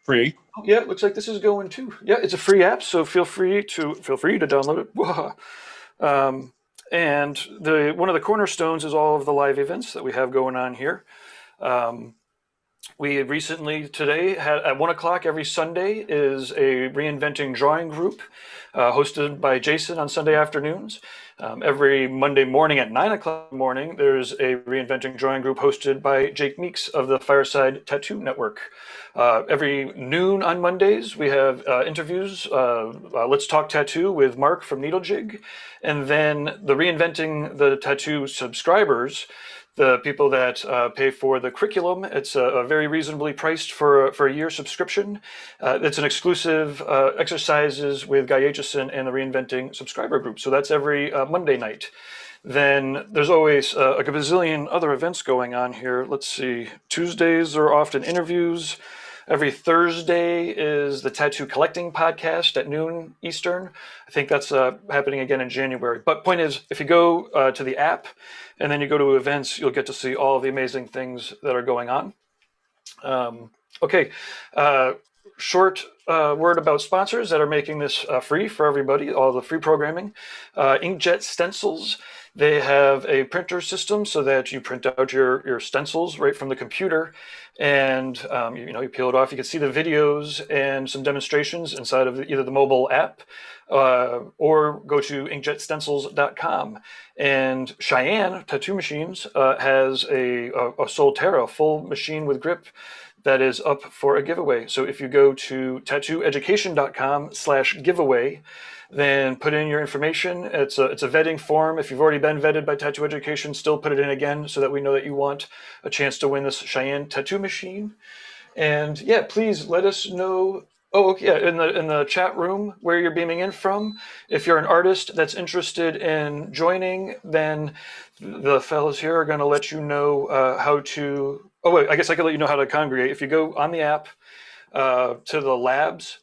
Free. Oh, yeah, it looks like this is going too. Yeah, it's a free app, so feel free to download it. And one of the cornerstones is all of the live events that we have going on here. We recently today had at 1 o'clock every Sunday is a reinventing drawing group hosted by Jason on Sunday afternoons. Every Monday morning at 9 o'clock in the morning, there's a reinventing drawing group hosted by Jake Meeks of the Fireside Tattoo Network. Every noon on Mondays, we have interviews. Let's Talk Tattoo with Mark from Needlejig. And then the Reinventing the Tattoo subscribers, the people that pay for the curriculum, it's very reasonably priced for a year subscription. It's an exclusive exercises with Guy Aitchison and the Reinventing subscriber group. So that's every Monday night. Then there's always a gazillion other events going on here. Let's see. Tuesdays are often interviews. Every Thursday is the Tattoo Collecting Podcast at noon Eastern. I think that's happening again in January. But point is, if you go to the app and then you go to events, you'll get to see all the amazing things that are going on. Okay, short word about sponsors that are making this free for everybody, all the free programming. Inkjet Stencils. They have a printer system so that you print out your stencils right from the computer, and you peel it off. You can see the videos and some demonstrations inside of either the mobile app or go to inkjetstencils.com. And Cheyenne Tattoo Machines has a Solterra full machine with grip that is up for a giveaway. So if you go to tattooeducation.com/giveaway, then put in your information. It's a vetting form. If you've already been vetted by Tattoo Education, still put it in again so that we know that you want a chance to win this Cheyenne tattoo machine. And yeah, please let us know. Oh, okay, yeah, in the chat room where you're beaming in from. If you're an artist that's interested in joining, then the fellows here are going to let you know how to. Oh wait, I guess I can let you know how to congregate. If you go on the app to the labs,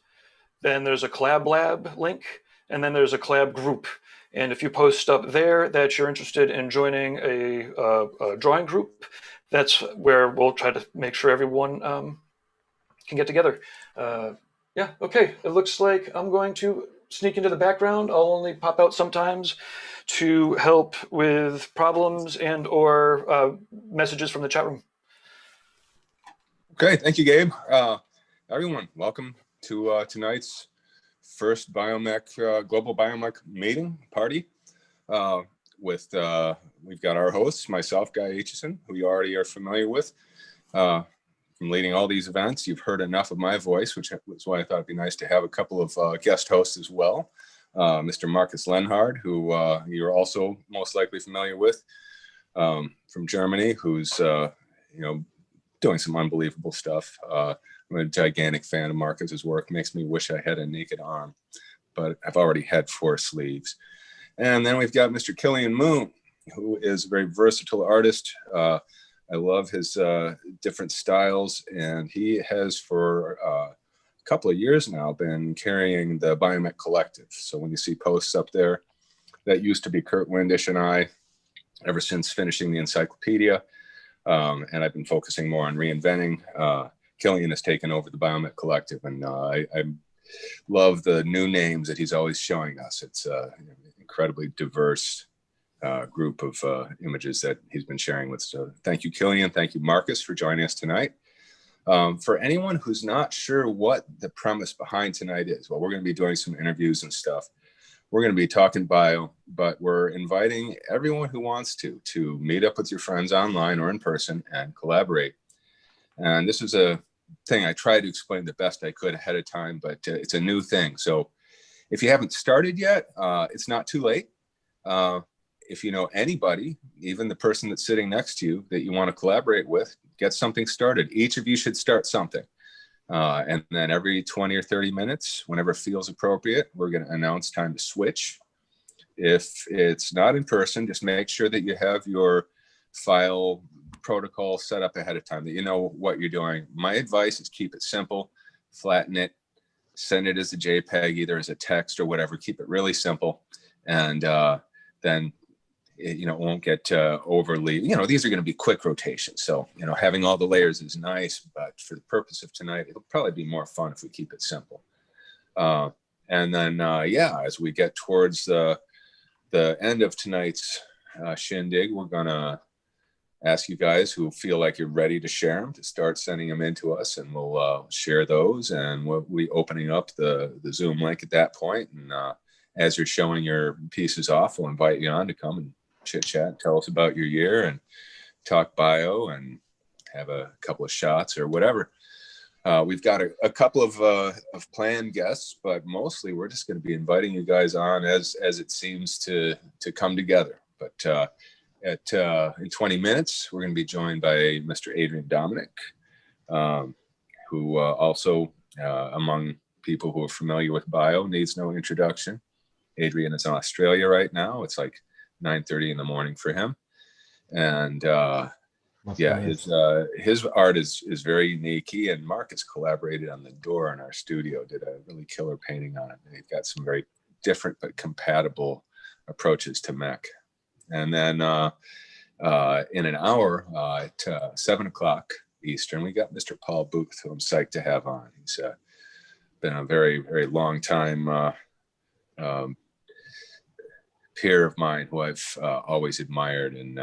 then there's a collab lab link, and then there's a collab group. And if you post up there that you're interested in joining a drawing group, that's where we'll try to make sure everyone can get together. Yeah, okay. It looks like I'm going to sneak into the background. I'll only pop out sometimes to help with problems and or messages from the chat room. Okay, thank you, Gabe. Everyone, welcome to tonight's first Global Biomech meeting party. We've got our hosts, myself, Guy Aitchison, who you already are familiar with. From leading all these events, you've heard enough of my voice, which is why I thought it'd be nice to have a couple of guest hosts as well. Mr. Markus Lenhard, who you're also most likely familiar with, from Germany, who's doing some unbelievable stuff. I'm a gigantic fan of Marcus's work. Makes me wish I had a naked arm, but I've already had 4 sleeves. And then we've got Mr. Killian Moon, who is a very versatile artist. I love his different styles, and he has for a couple of years now been carrying the Biomech Collective. So when you see posts up there, that used to be Kurt Windisch and I, ever since finishing the encyclopedia. And I've been focusing more on reinventing. Killian has taken over the Biomech Collective, and I love the new names that he's always showing us. It's an incredibly diverse group of images that he's been sharing with. So thank you, Killian. Thank you, Markus, for joining us tonight. For anyone who's not sure what the premise behind tonight is, well, we're going to be doing some interviews and stuff. We're going to be talking bio, but we're inviting everyone who wants to meet up with your friends online or in person and collaborate. And this is a thing I tried to explain the best I could ahead of time, but it's a new thing. So if you haven't started yet, it's not too late. If you know anybody, even the person that's sitting next to you that you want to collaborate with, get something started. Each of you should start something. And then every 20 or 30 minutes, whenever it feels appropriate, we're going to announce time to switch. If it's not in person, just make sure that you have your file protocol set up ahead of time, that you know what you're doing. My advice is keep it simple, flatten it, send it as a JPEG, either as a text or whatever. Keep it really simple. And then it won't get overly, these are going to be quick rotations. So, having all the layers is nice, but for the purpose of tonight, it'll probably be more fun if we keep it simple. And then, as we get towards the end of tonight's shindig, we're going to ask you guys who feel like you're ready to share them to start sending them in to us, and we'll share those, and we'll be opening up the Zoom link at that point. And as you're showing your pieces off, we'll invite you on to come and chit chat, tell us about your year and talk bio and have a couple of shots or whatever. We've got a couple of planned guests, but mostly we're just going to be inviting you guys on as it seems to come together. But in 20 minutes, we're going to be joined by Mr. Adrian Dominic, who also, among people who are familiar with bio, needs no introduction. Adrian is in Australia right now. It's like 9:30 in the morning for him. And his art is very unique. He and Markus collaborated on the door in our studio, did a really killer painting on it. They've got some very different but compatible approaches to mech. And then in an hour at 7 o'clock Eastern, we got Mr. Paul Booth, who I'm psyched to have on. He's been a very, very long time peer of mine who I've always admired, and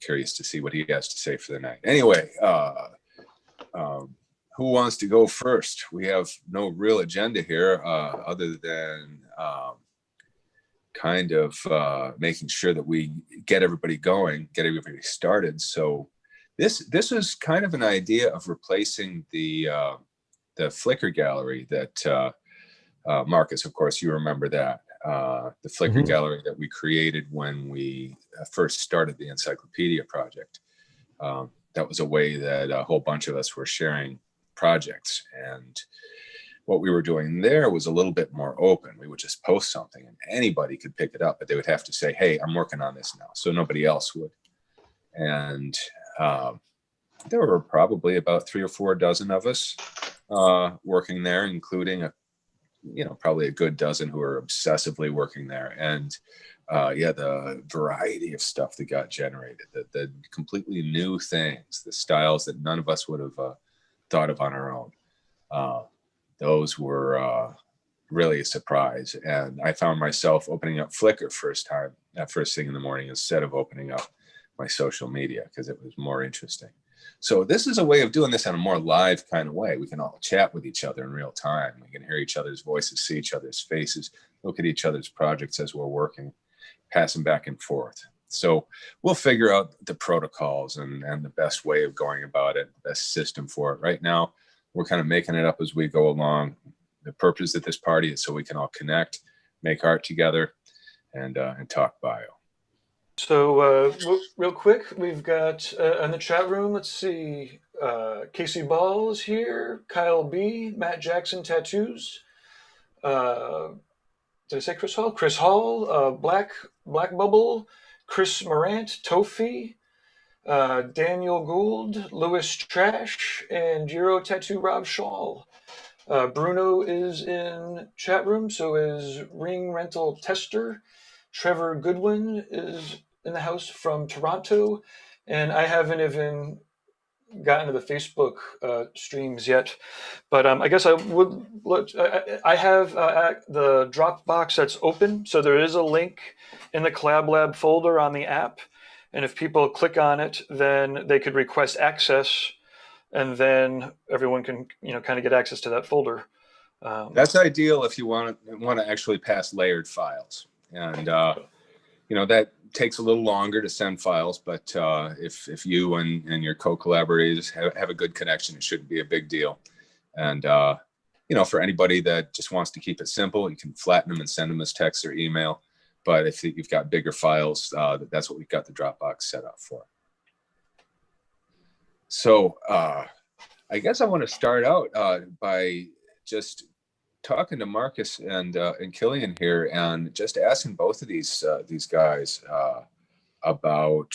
curious to see what he has to say for the night. Anyway, who wants to go first? We have no real agenda here other than kind of making sure that we get everybody going, get everybody started. So this is kind of an idea of replacing the Flickr gallery that Markus, of course, you remember that. The Flickr gallery that we created when we first started the encyclopedia project. That was a way that a whole bunch of us were sharing projects, and what we were doing there was a little bit more open. We would just post something and anybody could pick it up, but they would have to say, hey, I'm working on this now. So nobody else would. And there were probably about 3 or 4 dozen of us working there, including probably a good dozen who are obsessively working there. And the variety of stuff that got generated, the completely new things, the styles that none of us would have thought of on our own. Those were really a surprise. And I found myself opening up Flickr first thing in the morning, instead of opening up my social media, because it was more interesting. So this is a way of doing this in a more live kind of way. We can all chat with each other in real time. We can hear each other's voices, see each other's faces, look at each other's projects as we're working, pass them back and forth. So we'll figure out the protocols and the best way of going about it, the best system for it. Right now, we're kind of making it up as we go along. The purpose of this party is so we can all connect, make art together, and talk bio. So real quick, we've got in the chat room, let's see, Casey Ball is here, Kyle B, Matt Jackson Tattoos. Did I say Chris Hall? Chris Hall, Black Bubble, Chris Morant, Tofi, Daniel Gould, Lewis Trash, and Euro Tattoo Rob Shaw. Bruno is in chat room, so is Ring Rental Tester. Trevor Goodwin is in the house from Toronto, and I haven't even gotten to the Facebook streams yet, but I guess I would look. I have the Dropbox that's open, so there is a link in the Collab Lab folder on the app, and if people click on it, then they could request access, and then everyone can kind of get access to that folder. That's ideal if you want to actually pass layered files, and that takes a little longer to send files, but if you and your co-collaborators have a good connection, it shouldn't be a big deal. And for anybody that just wants to keep it simple, you can flatten them and send them as text or email. But if you've got bigger files, that's what we've got the Dropbox set up for. So I guess I want to start out by just talking to Markus and Killian here, and just asking both of these guys about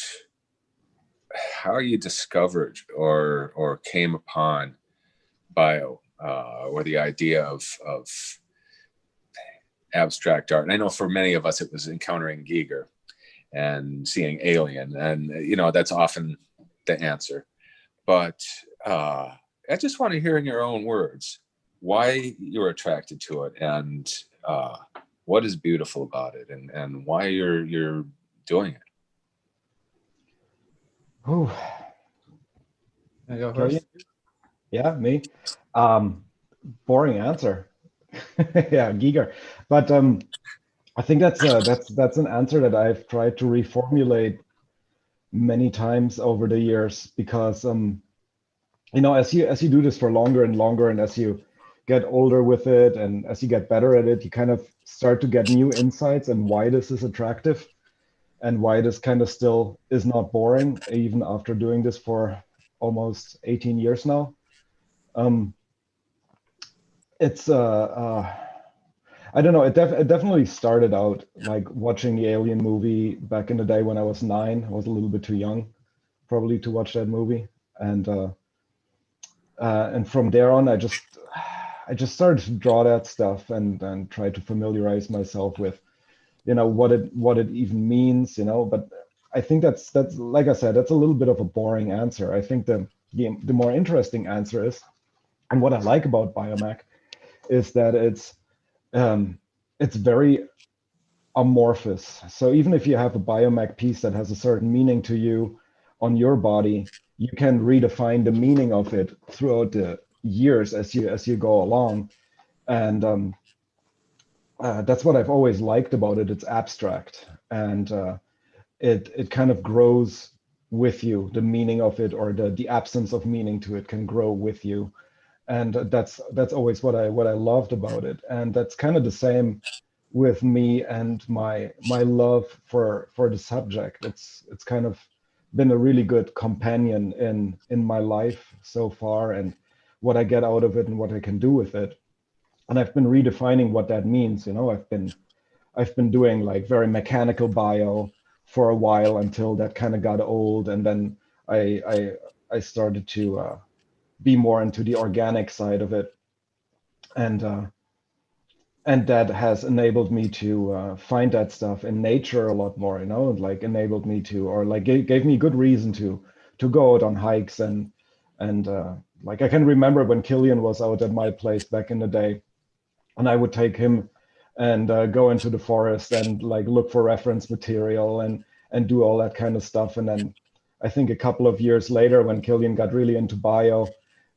how you discovered or came upon bio, or the idea of abstract art. And I know for many of us it was encountering Giger, and seeing Alien, and that's often the answer. But I just want to hear in your own words why you're attracted to it, and what is beautiful about it, and why you're doing it. Oh, I go Killian? first. Yeah, me. Boring answer. Yeah, Giger. But I think that's an answer that I've tried to reformulate many times over the years, because as you do this for longer and longer, and as you get older with it, and as you get better at it, you kind of start to get new insights and why this is attractive, and why this kind of still is not boring, even after doing this for almost 18 years now. It's I don't know. It definitely started out like watching the Alien movie back in the day when I was 9. I was a little bit too young, probably, to watch that movie, and from there on, I just started to draw that stuff, and try to familiarize myself with, what it even means, But I think that's like I said, that's a little bit of a boring answer. I think the more interesting answer is, and what I like about Biomech, is that it's very amorphous. So even if you have a Biomech piece that has a certain meaning to you on your body, you can redefine the meaning of it throughout the years as you go along. And that's what I've always liked about it. It's abstract, and it kind of grows with you. The meaning of it, or the absence of meaning to it, can grow with you. And that's always what I loved about it. And that's kind of the same with me and my love for the subject. It's kind of been a really good companion in my life so far, and what I get out of it and what I can do with it. And I've been redefining what that means. I've been doing like very mechanical bio for a while, until that kind of got old, and then I started to be more into the organic side of it, and that has enabled me to find that stuff in nature a lot more, like enabled me to, or like gave me good reason to go out on hikes, and like I can remember when Killian was out at my place back in the day, and I would take him and go into the forest and like look for reference material and do all that kind of stuff. And then I think a couple of years later, when Killian got really into bio,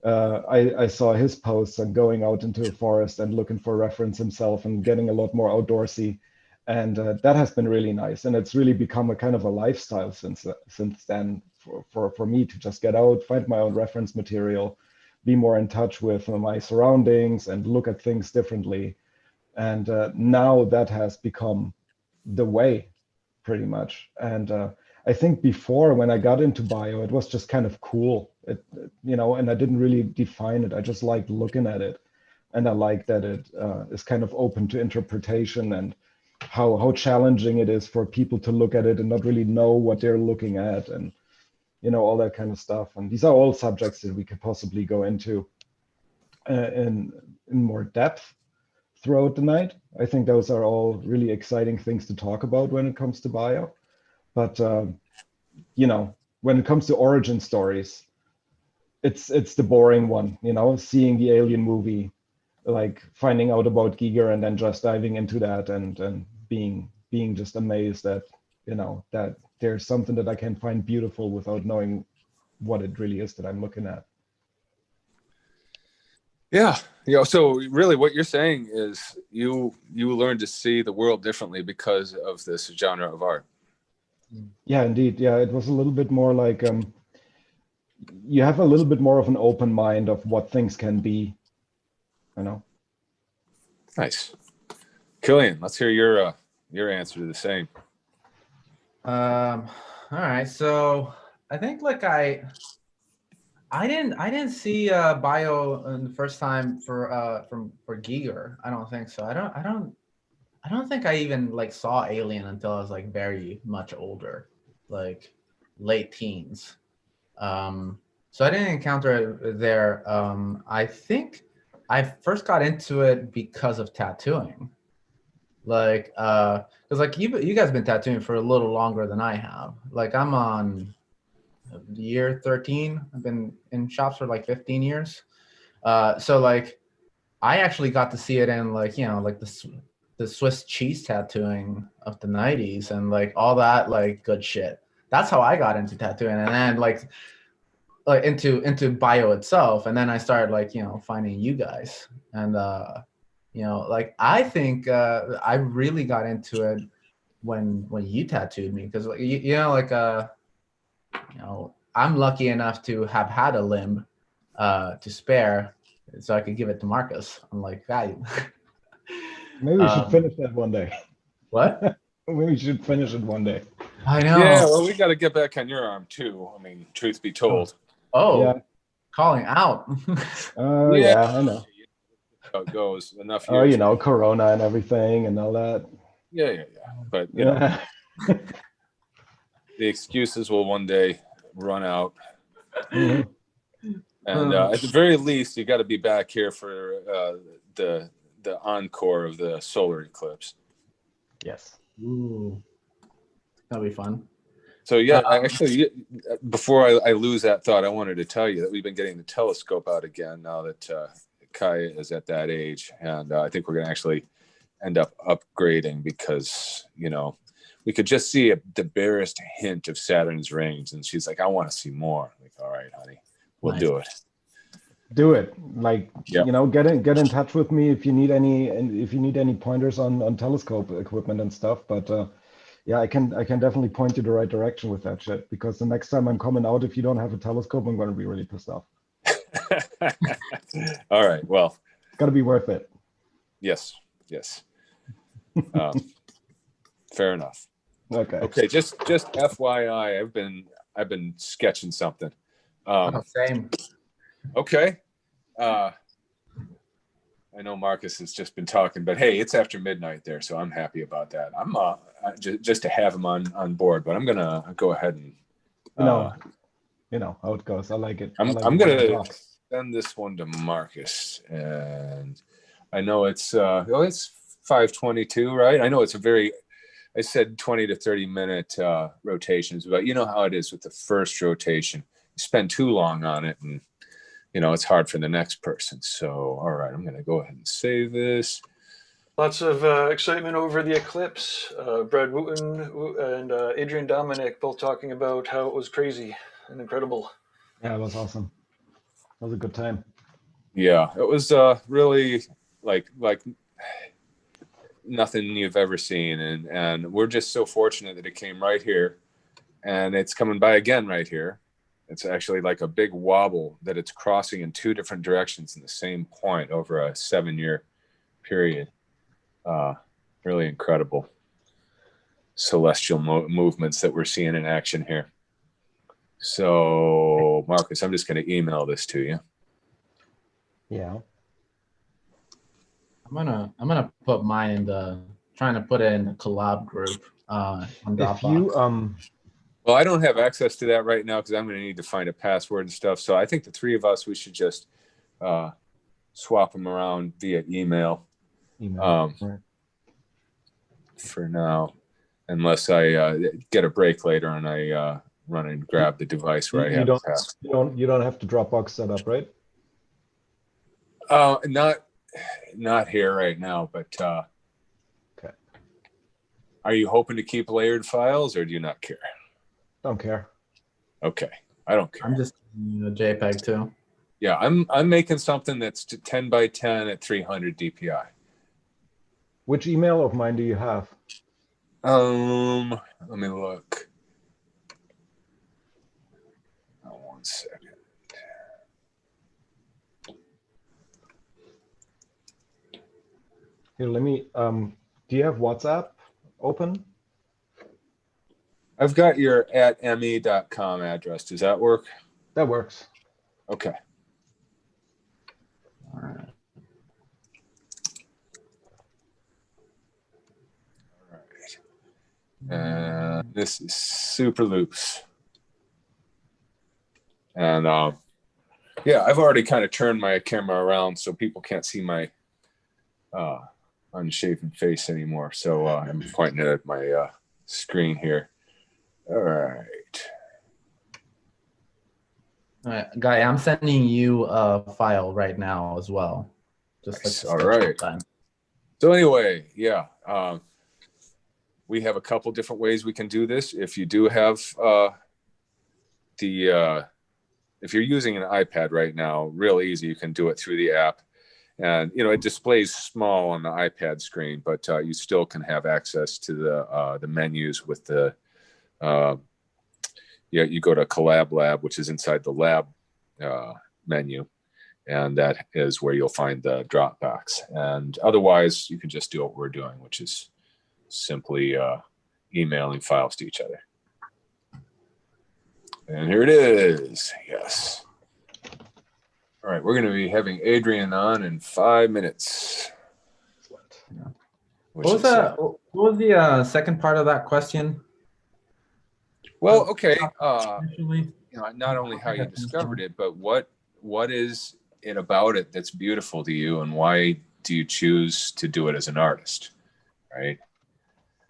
I saw his posts and going out into the forest and looking for reference himself and getting a lot more outdoorsy. And that has been really nice. And it's really become a kind of a lifestyle since then for me to just get out, find my own reference material, be more in touch with my surroundings, and look at things differently. And now that has become the way, pretty much. And I think before, when I got into bio, it was just kind of cool, and I didn't really define it. I just liked looking at it, and I like that it is kind of open to interpretation, and how challenging it is for people to look at it and not really know what they're looking at, and all that kind of stuff. And these are all subjects that we could possibly go into in more depth throughout the night. I think those are all really exciting things to talk about when it comes to bio. But when it comes to origin stories, it's the boring one, seeing the Alien movie, like finding out about Giger and then just diving into that and being just amazed that that there's something that I can find beautiful without knowing what it really is that I'm looking at. Yeah. So really what you're saying is you learn to see the world differently because of this genre of art. Yeah, indeed. Yeah, it was a little bit more like you have a little bit more of an open mind of what things can be, Nice. Killian, let's hear your answer to the same. All right. So I think like I didn't see bio the first time for Giger. I don't think so. I don't think I even like saw Alien until I was like very much older, like late teens. So I didn't encounter it there. I think I first got into it because of tattooing. Like, because like you guys been tattooing for a little longer than I have. Like I'm on year 13. I've been in shops for like 15 years. So like I actually got to see it in like, you know, like the Swiss cheese tattooing of the 90s and like all that like good shit. That's how I got into tattooing, and then like into bio itself, and then I started like, you know, finding you guys, and you know, like I think I really got into it when you tattooed me, because like you know, like you know, I'm lucky enough to have had a limb to spare, so I could give it to Markus. I'm like, value. Maybe we should finish that one day. What? Maybe we should finish it one day. I know. Yeah, well, we got to get back on your arm too. I mean, truth be told. Oh, Yeah. calling out. Oh yeah, I know. How it goes. Enough Oh, years. you know, Corona and everything and all that. Yeah. But you know, the excuses will one day run out. Mhm. And at the very least, you got to be back here for the encore of the solar eclipse. Yes. Ooh, that'll be fun. So yeah, actually, before I lose that thought, I wanted to tell you that we've been getting the telescope out again now that Kai is at that age, and I think we're going to actually end up upgrading because, you know, we could just see the barest hint of Saturn's rings, and she's like, "I want to see more." I'm like, all right, honey, we'll Nice. do it. Do it. Like, Yep. you know, get in touch with me if you need any pointers on telescope equipment and stuff. But yeah, I can definitely point you the right direction with that shit, because the next time I'm coming out, if you don't have a telescope, I'm going to be really pissed off. All right. Well, It's got to be worth it. yes. Fair enough. Okay. Just FYI, I've been sketching something. Oh, same. Okay. I know Markus has just been talking, but hey, it's after midnight there, so I'm happy about that. I'm just to have him on board, but I'm gonna go ahead and you know how it goes. I like it. I'm I like gonna send this one to Markus, and I know it's 5:22, right? I know it's I said 20 to 30 minute rotations, but you know how it is with the first rotation. You spend too long on it, and you know, it's hard for the next person. So, all right, I'm going to go ahead and save this. Lots of excitement over the eclipse. Brad Wooten and Adrian Dominic both talking about how it was crazy and incredible. Yeah, it was awesome. It was a good time. Yeah, it was really like nothing you've ever seen, and we're just so fortunate that it came right here, and it's coming by again right here. It's actually like a big wobble that it's crossing in two different directions in the same point over a 7-year period. Really incredible celestial movements that we're seeing in action here. So, Markus, I'm just going to email this to you. Yeah. I'm gonna put mine in trying to put it in the collab group on Dropbox. If you Well, I don't have access to that right now because I'm going to need to find a password and stuff. So I think the three of us, we should just swap them around via email. right. For now, unless I get a break later and I run and grab the device where I have the password. You don't have to Dropbox set up, right? Not here right now, but okay. Are you hoping to keep layered files or do you not care? Don't care. Okay, I don't care. I'm just using a JPEG too. Yeah, I'm making something that's 10 by 10 at 300 DPI. Which email of mine do you have? Let me look. Oh, 1 second. Here, let me. Do you have WhatsApp open? I've got your @me.com address. Does that work? That works. Okay. All right. This is super loose. And yeah, I've already kind of turned my camera around so people can't see my unshaven face anymore. So I'm pointing it at my screen here. All right. All right, Guy, I'm sending you a file right now as well. Just Nice. like All right. time. So anyway, yeah, we have a couple different ways we can do this. If you do have if you're using an iPad right now, real easy, you can do it through the app. And, you know, it displays small on the iPad screen, but you still can have access to the menus with the, you go to Collab Lab, which is inside the lab menu. And that is where you'll find the Dropbox. And otherwise, you can just do what we're doing, which is simply emailing files to each other. And here it is. Yes. All right, we're going to be having Adrian on in 5 minutes. What was the second part of that question? Well, okay. Actually, You know, not only how you discovered it, but what is it about it that's beautiful to you, and why do you choose to do it as an artist, right?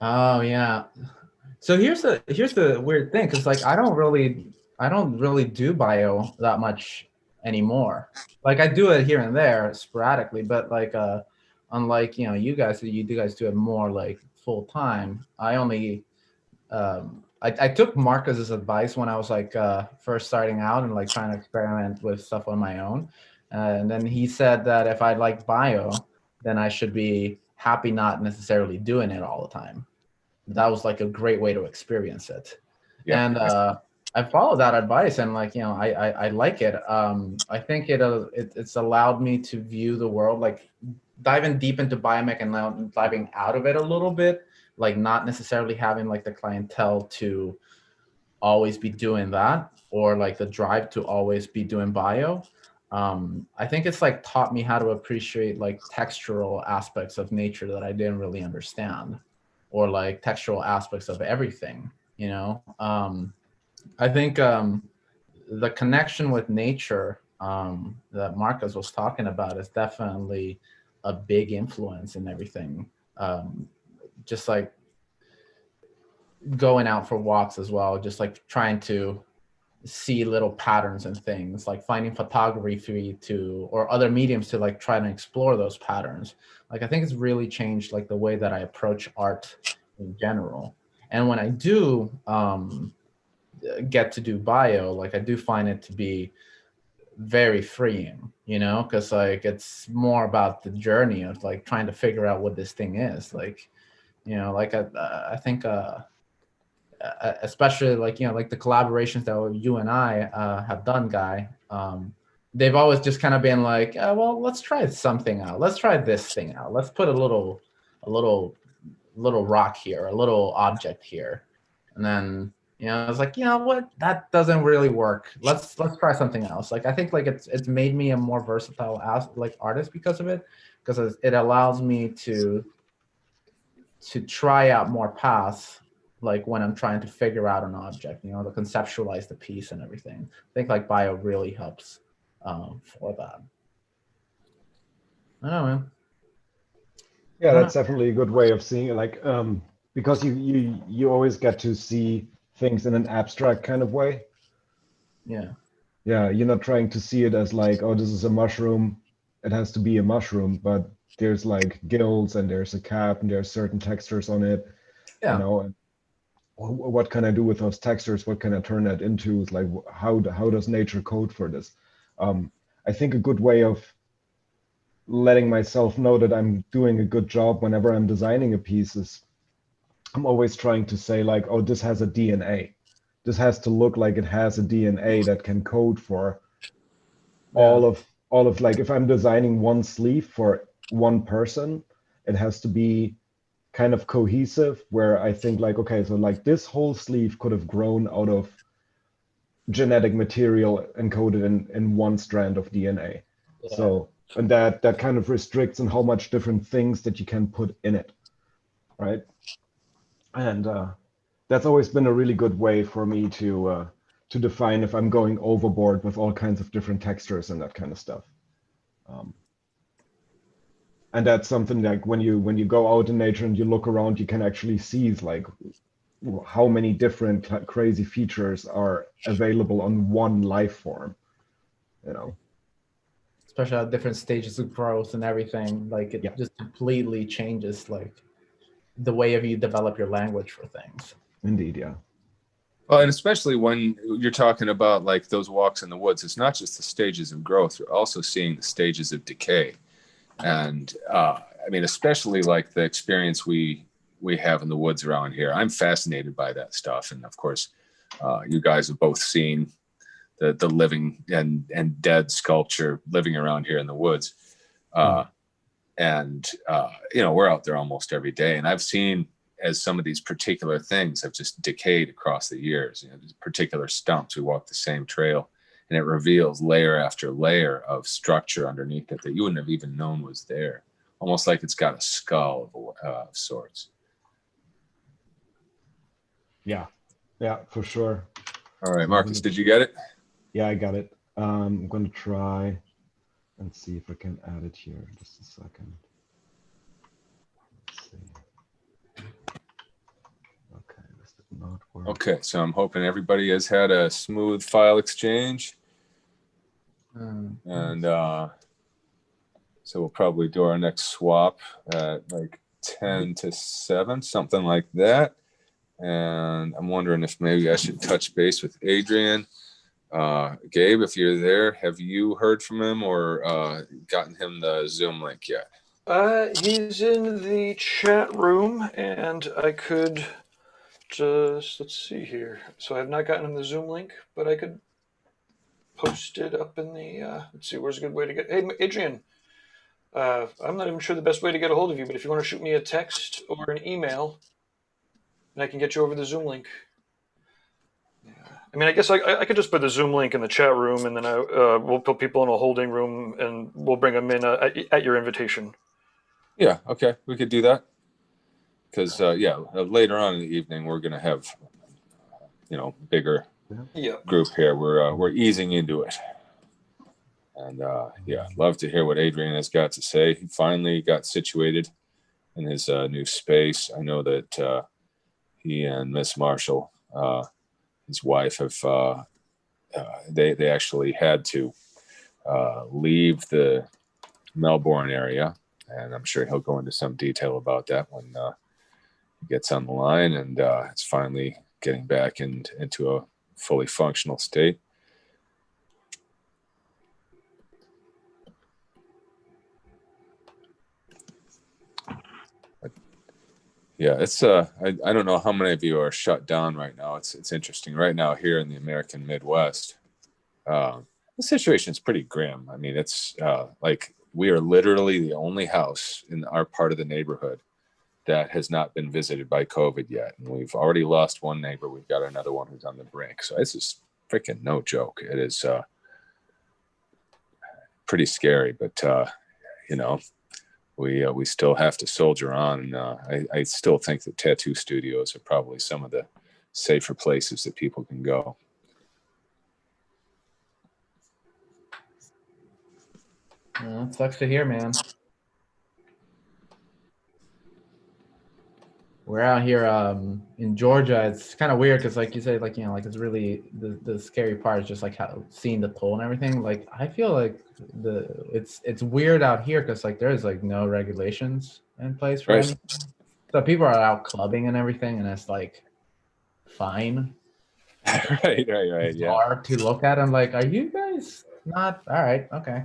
Oh yeah. So here's the weird thing, because like I don't really do bio that much anymore. Like I do it here and there sporadically, but like unlike you guys do it more like full time. I only I took Marcus's advice when I was like first starting out and like trying to experiment with stuff on my own. And then he said that if I like bio, then I should be happy not necessarily doing it all the time. That was like a great way to experience it. Yeah. And I followed that advice, and like, I like it. I think it's allowed me to view the world, like diving deep into biomech and now diving out of it a little bit, like not necessarily having like the clientele to always be doing that, or like the drive to always be doing bio. I think it's like taught me how to appreciate like textural aspects of nature that I didn't really understand, or like textural aspects of everything, I think the connection with nature that Marcus was talking about is definitely a big influence in everything. Just like going out for walks as well, just like trying to see little patterns and things, like finding photography or other mediums to like try to explore those patterns. Like I think it's really changed like the way that I approach art in general. And when I do get to do bio, like I do find it to be very freeing, because like it's more about the journey of like trying to figure out what this thing is. Like, like I think especially like like the collaborations that you and I have done, Guy, they've always just kind of been like, well, let's try something out, let's try this thing out, let's put a little rock here, a little object here, and then I was like, what, that doesn't really work, let's try something else. Like I think like it's made me a more versatile artist because of it, because it allows me to try out more paths, like when I'm trying to figure out an object, to conceptualize the piece and everything. I think like bio really helps for that. I don't know, man. Yeah, that's definitely a good way of seeing it. Like, because you always get to see things in an abstract kind of way. Yeah. Yeah, you're not trying to see it as like, oh, this is a mushroom, it has to be a mushroom, but there's like gills and there's a cap and there's certain textures on it. Yeah. And what can I do with those textures? What can I turn that into? Like, how does nature code for this? I think a good way of letting myself know that I'm doing a good job whenever I'm designing a piece is I'm always trying to say like, oh, this has a DNA. This has to look like it has a DNA that can code for all of like, if I'm designing one sleeve for one person, it has to be kind of cohesive, where I think like, okay, so like this whole sleeve could have grown out of genetic material encoded in one strand of DNA. Yeah. So, and that kind of restricts on how much different things that you can put in it, right? And that's always been a really good way for me to define if I'm going overboard with all kinds of different textures and that kind of stuff. And that's something like when you go out in nature and you look around, you can actually see like how many different crazy features are available on one life form, you know. Especially at different stages of growth and everything. Like it Yeah. just completely changes like the way of you develop your language for things. Indeed, yeah. Well, and especially when you're talking about like those walks in the woods, it's not just the stages of growth, you're also seeing the stages of decay. And I mean, especially like the experience we have in the woods around here, I'm fascinated by that stuff. And of course, you guys have both seen the living and dead sculpture living around here in the woods. And, you know, we're out there almost every day. And I've seen as some of these particular things have just decayed across the years, you know, these particular stumps. We walk the same trail and it reveals layer after layer of structure underneath it that you wouldn't have even known was there. Almost like it's got a skull of sorts. Yeah, for sure. All right, Marcus, did you get it? Yeah, I got it. I'm going to try and see if I can add it here. Just a second. Let's see. Okay, this did not work. Okay, so I'm hoping everybody has had a smooth file exchange. And so we'll probably do our next swap at like 10 to 7, something like that. And I'm wondering if maybe I should touch base with Adrian. Gabe, if you're there, have you heard from him or gotten him the Zoom link yet? He's in the chat room, and I could just, let's see here. So I have not gotten him the Zoom link, but I could post it up in the, let's see, where's a good way to get, hey, Adrian, I'm not even sure the best way to get a hold of you, but if you want to shoot me a text or an email, and I can get you over the Zoom link. Yeah. I mean, I guess I could just put the Zoom link in the chat room, and then we'll put people in a holding room, and we'll bring them in at your invitation. Yeah, okay, we could do that. Because, later on in the evening, we're going to have, you know, bigger group here. We're easing into it. And, love to hear what Adrian has got to say. He finally got situated in his new space. I know that he and Miss Marshall, his wife, have they actually had to leave the Melbourne area, and I'm sure he'll go into some detail about that when he gets on the line, and it's finally getting back into a fully functional state. Yeah, it's I don't know how many of you are shut down right now. It's interesting right now here in the American Midwest. The situation is pretty grim. I mean, it's like we are literally the only house in our part of the neighborhood that has not been visited by COVID yet, and we've already lost one neighbor. We've got another one who's on the brink. So it's just freaking no joke. It is pretty scary, but you know. We still have to soldier on. I still think that tattoo studios are probably some of the safer places that people can go. It sucks to hear, man. We're out here in Georgia. It's kind of weird because, like you say, like, you know, like it's really the scary part is just like how seeing the toll and everything. Like I feel like it's weird out here because like there's like no regulations in place for anything. So people are out clubbing and everything, and it's like fine. right. It's hard to look at. I'm like, are you guys not all right? Okay.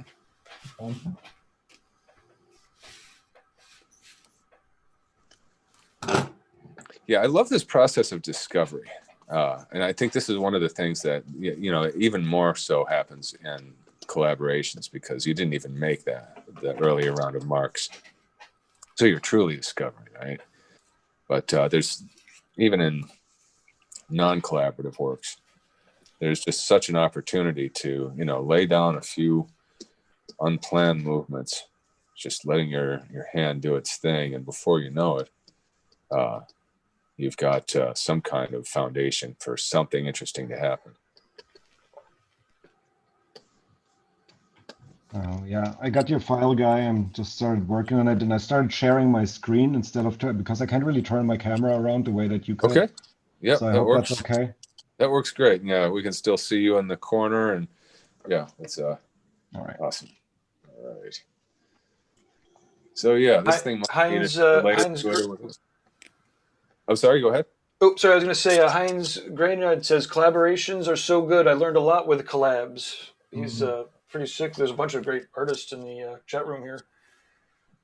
Yeah, I love this process of discovery. And I think this is one of the things that, you know, even more so happens in collaborations because you didn't even make that earlier round of marks. So you're truly discovering, right? But there's, even in non-collaborative works, there's just such an opportunity to, you know, lay down a few unplanned movements, just letting your hand do its thing. And before you know it, you've got some kind of foundation for something interesting to happen. Oh yeah, I got your file, guy. I'm just started working on it, and I started sharing my screen instead of because I can't really turn my camera around the way that you could. Okay. Yep, So I that hope works. that's okay. That works great. Yeah, we can still see you in the corner, and yeah, it's All right. awesome. All right. So yeah, this thing must be Heinz, related Heinz, to it. I'm sorry. Go ahead. oh, sorry, I was going to say, Heinz Grainard says collaborations are so good. I learned a lot with collabs. He's pretty sick. There's a bunch of great artists in the chat room here.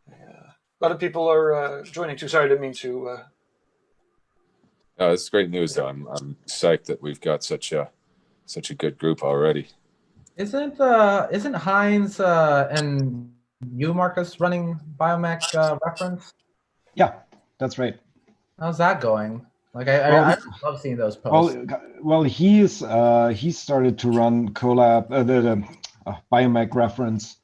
A lot of people are joining too. Sorry, I didn't mean to. No, it's great news, though. I'm psyched that we've got such a good group already. Isn't Heinz and you, Marcus, running Biomech reference? Yeah, that's right. How's that going? Like I love seeing those posts. Well, he started to run collab the Biomech reference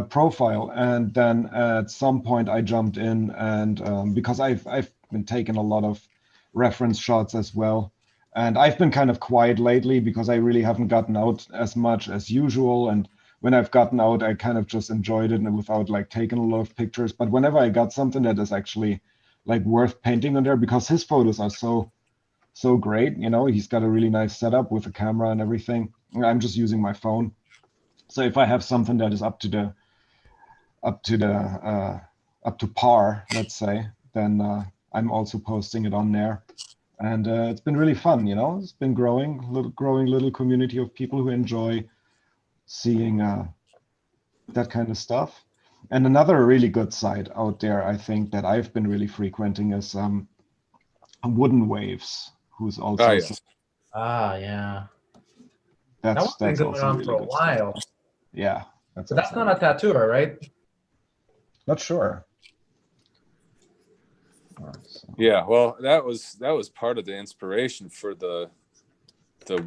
profile, and then at some point I jumped in, and because I've been taking a lot of reference shots as well, and I've been kind of quiet lately because I really haven't gotten out as much as usual, and when I've gotten out, I kind of just enjoyed it and without like taking a lot of pictures. But whenever I got something that is actually like worth painting on there, because his photos are so great, you know, he's got a really nice setup with a camera and everything. I'm just using my phone. So if I have something that is up to par, let's say, then I'm also posting it on there. And it's been really fun, you know. It's been growing little community of people who enjoy seeing that kind of stuff. And another really good site out there, I think, that I've been really frequenting is Wooden Waves, who's also Yes. Yeah. that's been going also on really for a good while. stuff. Yeah, But that's not a tattooer, right? Not sure. Yeah, well, that was part of the inspiration for the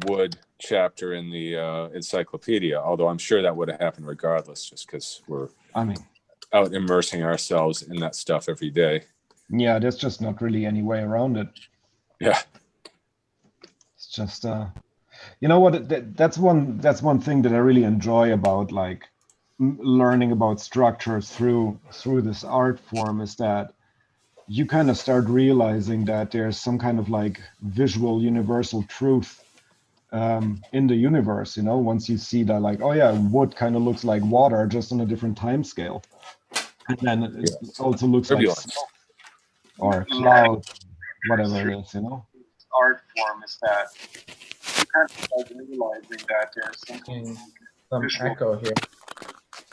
wood chapter in the encyclopedia. Although I'm sure that would have happened regardless, just because we're out immersing ourselves in that stuff every day. Yeah, there's just not really any way around it. Yeah, it's just you know what? That's one thing that I really enjoy about like learning about structures through this art form is that you kind of start realizing that there's some kind of like visual universal truth in the universe, you know, once you see that like, oh yeah, wood kind of looks like water just on a different time scale. And then it also looks like smoke or cloud, whatever it is, you know. Art form is that you kind of start realizing that there's some echo here.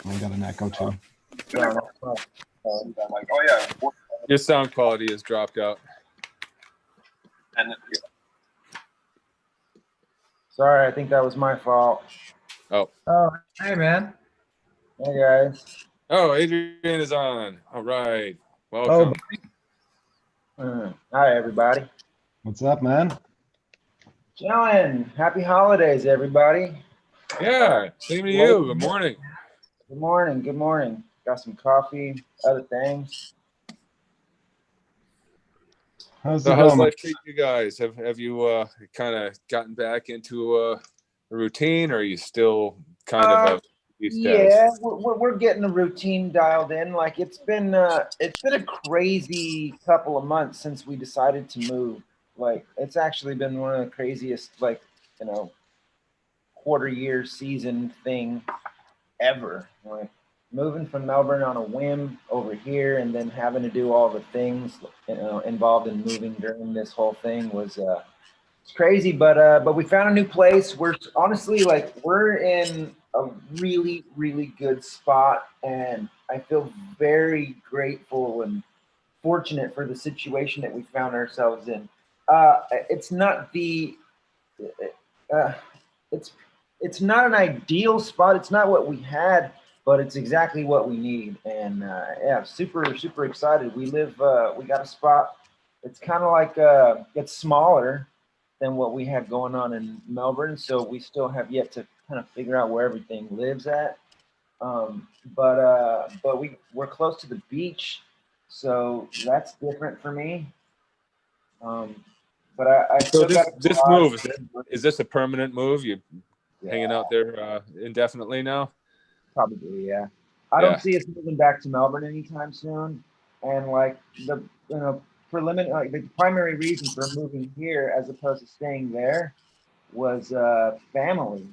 I got an echo too. Like, oh yeah, your sound quality has dropped out. And sorry, I think that was my fault. Oh, Hey man. Hey guys. Oh, Adrian is on. All right, welcome. Hi everybody. What's up, man? Chillin'. Happy holidays, everybody. Yeah, same to you. Good morning. Good morning. Good morning. Got some coffee, other things. How's life treating you guys? Have you kind of gotten back into a routine, or are you still kind of yeah, we're getting the routine dialed in. Like it's been a crazy couple of months since we decided to move. Like it's actually been one of the craziest, like, you know, quarter year season thing ever. Like moving from Melbourne on a whim over here and then having to do all the things, you know, involved in moving during this whole thing was it's crazy, but we found a new place. We're honestly like we're in a really, really good spot, and I feel very grateful and fortunate for the situation that we found ourselves in. It's not the it's not an ideal spot. It's not what we had, but it's exactly what we need. And yeah, super excited. We got a spot. It's kind of like it's smaller than what we had going on in Melbourne, so we still have yet to kind of figure out where everything lives at. But we're close to the beach, so that's different for me. But I so still this move is this a permanent move? You hanging out there indefinitely now? Probably, yeah. I Yeah. don't see us moving back to Melbourne anytime soon. And like the like the primary reason for moving here as opposed to staying there was family,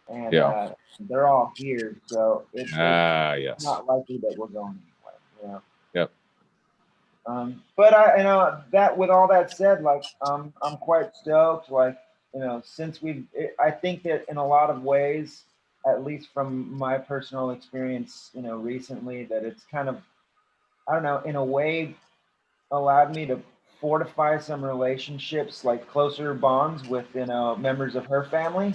and Yeah. they're all here, so it's Ah, yes. not likely that we're going anywhere. You know. Yep. But that with all that said, like I'm quite stoked. Like since I think that in a lot of ways, at least from my personal experience, recently, that it's kind of, I don't know, in a way, allowed me to fortify some relationships, like closer bonds with members of her family,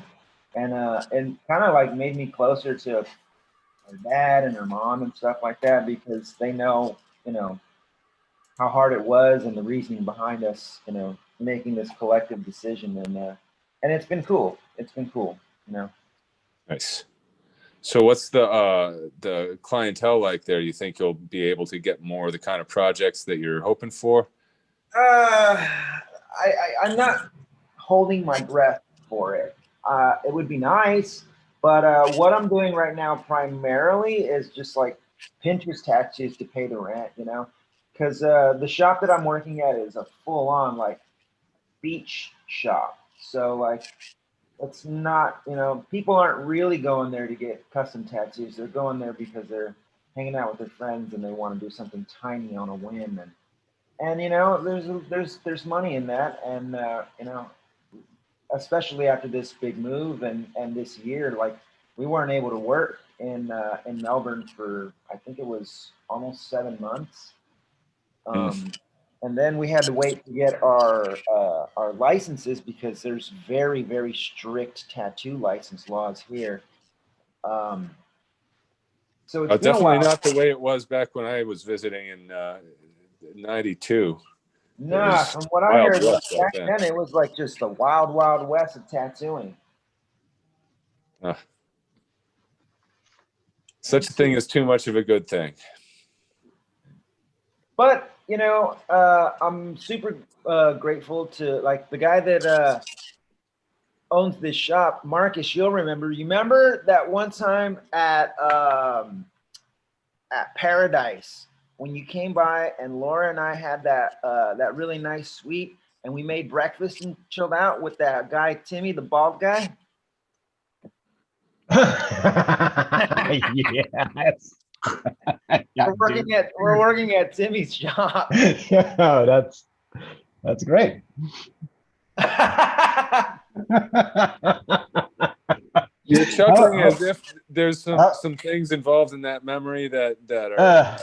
and kind of like made me closer to her dad and her mom and stuff like that, because they know how hard it was and the reasoning behind us, making this collective decision, and it's been cool. It's been cool, Nice. So what's the clientele like there? You think you'll be able to get more of the kind of projects that you're hoping for? I'm not holding my breath for it. It would be nice, but what I'm doing right now primarily is just like Pinterest tattoos to pay the rent, because the shop that I'm working at is a full-on like beach shop. So like it's not, people aren't really going there to get custom tattoos. They're going there because they're hanging out with their friends and they want to do something tiny on a whim, and there's money in that, and especially after this big move and this year, like we weren't able to work in Melbourne for, I think it was almost 7 months. And then we had to wait to get our licenses, because there's very, very strict tattoo license laws here. So it's been a Definitely while. not the way it was back when I was visiting in '92. Nah, from what I heard, like, back then. then it was like just the wild, wild west of tattooing. Such a thing is too much of a good thing. But I'm super grateful to like the guy that owns this shop, Markus. You remember that one time at Paradise when you came by and Laura and I had that really nice suite, and we made breakfast and chilled out with that guy Timmy, the bald guy. Yes. We're working at Timmy's shop. Yeah, that's great. You're chuckling as if there's some things involved in that memory that are.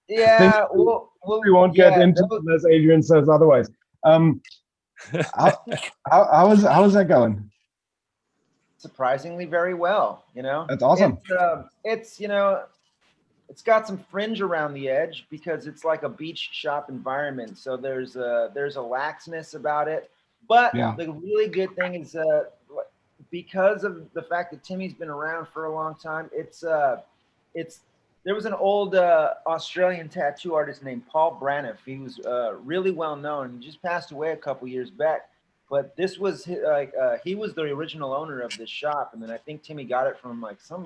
Yeah, we won't get into unless Adrian says otherwise. How's that going? Surprisingly, very well. That's awesome. It's got some fringe around the edge because it's like a beach shop environment. So there's a laxness about it. But the really good thing is because of the fact that Timmy's been around for a long time, there was an old Australian tattoo artist named Paul Braniff. He was really well known. He just passed away a couple years back. But this was he was the original owner of this shop, and then I think Timmy got it from some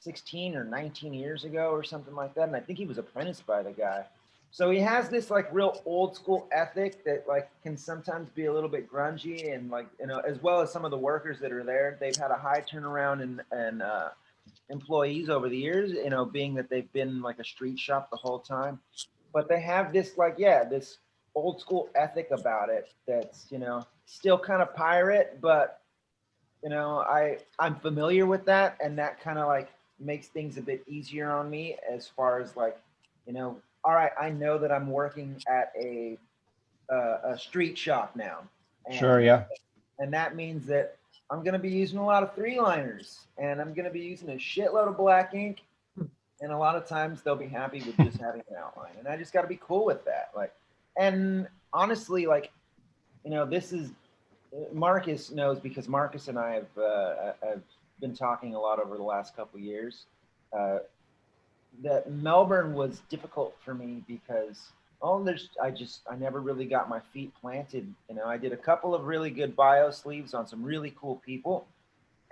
16 or 19 years ago or something like that. And I think he was apprenticed by the guy. So he has this real old school ethic that can sometimes be a little bit grungy, and as well as some of the workers that are there, they've had a high turnaround and employees over the years, being that they've been like a street shop the whole time. But they have this this old school ethic about it that's still kind of pirate, but I'm familiar with that, and that kind of makes things a bit easier on me as far as all right, I know that I'm working at a street shop now. And, sure, yeah. And that means that I'm going to be using a lot of 3-liners, and I'm going to be using a shitload of black ink, and a lot of times they'll be happy with just having an outline, and I just got to be cool with that. And honestly, this is Markus knows, because Markus and I have been talking a lot over the last couple of years. That Melbourne was difficult for me because I never really got my feet planted. I did a couple of really good bio sleeves on some really cool people,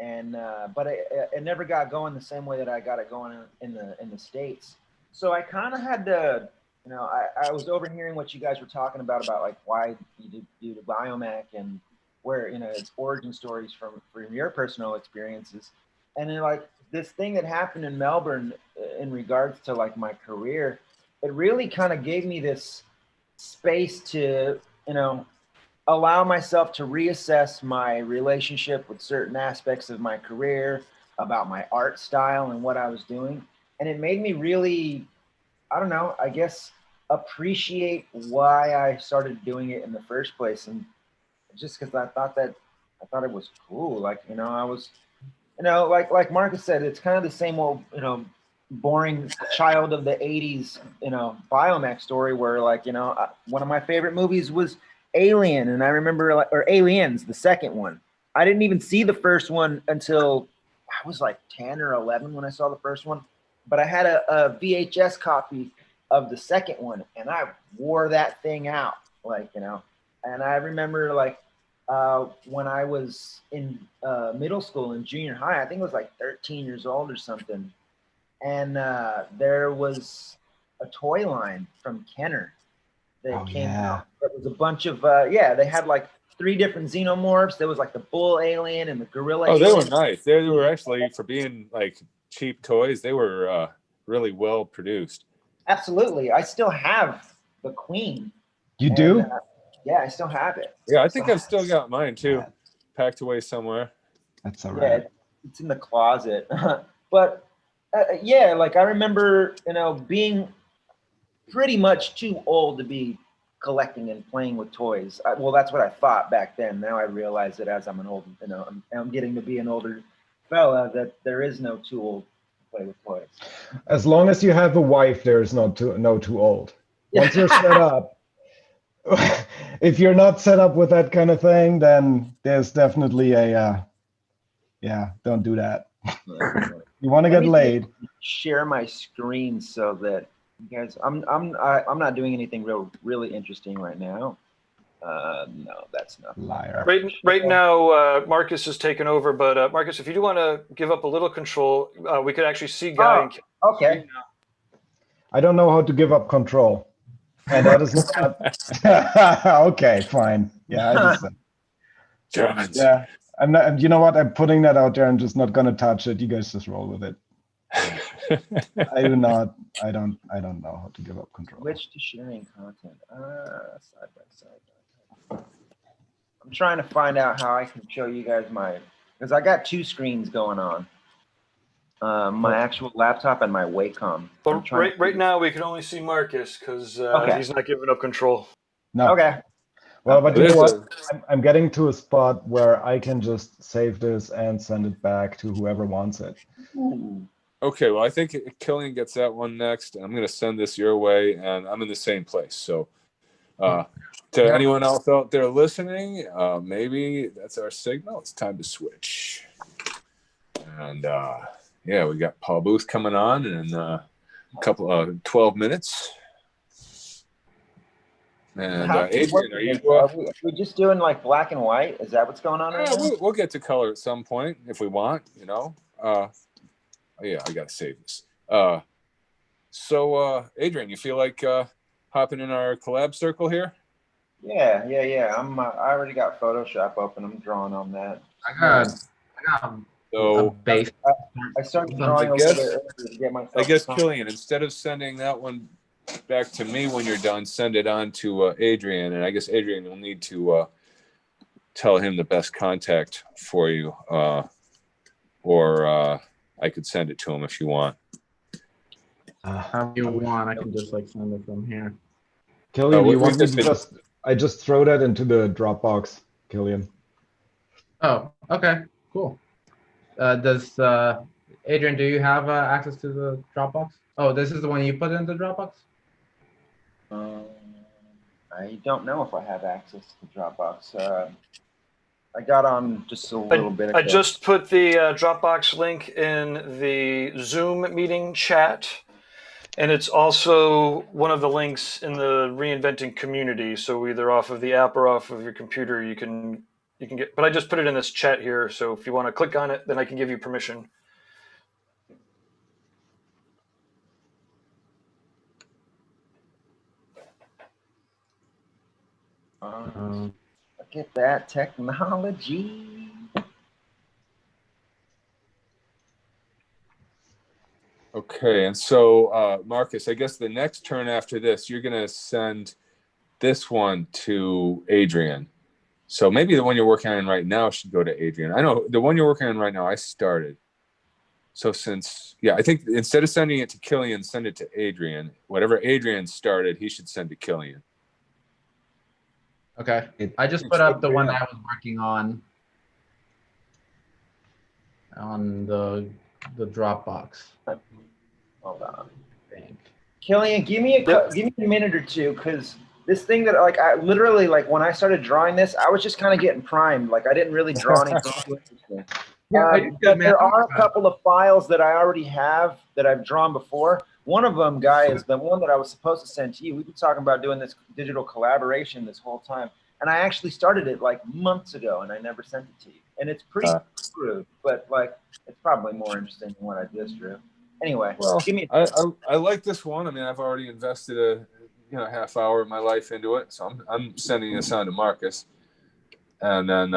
and but it never got going the same way that I got it going in the States. So I kind of had to, you know, I was overhearing what you guys were talking about like why you do the biomech and where, you know, it's origin stories from your personal experiences. And then like this thing that happened in Melbourne in regards to like my career, it really kind of gave me this space to, you know, allow myself to reassess my relationship with certain aspects of my career, about my art style and what I was doing. And it made me really, I don't know, I guess, appreciate why I started doing it in the first place. And just because I thought it was cool. Like, you know, I was, you know, like Marcus said, it's kind of the same old, you know, boring child of the 80s, you know, biomech story where, like, you know, one of my favorite movies was Alien, and I remember, or Aliens, the second one. I didn't even see the first one until I was like 10 or 11 when I saw the first one, but I had a VHS copy of the second one, and I wore that thing out, like, you know. And I remember, like, when I was in middle school and junior high, I think it was like 13 years old or something, and there was a toy line from Kenner that came out. It was a bunch of they had like 3 different xenomorphs. There was like the bull alien and the gorilla alien. They were nice. They were actually, for being like cheap toys, they were really well produced. Absolutely. I still have the Queen. You do? Yeah, I still have it. Yeah, I think I've still got mine too, packed away somewhere. That's all right. Yeah, it's in the closet. But yeah, like I remember, you know, being pretty much too old to be collecting and playing with toys. Well, that's what I thought back then. Now I realize that as I'm an old, you know, I'm getting to be an older fella, that there is no too old to play with toys. As long as you have a wife, there is no too old. Once you're set up, if you're not set up with that kind of thing, then there's definitely a don't do that. You want to get laid. Share my screen so that you guys. I'm not doing anything really interesting right now. No, that's not. Liar. Right now, Marcus is taking over. But Marcus, if you do want to give up a little control, we could actually see Guy. Okay. I don't know how to give up control, and that is not. Okay, fine. Yeah, I just. Germans. Yeah, I'm not. You know what? I'm putting that out there. I'm just not gonna touch it. You guys just roll with it. I don't know how to give up control. Switch to sharing content. Side by side. I'm trying to find out how I can show you guys because I got 2 screens going on. My actual laptop and my Wacom. But right now we can only see Marcus because he's not giving up control. No. Okay. Well, but you know what? I'm getting to a spot where I can just save this and send it back to whoever wants it. Ooh. Okay, well, I think Killian gets that one next. I'm going to send this your way, and I'm in the same place. So to anyone else out there listening, maybe that's our signal. It's time to switch. And yeah, we got Paul Booth coming on in a couple of 12 minutes. And Adrian, are we just doing like black and white? Is that what's going on right now? We'll get to color at some point if we want, you know. Yeah, I gotta save this. So Adrian, you feel like hopping in our collab circle here? Yeah. I already got Photoshop open. I'm drawing on that. I got So a base. I started drawing over there to get myself. I guess Killian, instead of sending that one back to me when you're done, send it on to Adrian, and I guess Adrian will need to tell him the best contact for you, or I could send it to him if you want. How you want? I can just like send it from here. Killian, you want me to I just throw that into the Dropbox, Killian. Oh, okay, cool. Does Adrian, do you have access to the Dropbox? Oh, this is the one you put in the Dropbox? I don't know if I have access to Dropbox. I got on just a little bit ago. I just put the Dropbox link in the Zoom meeting chat, and it's also one of the links in the Reinventing community. So either off of the app or off of your computer, you can you can get, but I just put it in this chat here. So if you want to click on it, then I can give you permission. Look at that technology. Okay, and so Marcus, I guess the next turn after this, you're gonna send this one to Adrian. So maybe the one you're working on right now should go to Adrian. I know the one you're working on right now, I started. So since, yeah, I think instead of sending it to Killian, send it to Adrian. Whatever Adrian started, he should send to Killian. Okay. I just put up the one that I was working on the Dropbox. Hold on. I think. Killian, give me a minute or two, because this thing that like I literally like when I started drawing this, I was just kind of getting primed. Like I didn't really draw anything too interesting. But there are a couple of files that I already have that I've drawn before. One of them, guy, is the one that I was supposed to send to you. We've been talking about doing this digital collaboration this whole time. And I actually started it like months ago and I never sent it to you. And it's pretty crude, but like it's probably more interesting than what I just drew. Anyway, well, give me I like this one. I mean, I've already invested a half hour of my life into it. So I'm sending this on to Marcus. And then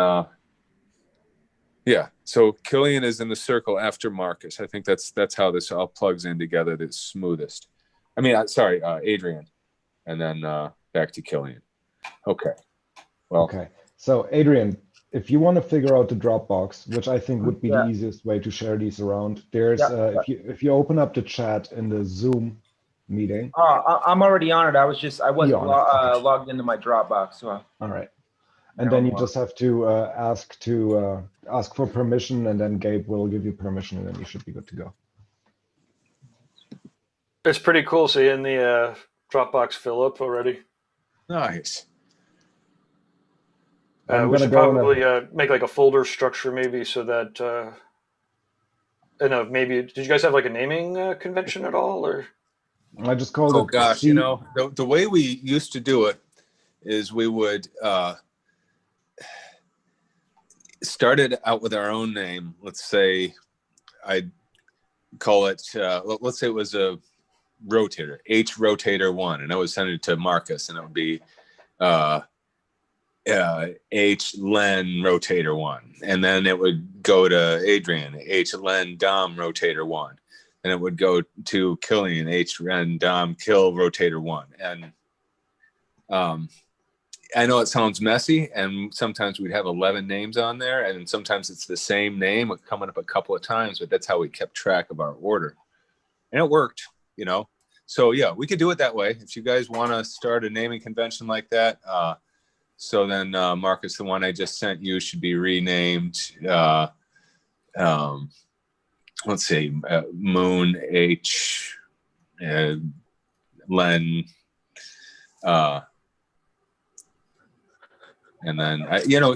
yeah, so Killian is in the circle after Marcus. I think that's how this all plugs in together the smoothest. I mean, sorry, Adrian, and then back to Killian. Okay. Well. Okay. So Adrian, if you want to figure out the Dropbox, which I think would be the easiest way to share these around, there's if you open up the chat in the Zoom meeting. I'm already on it. I wasn't logged into my Dropbox. So. All right. And then you just have to ask for permission, and then Gabe will give you permission, and then you should be good to go. It's pretty cool seeing the Dropbox fill up already. Nice. We should probably make like a folder structure maybe so that maybe did you guys have like a naming convention at all, or? I just called it. Oh gosh, the way we used to do it is we would started out with our own name. Let's say I'd call it, let's say it was a rotator, H rotator 1, and I would send it to Marcus, and it would be H Len rotator 1, and then it would go to Adrian, H Len Dom rotator 1, and it would go to Killian, H Len Dom kill rotator 1, and I know it sounds messy, and sometimes we'd have 11 names on there, and sometimes it's the same name coming up a couple of times, but that's how we kept track of our order. And it worked, So yeah, we could do it that way. If you guys want to start a naming convention like that, so then Marcus, the one I just sent you should be renamed, let's see, Moon, H, Len, and then,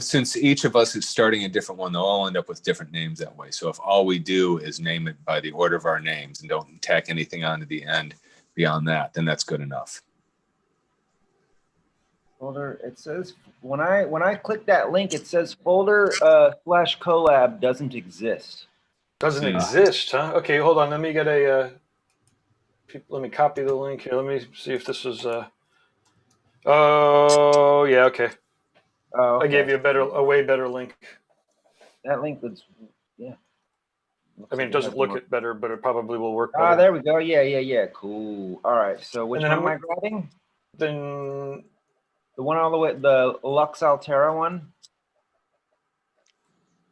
since each of us is starting a different one, they'll all end up with different names that way. So if all we do is name it by the order of our names and don't tack anything onto the end beyond that, then that's good enough. Folder. It says when I click that link, it says folder /collab doesn't exist. Doesn't exist, huh? Okay, hold on. Let me get let me copy the link here. Let me see if this is. Oh yeah, okay. Oh, okay. I gave you a way better link. That link was, yeah. I mean, it doesn't look it better, but it probably will work better. There we go. Yeah. Cool. All right. So which one am I grabbing? Then the one all the way, the Lux Altera one,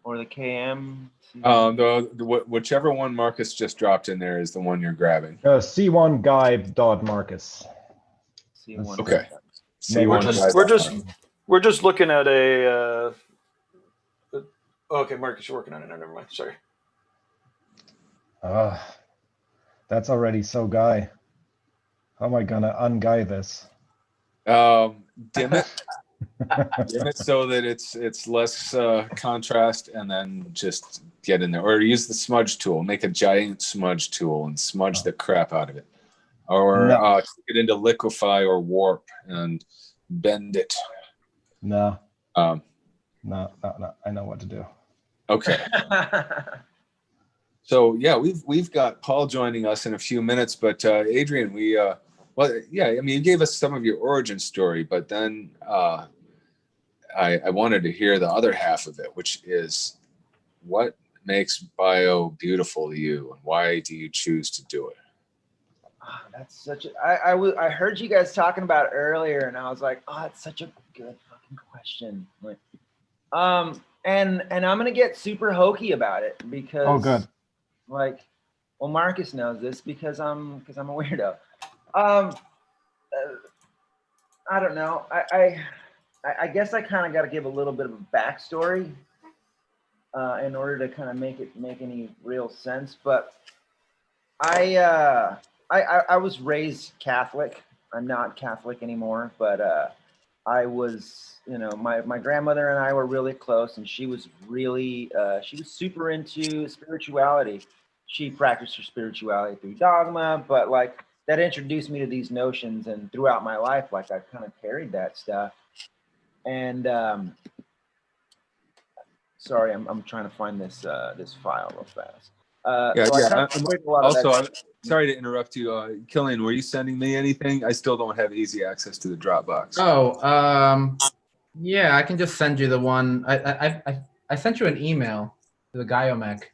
or the KM. Whichever one Marcus just dropped in there is the one you're grabbing. C1 guide dot Marcus. C1. Okay. We're just looking at a. Okay, Marcus, you're working on it. Never mind. Sorry. That's already so guy. How am I gonna unguy this? Dim it. Dim it so that it's less contrast, and then just get in there, or use the smudge tool. Make a giant smudge tool and smudge the crap out of it, or get into liquefy or warp and bend it. No. No, I know what to do. Okay. So yeah, we've got Paul joining us in a few minutes, but Adrian, well, yeah, I mean, you gave us some of your origin story, but then I wanted to hear the other half of it, which is what makes bio beautiful to you, and why do you choose to do it? Ah, that's such a, I heard you guys talking about it earlier, and I was like, oh, it's such a good fucking question. Like, and I'm gonna get super hokey about it because, Oh, good. like, well, Marcus knows this because I'm a weirdo. I don't know. I guess I kind of got to give a little bit of a backstory in order to kind of make any real sense. But I was raised Catholic. I'm not Catholic anymore, but I was, my grandmother and I were really close, and she was really she was super into spirituality. She practiced her spirituality through dogma, but like that introduced me to these notions, and throughout my life, like I kind of carried that stuff. And sorry, I'm trying to find this this file real fast. I'm sorry to interrupt you, Killian. Were you sending me anything? I still don't have easy access to the Dropbox. Oh, yeah, I can just send you the one. I sent you an email to the Biomech.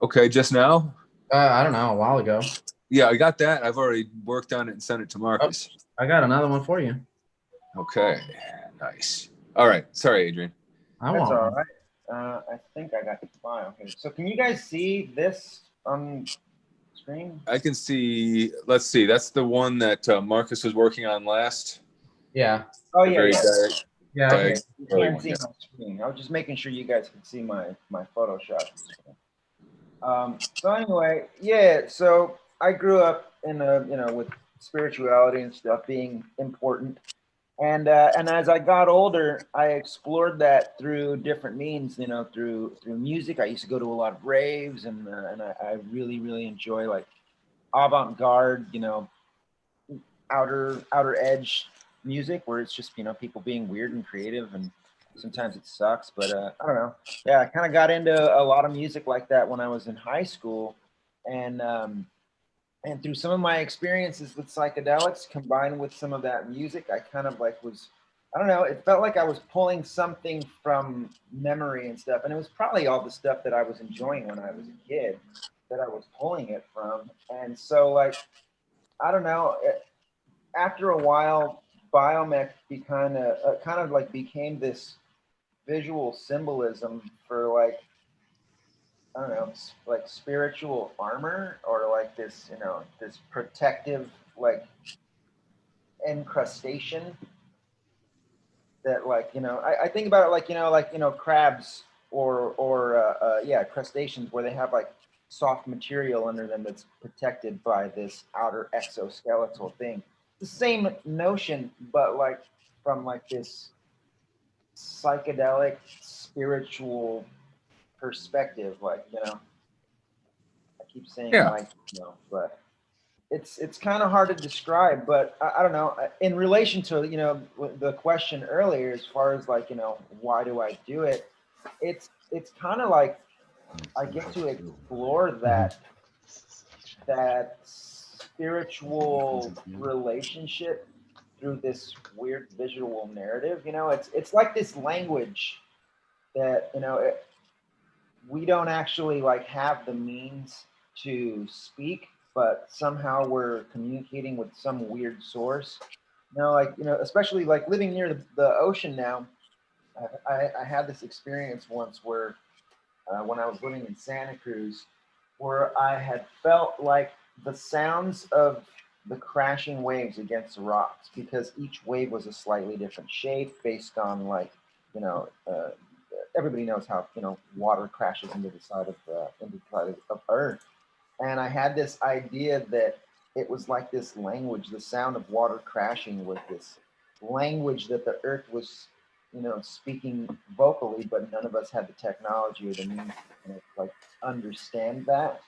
Okay, just now? I don't know, a while ago. Yeah, I got that. I've already worked on it and sent it to Marcus. I got another one for you. Okay, nice. All right, sorry, Adrian. That's all right. I think I got the file here. So can you guys see this on screen? I can see. Let's see. That's the one that Marcus was working on last. Yeah. Oh yeah, Yeah. Okay. You can't see my screen. I was just making sure you guys could see my Photoshop screen. So anyway, yeah. So I grew up in with spirituality and stuff being important. And as I got older, I explored that through different means, through music. I used to go to a lot of raves, and I really enjoy like avant-garde, outer edge music where it's just people being weird and creative, and sometimes it sucks, but I don't know. Yeah, I kind of got into a lot of music like that when I was in high school, and through some of my experiences with psychedelics combined with some of that music, I kind of like was, I don't know, it felt like I was pulling something from memory and stuff. And it was probably all the stuff that I was enjoying when I was a kid that I was pulling it from. And so like, I don't know, after a while, biomech kind of like became this visual symbolism for like, I don't know, like spiritual armor, or like this, this protective like encrustation that like, I think about it like, crabs or yeah, crustaceans where they have like soft material under them that's protected by this outer exoskeletal thing. The same notion, but like from like this psychedelic spiritual perspective, like, I keep saying like, but it's kind of hard to describe, but I don't know, in relation to, the question earlier, as far as like, why do I do it? It's kind of like I get to explore that spiritual relationship through this weird visual narrative. It's like this language that, we don't actually like have the means to speak, but somehow we're communicating with some weird source. Like, especially like living near the ocean now, I had this experience once where when I was living in Santa Cruz, where I had felt like the sounds of the crashing waves against the rocks, because each wave was a slightly different shape based on like, everybody knows how water crashes into the side of Earth, and I had this idea that it was like this language. The sound of water crashing was this language that the Earth was, speaking vocally, but none of us had the technology or the means to like understand that.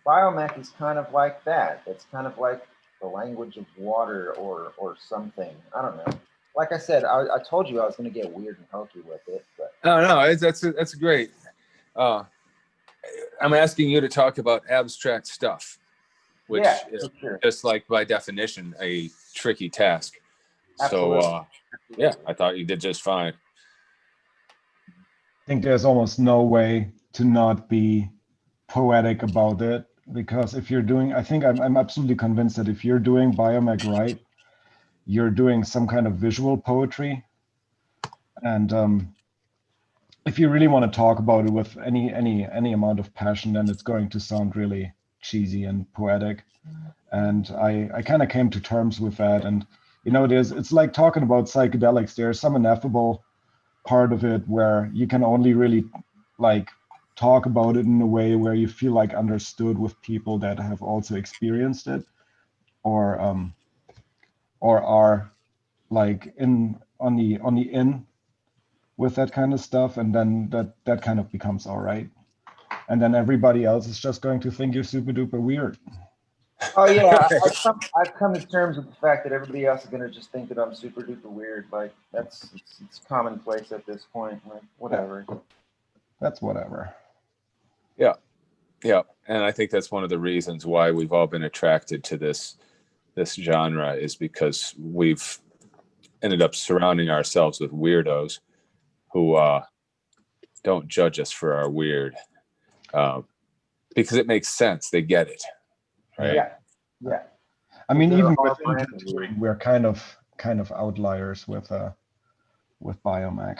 Biomech is kind of like that. It's kind of like the language of water or something. I don't know. like I said, I told you I was going to get weird and hokey with it, but No, that's great. I'm asking you to talk about abstract stuff, which yeah, is for sure. just like by definition a tricky task. Absolutely. So yeah, I thought you did just fine. I think there's almost no way to not be poetic about it, because if you're doing, I think I'm absolutely convinced that if you're doing biomech right, you're doing some kind of visual poetry. And if you really want to talk about it with any amount of passion, then it's going to sound really cheesy and poetic. And I kind of came to terms with that. And it's like talking about psychedelics. There's some ineffable part of it where you can only really like talk about it in a way where you feel like understood with people that have also experienced it, or are like on the in with that kind of stuff, and then that kind of becomes all right, and then everybody else is just going to think you're super duper weird. Oh yeah, I've come to terms with the fact that everybody else is gonna just think that I'm super duper weird. Like it's commonplace at this point. Like whatever. That's whatever. Yeah, and I think that's one of the reasons why we've all been attracted to this genre, is because we've ended up surrounding ourselves with weirdos who don't judge us for our weird, because it makes sense. They get it, right? Yeah. I mean, They're even all within brand new. tattooing, we're kind of outliers with biomech.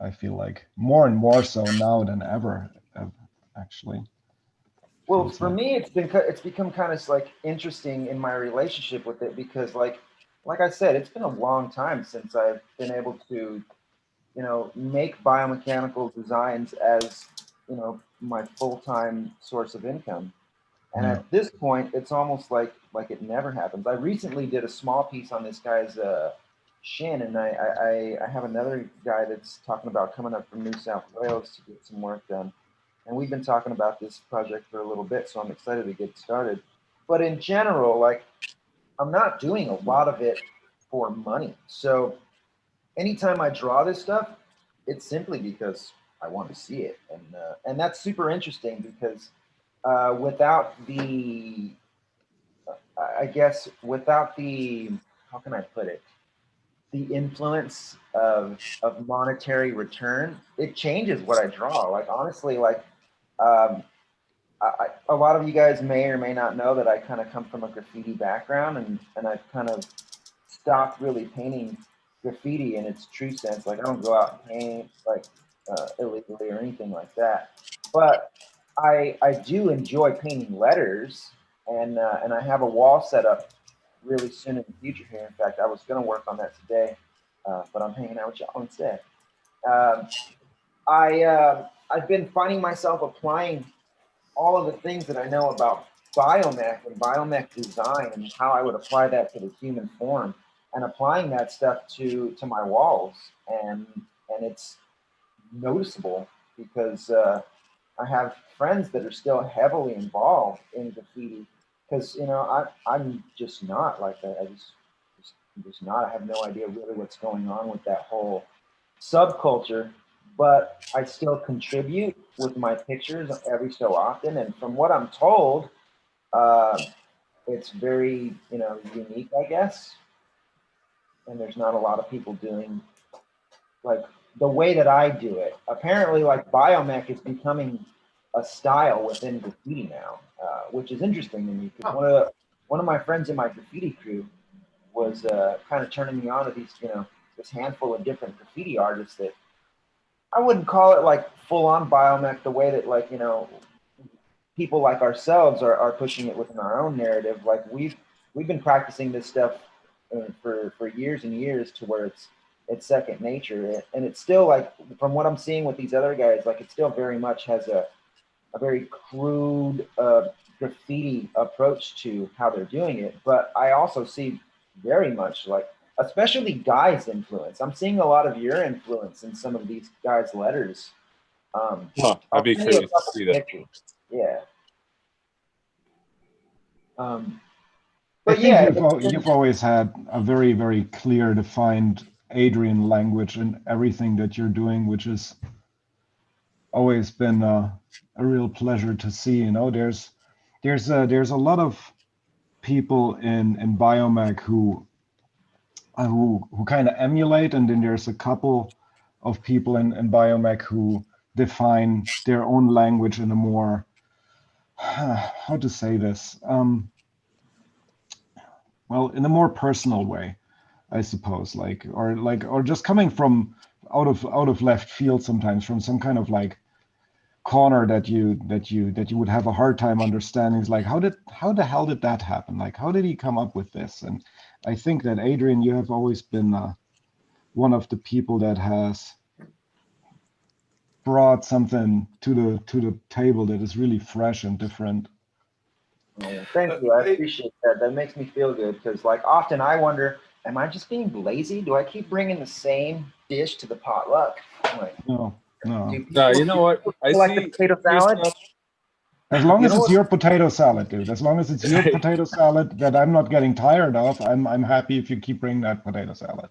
I feel like more and more so now than ever, actually. Well, Feels for like- me, it's become kind of like interesting in my relationship with it, because like I said, it's been a long time since I've been able to, make biomechanical designs as, my full-time source of income. And Yeah. at this point, it's almost like it never happens. I recently did a small piece on this guy's shin, and I have another guy that's talking about coming up from New South Wales to get some work done. And we've been talking about this project for a little bit, so I'm excited to get started. But in general, like, I'm not doing a lot of it for money. So anytime I draw this stuff, it's simply because I want to see it. And that's super interesting, because without the, how can I put it? The influence of monetary return, it changes what I draw. Like, honestly, like, a lot of you guys may or may not know that I kind of come from a graffiti background, and I've kind of stopped really painting graffiti in its true sense. Like, I don't go out and paint like illegally or anything like that. But I do enjoy painting letters, and I have a wall set up really soon in the future here. In fact, I was going to work on that today, but I'm hanging out with y'all instead. I've been finding myself applying all of the things that I know about biomech and biomech design, and how I would apply that to the human form, and applying that stuff to my walls, and it's noticeable, because I have friends that are still heavily involved in graffiti, because I'm just not like that. I'm just not. I have no idea really what's going on with that whole subculture, but I still contribute with my pictures every so often. And from what I'm told, it's very, unique, I guess. And there's not a lot of people doing like the way that I do it. Apparently, like, biomech is becoming a style within graffiti now, which is interesting to me, because one of my friends in my graffiti crew was kind of turning me on to these, this handful of different graffiti artists that I wouldn't call it like full on biomech the way that, like, people like ourselves are pushing it within our own narrative. Like, we've been practicing this stuff for years and years, to where it's second nature. And it's still, like, from what I'm seeing with these other guys, like, it still very much has a very crude graffiti approach to how they're doing it. But I also see very much, like, especially guys' influence. I'm seeing a lot of your influence in some of these guys' letters. I'd be curious to see that. Pictures. Yeah. I But think yeah, you've always had a very, very clear, defined Adrian language in everything that you're doing, which has always been a real pleasure to see. You know, there's a lot of people in Biomech who kind of emulate, and then there's a couple of people in Biomech who define their own language in a more, how to say this, well, in a more personal way, I suppose, or just coming from out of left field sometimes, from some kind of like corner that you would have a hard time understanding. It's like, how the hell did that happen? Like, how did he come up with this? And I think that, Adrian, you have always been one of the people that has brought something to the table that is really fresh and different. Yeah, thank you. I appreciate that. That makes me feel good, because like often I wonder, am I just being lazy? Do I keep bringing the same dish to the potluck? I'm like, No. You know what? I like see the potato salad. As long as know it's what? your potato salad, dude. As long as it's your potato salad that I'm not getting tired of, I'm happy if you keep bringing that potato salad.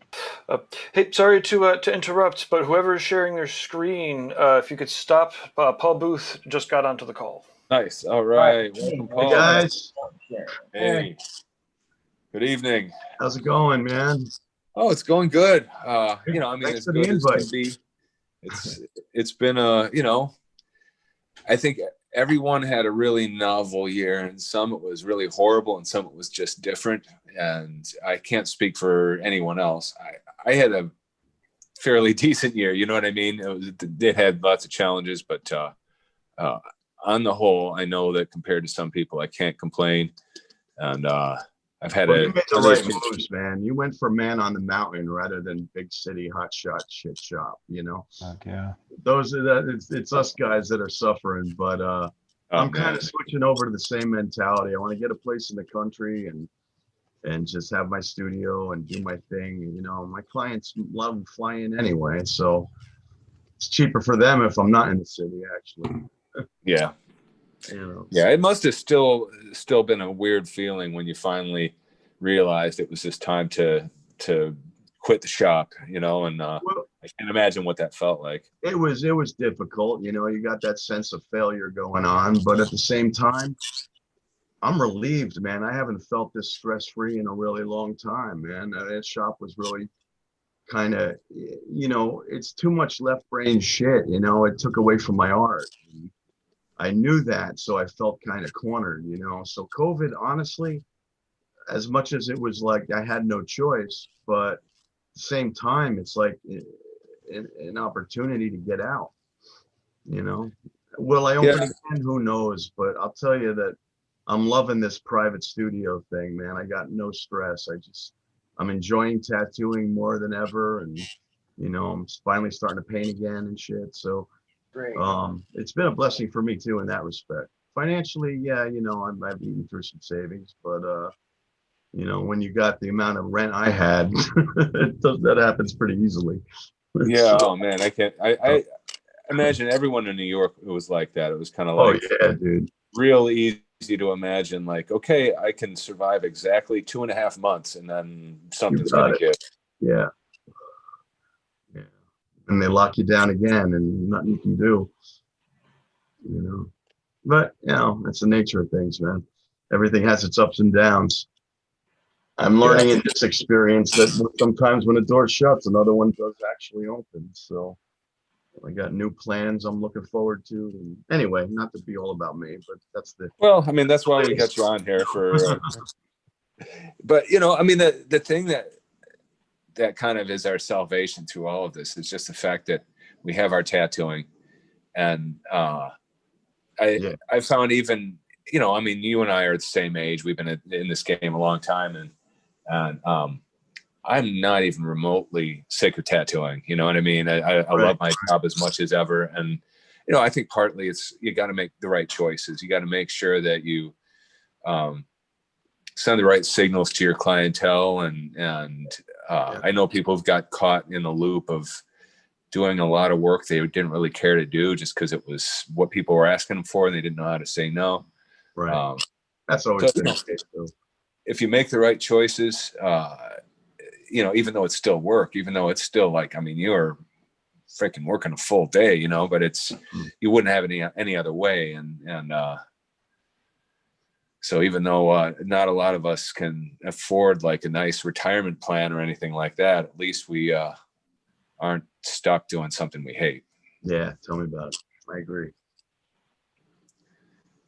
Hey, sorry to interrupt, but whoever is sharing their screen, if you could stop. Paul Booth just got onto the call. Nice. All right. Hey, Welcome, hey, Paul. guys. Hey. Good evening. How's it going, man? Oh, it's going good. You know, I mean, Thanks as for the good as can invite. be. It's been you know, I think everyone had a really novel year, and some it was really horrible, and some it was just different. And I can't speak for anyone else. I had a fairly decent year. You know what I mean? It had lots of challenges, but on the whole, I know that compared to some people, I can't complain. And I've had You made the right moves, man. You went for man on the mountain rather than big city hotshot shit shop. You know, Yeah. those are it's us guys that are suffering. But I'm kind of switching over to the same mentality. I want to get a place in the country and just have my studio and do my thing. And, you know, my clients, a lot of them fly in anyway, so it's cheaper for them if I'm not in the city, actually. Yeah. You know. Yeah, it must have still been a weird feeling when you finally realized it was just time to quit the shop, you know, and well, I can't imagine what that felt like. It was difficult, you know. You got that sense of failure going on, but at the same time, I'm relieved, man. I haven't felt this stress-free in a really long time, man. That shop was really kind of, you know, it's too much left brain shit, you know. It took away from my art. I knew that, so I felt kind of cornered, you know. So COVID, honestly, as much as it was like I had no choice, but at the same time, it's like an opportunity to get out, you know. Will I open again? Who knows? But I'll tell you that I'm loving this private studio thing, man. I got no stress. I'm enjoying tattooing more than ever, and you know, I'm finally starting to paint again and shit. So. Great. It's been a blessing for me too in that respect. Financially, yeah, you know, I've eaten through some savings, but you know, when you got the amount of rent I had, that happens pretty easily. Yeah. Oh man, I imagine everyone in New York, it was like that. It was kind of like, oh yeah, dude, real easy to imagine. Like, okay, I can survive exactly 2.5 months, and then something's gonna give. Yeah. And they lock you down again, and nothing you can do, you know. But you know, it's the nature of things, man. Everything has its ups and downs. I'm learning in this experience that sometimes when a door shuts, another one does actually open. So I got new plans I'm looking forward to. And anyway, not to be all about me, but that's the. Well, I mean, that's why we got you on here for. But you know, I mean, the thing that kind of is our salvation through all of this is just the fact that we have our tattooing, and I found, even, you know, I mean, you and I are the same age. We've been in this game a long time, and I'm not even remotely sick of tattooing. You know what I mean? I love my job as much as ever, and you know, I think partly it's you got to make the right choices. You got to make sure that you send the right signals to your clientele, and I know people have got caught in the loop of doing a lot of work they didn't really care to do just because it was what people were asking them for, and they didn't know how to say no. Right. That's always been the case, though. If you make the right choices, you know, even though it's still work, even though it's still like, I mean, you're freaking working a full day, you know, but it's, you wouldn't have any other way. And so even though not a lot of us can afford like a nice retirement plan or anything like that, at least we aren't stuck doing something we hate. Yeah, tell me about it. I agree.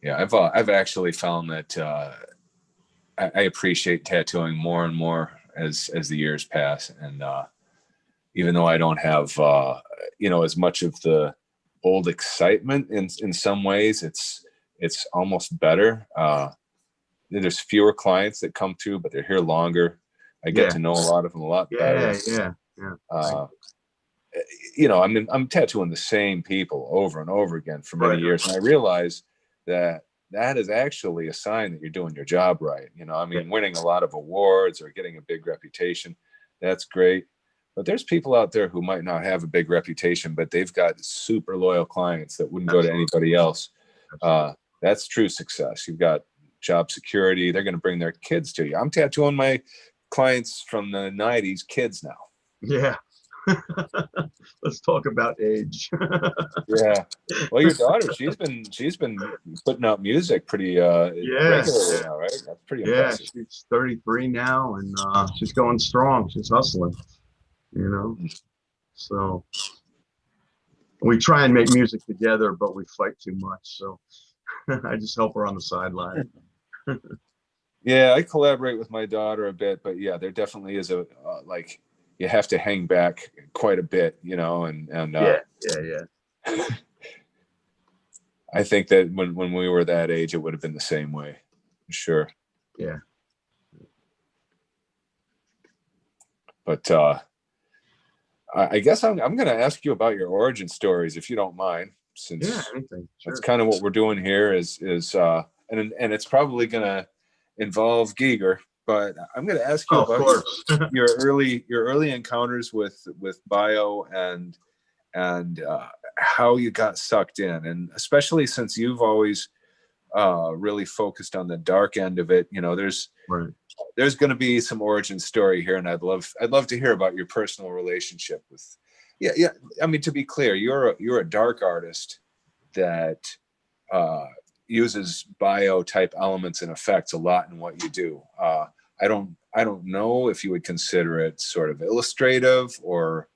Yeah, I've actually found that I appreciate tattooing more and more as the years pass, and even though I don't have you know, as much of the old excitement in some ways, it's almost better. There's fewer clients that come through, but they're here longer. I get to know a lot of them a lot better. Yeah. You know, I'm tattooing the same people over and over again for many years, and I realize that is actually a sign that you're doing your job right. You know, I mean, winning a lot of awards or getting a big reputation, that's great. But there's people out there who might not have a big reputation, but they've got super loyal clients that wouldn't go to anybody else. That's true success. You've got job security. They're going to bring their kids to you. I'm tattooing my clients from the 90s kids now. Yeah. Let's talk about age. Yeah. Well, your daughter, she's been putting out music pretty regularly now, right? That's pretty impressive. Yeah, she's 33 now, and she's going strong. She's hustling, you know. So we try and make music together, but we fight too much. So I just help her on the sideline. Yeah, I collaborate with my daughter a bit, but yeah, there definitely is a like, you have to hang back quite a bit, you know, and yeah. I think that when we were that age, it would have been the same way. Sure. Yeah. But I guess I'm going to ask you about your origin stories, if you don't mind, since anything. Sure. That's kind of what we're doing here is and it's probably going to involve Giger. But I'm going to ask you about your early encounters with bio and how you got sucked in, and especially since you've always really focused on the dark end of it. You know, there's going to be some origin story here, and I'd love to hear about your personal relationship with. Yeah. I mean, to be clear, you're a dark artist that uses bio type elements and effects a lot in what you do. I don't know if you would consider it sort of illustrative, or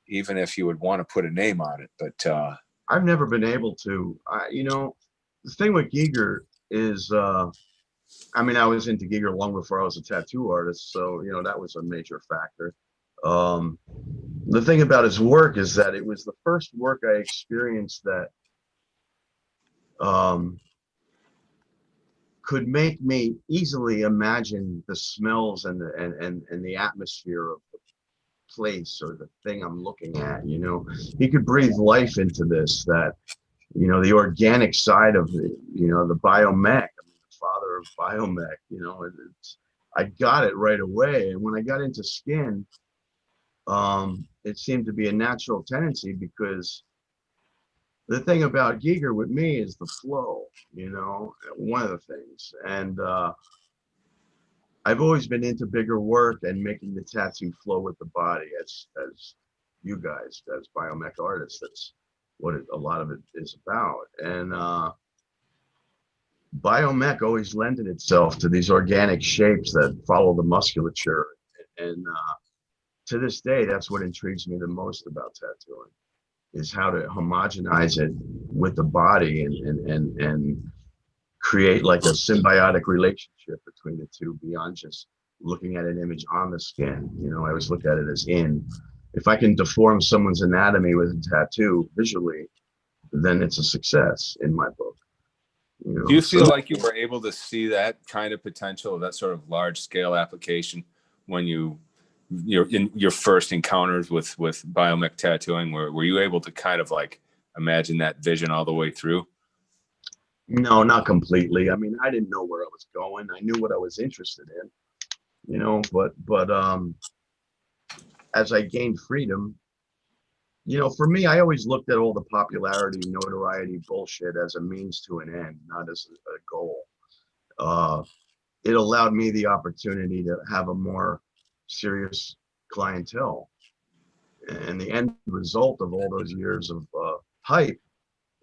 even if you would want to put a name on it, but I've never been able to. You know, the thing with Giger is, I mean, I was into Giger long before I was a tattoo artist, so you know that was a major factor. The thing about his work is that it was the first work I experienced that could make me easily imagine the smells and the atmosphere of the place or the thing I'm looking at. You know, he could breathe life into this, that, you know, the organic side of the, you know, the biomech. I mean, the father of biomech, you know, I got it right away. And when I got into skin, it seemed to be a natural tendency, because the thing about Giger with me is the flow, you know, one of the things. And I've always been into bigger work and making the tattoo flow with the body, as you guys, as biomech artists. That's what a lot of it is about. And biomech always lended itself to these organic shapes that follow the musculature. And to this day, that's what intrigues me the most about tattooing, is how to homogenize it with the body and create like a symbiotic relationship between the two, beyond just looking at an image on the skin. You know, I always look at it as if I can deform someone's anatomy with a tattoo visually, then it's a success in my book. You know? Do you feel like you were able to see that kind of potential, that sort of large scale application, when you're in your first encounters with biomech tattooing? Were you able to kind of like imagine that vision all the way through? No, not completely. I mean, I didn't know where I was going. I knew what I was interested in, you know, but as I gained freedom, you know, for me, I always looked at all the popularity, notoriety bullshit as a means to an end, not as a goal. It allowed me the opportunity to have a more serious clientele. And the end result of all those years of hype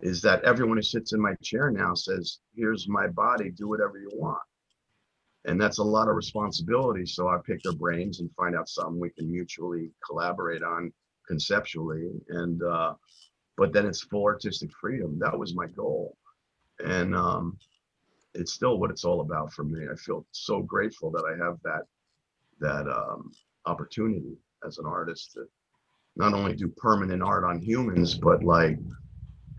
is that everyone who sits in my chair now says, here's my body, do whatever you want. And that's a lot of responsibility. So I pick their brains and find out something we can mutually collaborate on conceptually. And, but then it's full artistic freedom. That was my goal. And it's still what it's all about for me. I feel so grateful that I have that opportunity as an artist to not only do permanent art on humans, but like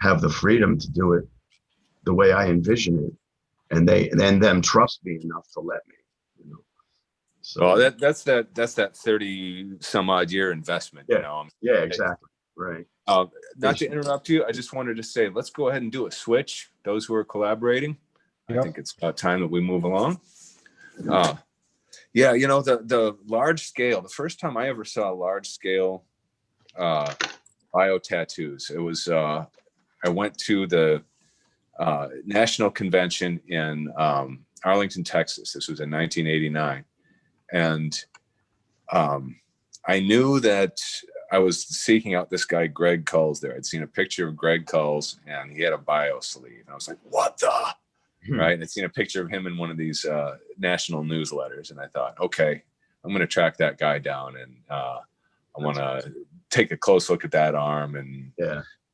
have the freedom to do it the way I envision it, and them trust me enough to let me, you know. So Well, that's that 30 some odd year investment, yeah, you know. Yeah, exactly. Right. Not to interrupt you, I just wanted to say, let's go ahead and do a switch. Those who are collaborating, I think it's about time that we move along. Yeah, you know, the large scale, the first time I ever saw large scale bio tattoos, it was I went to the national convention in Arlington, Texas. This was in 1989, and I knew that I was seeking out this guy Greg Culls there. I'd seen a picture of Greg Culls, and he had a bio sleeve. I was like, what the right? And I'd seen a picture of him in one of these national newsletters, and I thought, okay, I'm going to track that guy down, and I want to take a close look at that arm, and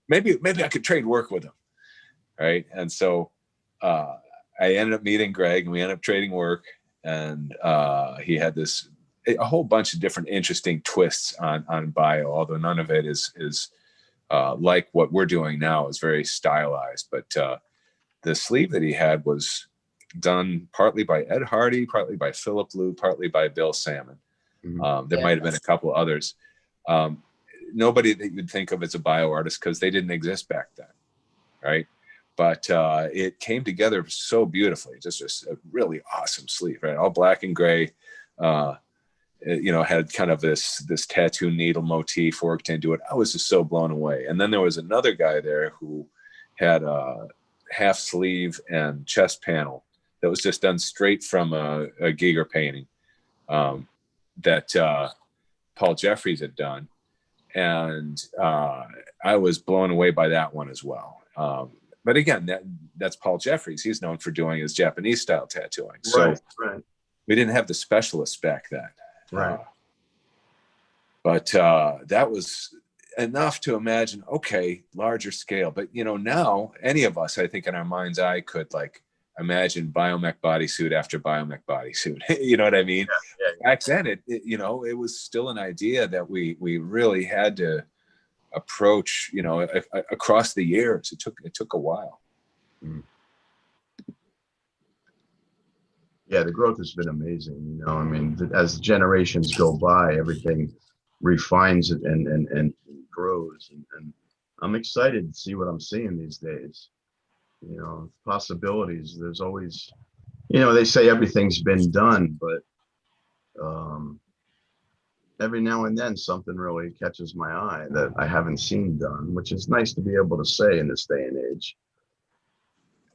maybe I could trade work with him, right? And so I ended up meeting Greg, and we ended up trading work, and he had a whole bunch of different interesting twists on bio, although none of it is like what we're doing now. Is very stylized, but the sleeve that he had was done partly by Ed Hardy, partly by Philip Liu, partly by Bill Salmon. There might have been a couple others. Nobody that you'd think of as a bio artist, because they didn't exist back then, right? But it came together so beautifully. Just a really awesome sleeve, right? All black and gray. You know, had kind of this tattoo needle motif worked into it. I was just so blown away. And then there was another guy there who had a half sleeve and chest panel that was just done straight from a Giger painting that Paul Jeffries had done. And I was blown away by that one as well. But again, that's Paul Jeffries. He's known for doing his Japanese style tattooing. So we didn't have the specialists back then. Right. But that was enough to imagine, okay, larger scale. But, you know, now any of us, I think in our mind's eye could like imagine Biomech bodysuit after Biomech bodysuit. You know what I mean? Back then, it you know, it was still an idea that we really had to approach, you know, across the years. It took a while. Yeah, the growth has been amazing. You know, I mean, as generations go by, everything refines it and grows. And I'm excited to see what I'm seeing these days. You know, possibilities. There's always, you know, they say everything's been done, but every now and then something really catches my eye that I haven't seen done, which is nice to be able to say in this day and age.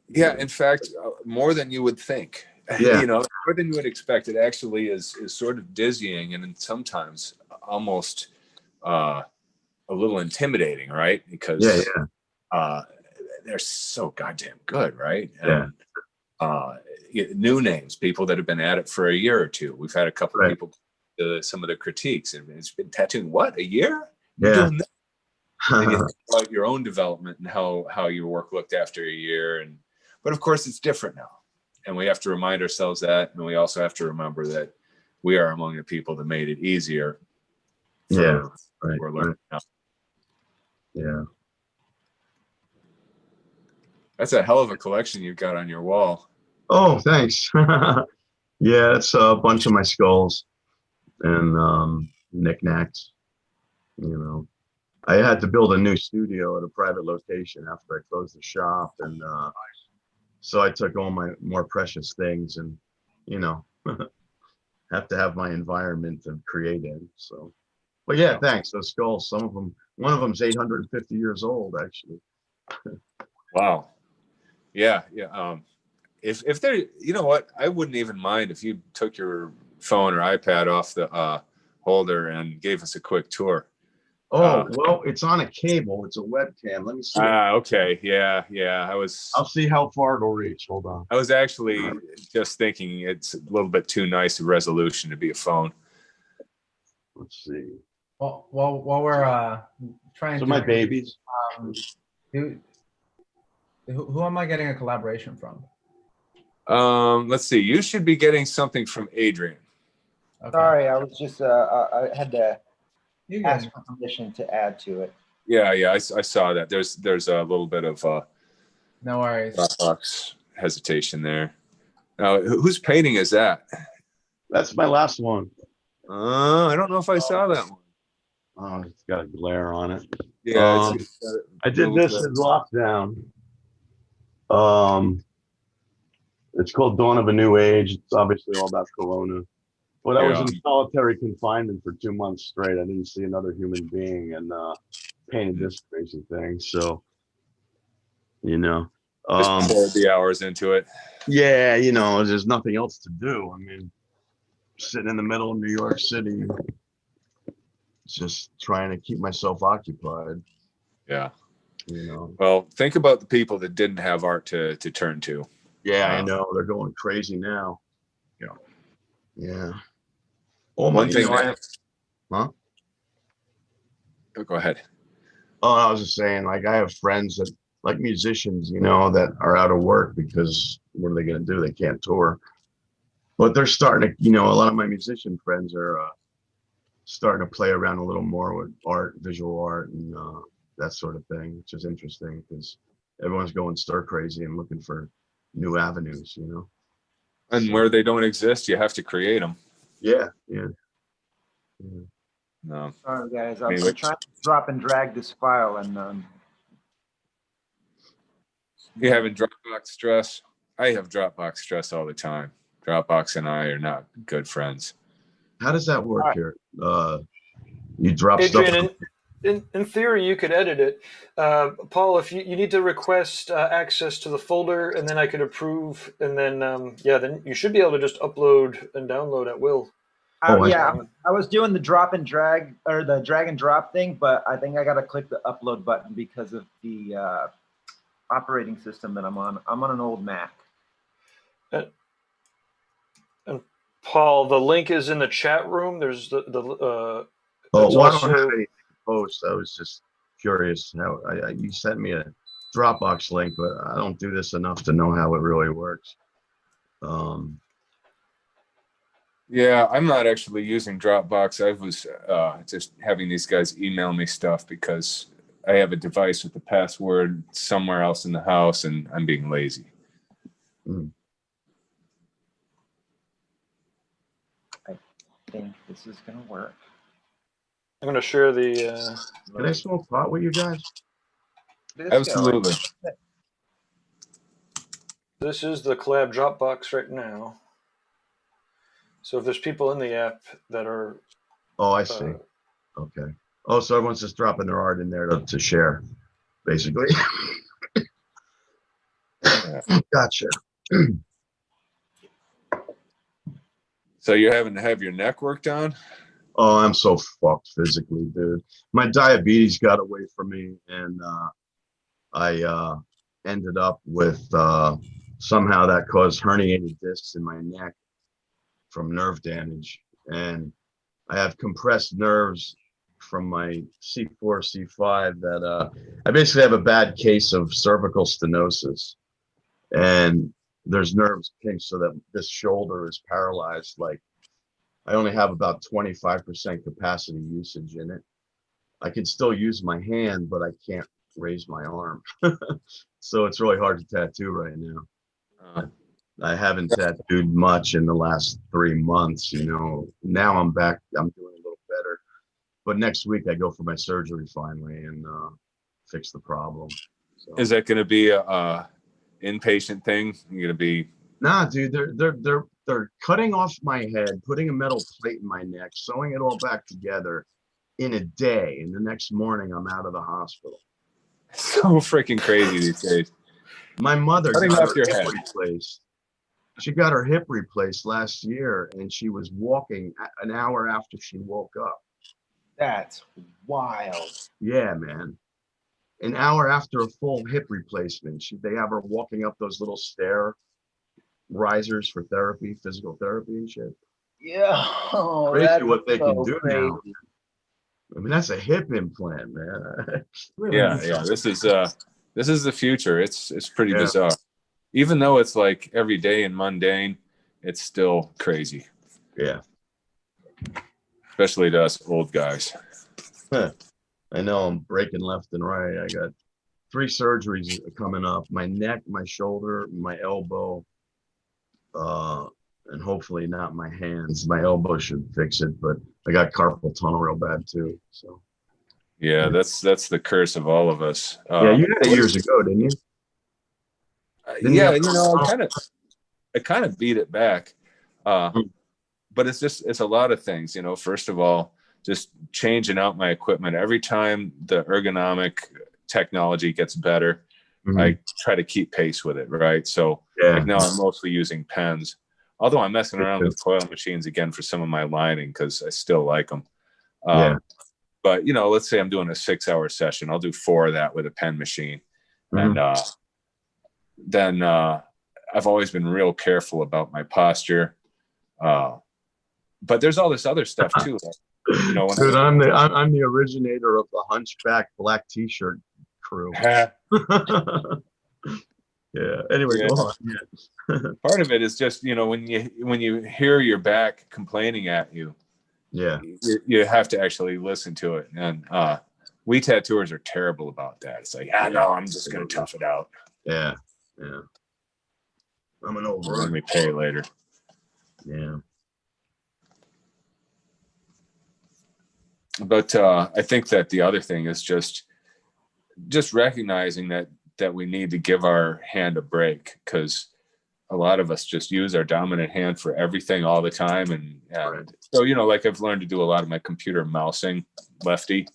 Yeah, in fact, more than you would think. Yeah. You know, more than you would expect. It actually is sort of dizzying and sometimes almost a little intimidating, right? Because they're so goddamn good, right? And, new names, people that have been at it for a year or two. We've had a couple of people some of the critiques, and it's been tattooing what, a year? You're doing that? And you think about your own development and how your work looked after a year, but of course it's different now. And we have to remind ourselves that, and we also have to remember that we are among the people that made it easier. We're learning now. Yeah. That's a hell of a collection you've got on your wall. Oh, thanks. Yeah, it's a bunch of my skulls and knickknacks. You know, I had to build a new studio at a private location after I closed the shop, and so I took all my more precious things, and you know, have to have my environment to create in. So, but yeah, thanks. Those skulls, some of them, one of them's 850 years old, actually. Wow. Yeah. If there, you know what, I wouldn't even mind if you took your phone or iPad off the holder and gave us a quick tour. Oh, well, it's on a cable. It's a webcam. Let me see. Okay. Yeah. I'll see how far it'll reach. Hold on. I was actually just thinking it's a little bit too nice a resolution to be a phone. Let's see. Well, while we're trying So to my babies. who am I getting a collaboration from? Let's see. You should be getting something from Adrian. Okay. Sorry, I was just I had to You ask guys. for permission to add to it. Yeah. I saw that. There's a little bit of No worries. Dropbox hesitation there. Now, whose painting is that? That's my last one. I don't know if I saw that one. Oh, it's got a glare on it. Yeah, I did this in lockdown. It's called Dawn of a New Age. It's obviously all about Corona. But I was in solitary confinement for 2 months straight. I didn't see another human being and painted this crazy thing. So, you know. just poured the hours into it. Yeah, you know, there's nothing else to do. I mean, sitting in the middle of New York City, just trying to keep myself occupied. Yeah. You know. Well, think about the people that didn't have art to turn to. Yeah, I know. They're going crazy now. Yeah. Yeah. Oh, One thing. Huh? Oh, go ahead. Oh, I was just saying, like, I have friends that, like musicians, you know, that are out of work because what are they going to do? They can't tour. But they're starting to, you know, a lot of my musician friends are starting to play around a little more with art, visual art, and that sort of thing, which is interesting because everyone's going stir crazy and looking for new avenues, you know. And where they don't exist, you have to create them. Yeah. No. Sorry, guys. I'm trying to drop and drag this file, and You having Dropbox stress? I have Dropbox stress all the time. Dropbox and I are not good friends. How does that work here? You drop Adrian, stuff. in theory, you could edit it. Paul, if you need to request access to the folder, and then I could approve, and then then you should be able to just upload and download at will. I was doing the drop and drag or the drag and drop thing, but I think I got to click the upload button because of the operating system that I'm on. I'm on an old Mac. And Paul, the link is in the chat room. There's the Why don't have anything to post? I was just curious how you sent me a Dropbox link, but I don't do this enough to know how it really works. Yeah, I'm not actually using Dropbox. I was just having these guys email me stuff because I have a device with the password somewhere else in the house, and I'm being lazy. I think this is gonna work. I'm going to share the. Can I smoke pot with you guys? Absolutely. This is the collab Dropbox right now. So if there's people in the app that are. Oh, I see. Okay. Oh, so everyone's just dropping their art in there to share, basically. Gotcha. So you're having to have your neck worked on? Oh, I'm so fucked physically, dude. My diabetes got away from me, and I ended up with somehow that caused herniated discs in my neck from nerve damage, and I have compressed nerves from my C4, C5 that I basically have a bad case of cervical stenosis, and there's nerves pinched so that this shoulder is paralyzed. Like, I only have about 25% capacity usage in it. I can still use my hand, but I can't raise my arm. So it's really hard to tattoo right now. I haven't tattooed much in the last 3 months, you know. Now I'm back, I'm doing a little better. But next week I go for my surgery finally and fix the problem. So. Is that going to be a inpatient thing? You're going to be... Nah, dude, they're cutting off my head, putting a metal plate in my neck, sewing it all back together in a day. And the next morning I'm out of the hospital. So freaking crazy these days. My mother cutting got off your her head hip replaced. She got her hip replaced last year, and she was walking an hour after she woke up. That's wild. Yeah, man. An hour after a full hip replacement. They have her walking up those little stair risers for therapy, physical therapy and shit. Yeah. Oh, Crazy that's what they can so do crazy. now. I mean, that's a hip implant, man. Yeah, yeah. This is the future. It's pretty Yeah. bizarre. Even though it's like everyday and mundane, it's still crazy, Yeah. especially to us old guys. I know I'm breaking left and right. I got 3 surgeries coming up: my neck, my shoulder, my elbow, and hopefully not my hands. My elbow should fix it, but I got carpal tunnel real bad too. So Yeah, that's the curse of all of us. yeah, you had it years ago, didn't you? Yeah, you know, I kind of beat it back, but it's a lot of things. You know, first of all, just changing out my equipment every time the ergonomic technology gets better. I try to keep pace with it, right? So like now I'm mostly using pens, although I'm messing around with coil machines again for some of my lining because I still like them. But you know, let's say I'm doing a 6-hour session, I'll do 4 of that with a pen machine, and then I've always been real careful about my posture. But there's all this other stuff too. You know, dude, I'm the originator of the hunchback black t-shirt crew. Yeah. Anyway, go on. Yeah. Part of it is just, you know, when you hear your back complaining at you, you have to actually listen to it. And we tattooers are terrible about that. It's like, no, I'm just gonna tough it out. Yeah. I'm an old Let me pay later. Yeah. But I think that the other thing is just recognizing that we need to give our hand a break, because a lot of us just use our dominant hand for everything all the time. And so, you know, like I've learned to do a lot of my computer mousing lefty,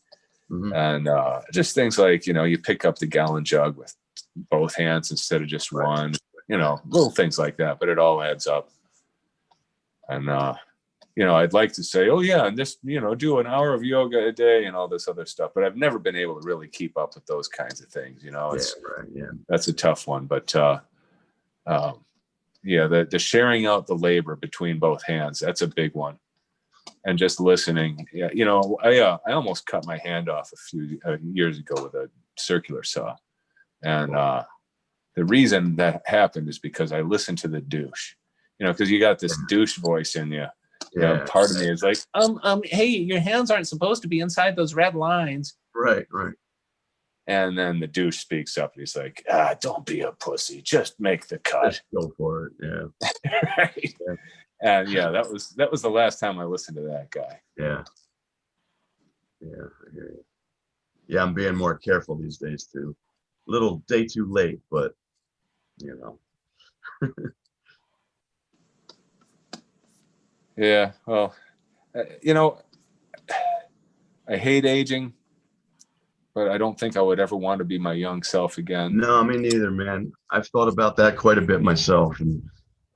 and just things like, you know, you pick up the gallon jug with both hands instead of just one, you know, little things like that, but it all adds up. And, you know, I'd like to say, oh yeah, and just, you know, do an hour of yoga a day and all this other stuff, but I've never been able to really keep up with those kinds of things. You know, that's a tough one. But yeah, the sharing out the labor between both hands, that's a big one. And just listening. Yeah, you know, I almost cut my hand off a few years ago with a circular saw, and the reason that happened is because I listened to the douche. You know, because you got this douche voice in you. Yeah, part of me is like, hey, your hands aren't supposed to be inside those red lines. Right. And then the douche speaks up. And he's like, don't be a pussy. Just make the cut. Just go for it. Yeah. Right. Yeah. And yeah, that was the last time I listened to that guy. Yeah. Yeah. I hear you. Yeah, I'm being more careful these days too. Little day too late, but you know. Yeah, well, you know, I hate aging, but I don't think I would ever want to be my young self again. No, me neither, man. I've thought about that quite a bit myself, and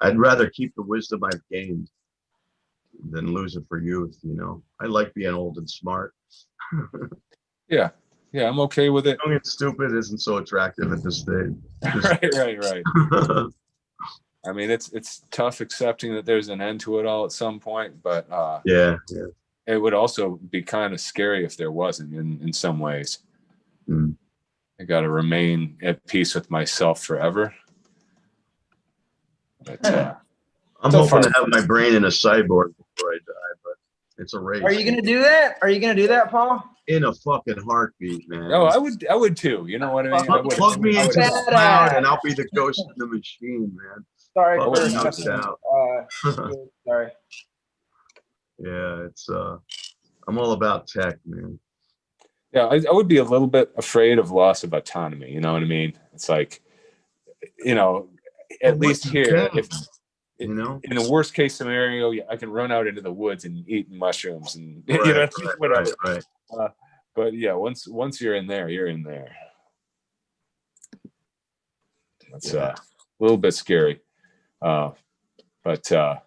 I'd rather keep the wisdom I've gained than lose it for youth, you know. I like being old and smart. Yeah, I'm okay with it. Young and stupid isn't so attractive at this stage. Right. I mean, it's tough accepting that there's an end to it all at some point, but yeah, it would also be kind of scary if there wasn't in some ways. I got to remain at peace with myself forever. But, I'm hoping to have my brain in a cyborg before I die, but it's a race. Are you gonna do that? Are you gonna do that, Paul? In a fucking heartbeat, man. No, I would too. You know what I mean? Plug me into the cloud and I'll be the ghost in the machine, man. Sorry for sorry. Yeah, it's I'm all about tech, man. Yeah, I would be a little bit afraid of loss of autonomy. You know what I mean? It's like, you know, at least here, if you know, in the worst case scenario, I can run out into the woods and eat mushrooms and you know, whatever. Right. But yeah, once you're in there, you're in there. That's a little bit scary. But I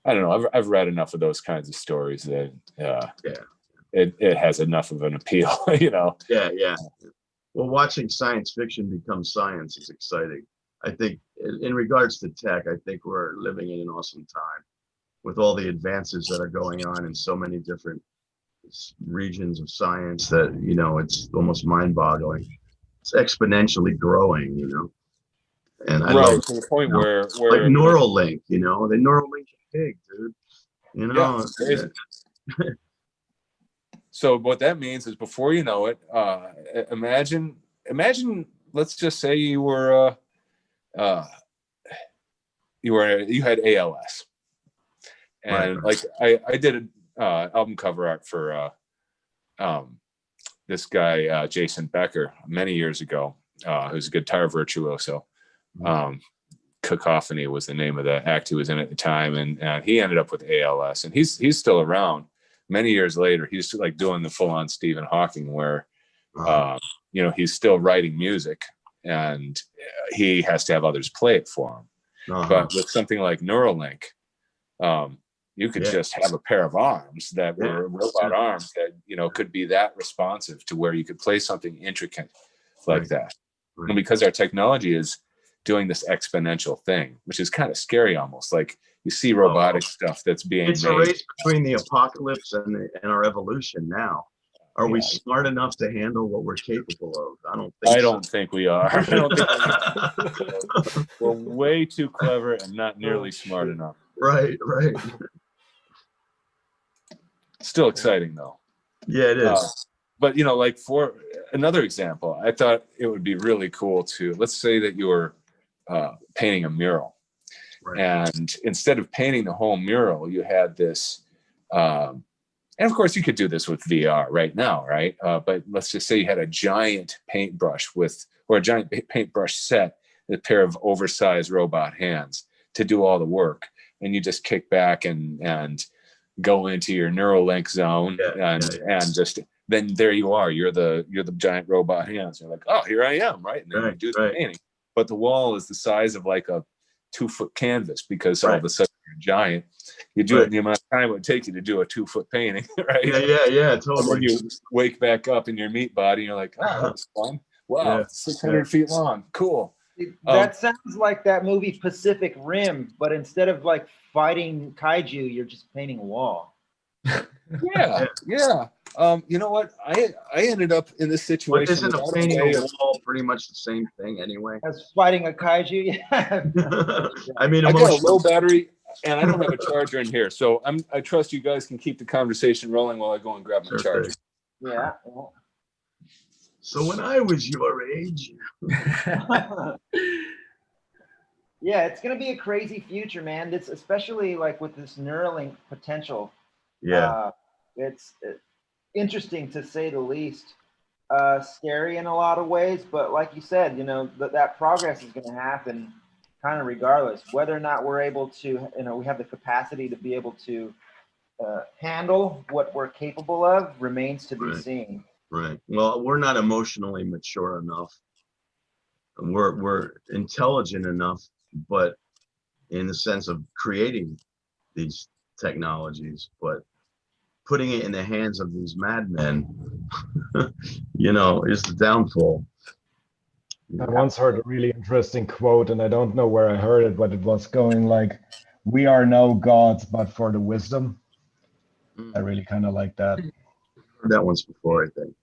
don't know. I've read enough of those kinds of stories that it has enough of an appeal, you know. Yeah. Well, watching science fiction become science is exciting. I think in regards to tech, I think we're living in an awesome time with all the advances that are going on in so many different regions of science that, you know, it's almost mind-boggling. It's exponentially growing, you know. And I love to the point you know, where like Neuralink, you know, they Neuralink a pig, dude. You know, it's crazy. So what that means is, before you know it, imagine, let's just say you had ALS, and like I did album cover art for this guy Jason Becker many years ago, who's a guitar virtuoso. Cacophony was the name of the act he was in at the time, and he ended up with ALS, and he's still around. Many years later, he's like doing the full-on Stephen Hawking, where you know, he's still writing music, and he has to have others play it for him. But with something like Neuralink, you could just have a pair of arms that were robot arms that, you know, could be that responsive to where you could play something intricate like that. And because our technology is doing this exponential thing, which is kind of scary, almost like you see robotic stuff that's being it's made. a race between the apocalypse and our evolution now. Are we smart enough to handle what we're capable of? I don't think we are. I don't think we are. We're way too clever and not nearly smart enough. Right. Still exciting though. Yeah, it is. But, you know, like, for another example, I thought it would be really cool to, let's say that you're painting a mural. And instead of painting the whole mural, you had this, and of course you could do this with VR right now, right? But let's just say you had a giant paintbrush or a giant paintbrush set, a pair of oversized robot hands to do all the work. And you just kick back and go into your Neuralink zone and just, then there you are. You're the giant robot hands. You're like, oh, here I am, right? And then you do the painting. But the wall is the size of like a 2-foot canvas, because all of a sudden you're giant. You do it in the amount of time it would take you to do a 2-foot painting, right? Yeah, totally. And then you wake back up in your meat body and you're like, oh, that was fun. Wow, 600 feet long. Cool. That sounds like that movie Pacific Rim, but instead of like fighting kaiju, you're just painting a wall. Yeah. You know what? I ended up in this situation. But isn't a painting a wall pretty much the same thing anyway? As fighting a kaiju? Yeah. I mean, I got a low battery and I don't have a charger in here. So I trust you guys can keep the conversation rolling while I go and grab my charger. Yeah. So when I was your age. Yeah, it's going to be a crazy future, man. It's especially like with this Neuralink potential. Yeah. It's interesting to say the least. Scary in a lot of ways, but like you said, you know, that progress is going to happen kind of regardless. Whether or not we're able to, you know, we have the capacity to be able to handle what we're capable of remains to be seen. Right. Well, we're not emotionally mature enough. We're intelligent enough, but in the sense of creating these technologies, but putting it in the hands of these madmen, you know, is the downfall. I once heard a really interesting quote, and I don't know where I heard it, but it was going like, "We are no gods, but for the wisdom." I really kind of like that. Heard that once before, I think.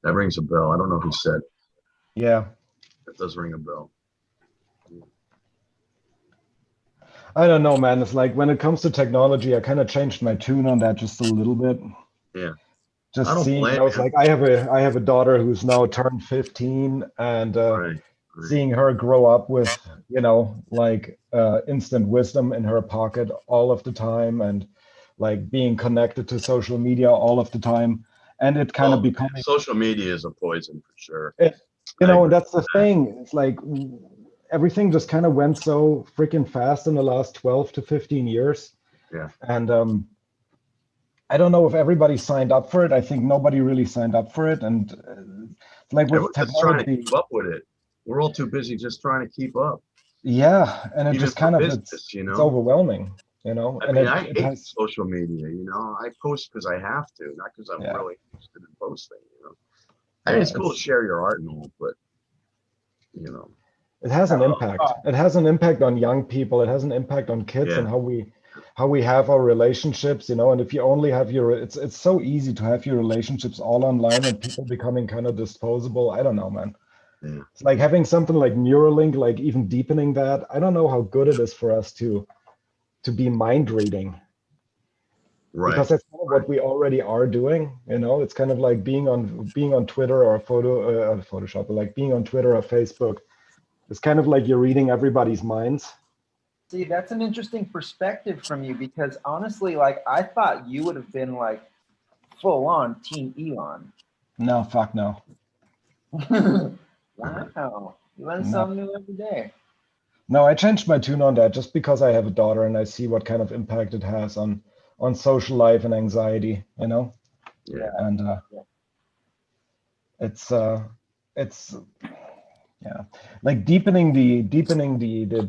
That rings a bell. I don't know who said. Yeah. It does ring a bell. I don't know, man. It's like when it comes to technology, I kind of changed my tune on that just a little bit. Yeah. Just seeing, I was like, I have a daughter who's now turned 15, and seeing her grow up with, you know, like instant wisdom in her pocket all of the time, and like being connected to social media all of the time, and it kind of becoming social media is a poison for sure. You know, and that's the thing. It's like everything just kind of went so freaking fast in the last 12 to 15 years. Yeah. And I don't know if everybody signed up for it. I think nobody really signed up for it. And like with technology, trying to keep up with it. We're all too busy just trying to keep up. Yeah, and it even just for kind of business, you it's know. overwhelming, you know, I and mean, I it hate has social media, you know. I post because I have to, not because I'm yeah, really interested in posting, you know. I mean, yeah, it's cool to share your art and all, but you know, it has an impact. It has an impact on young people. It has an impact on kids yeah, and how we have our relationships, you know. And if you only have your, it's so easy to have your relationships all online and people becoming kind of disposable. I don't know, man. yeah, It's like having something like Neuralink, like even deepening that. I don't know how good it is for us to be mind reading, right. because that's kind of what we already are doing. You know, it's kind of like being on Twitter or Photoshop, but like being on Twitter or Facebook. It's kind of like you're reading everybody's minds. See, that's an interesting perspective from you because honestly, like I thought you would have been like full on Team Elon. No, fuck no. Wow, you learn No. something new every day. No, I changed my tune on that just because I have a daughter and I see what kind of impact it has on social life and anxiety, you know? Yeah. And Yeah. it's yeah, like deepening the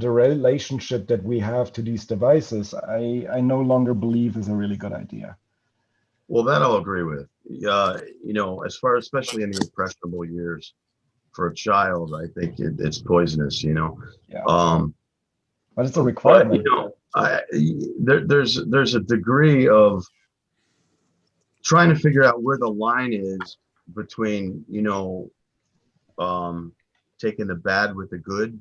relationship that we have to these devices, I no longer believe is a really good idea. Well, that I'll agree with. You know, as far, especially in the impressionable years, for a child, I think it's poisonous. You know, Yeah. um, But it's a but requirement. you know, there's a degree of trying to figure out where the line is between, you know, taking the bad with the good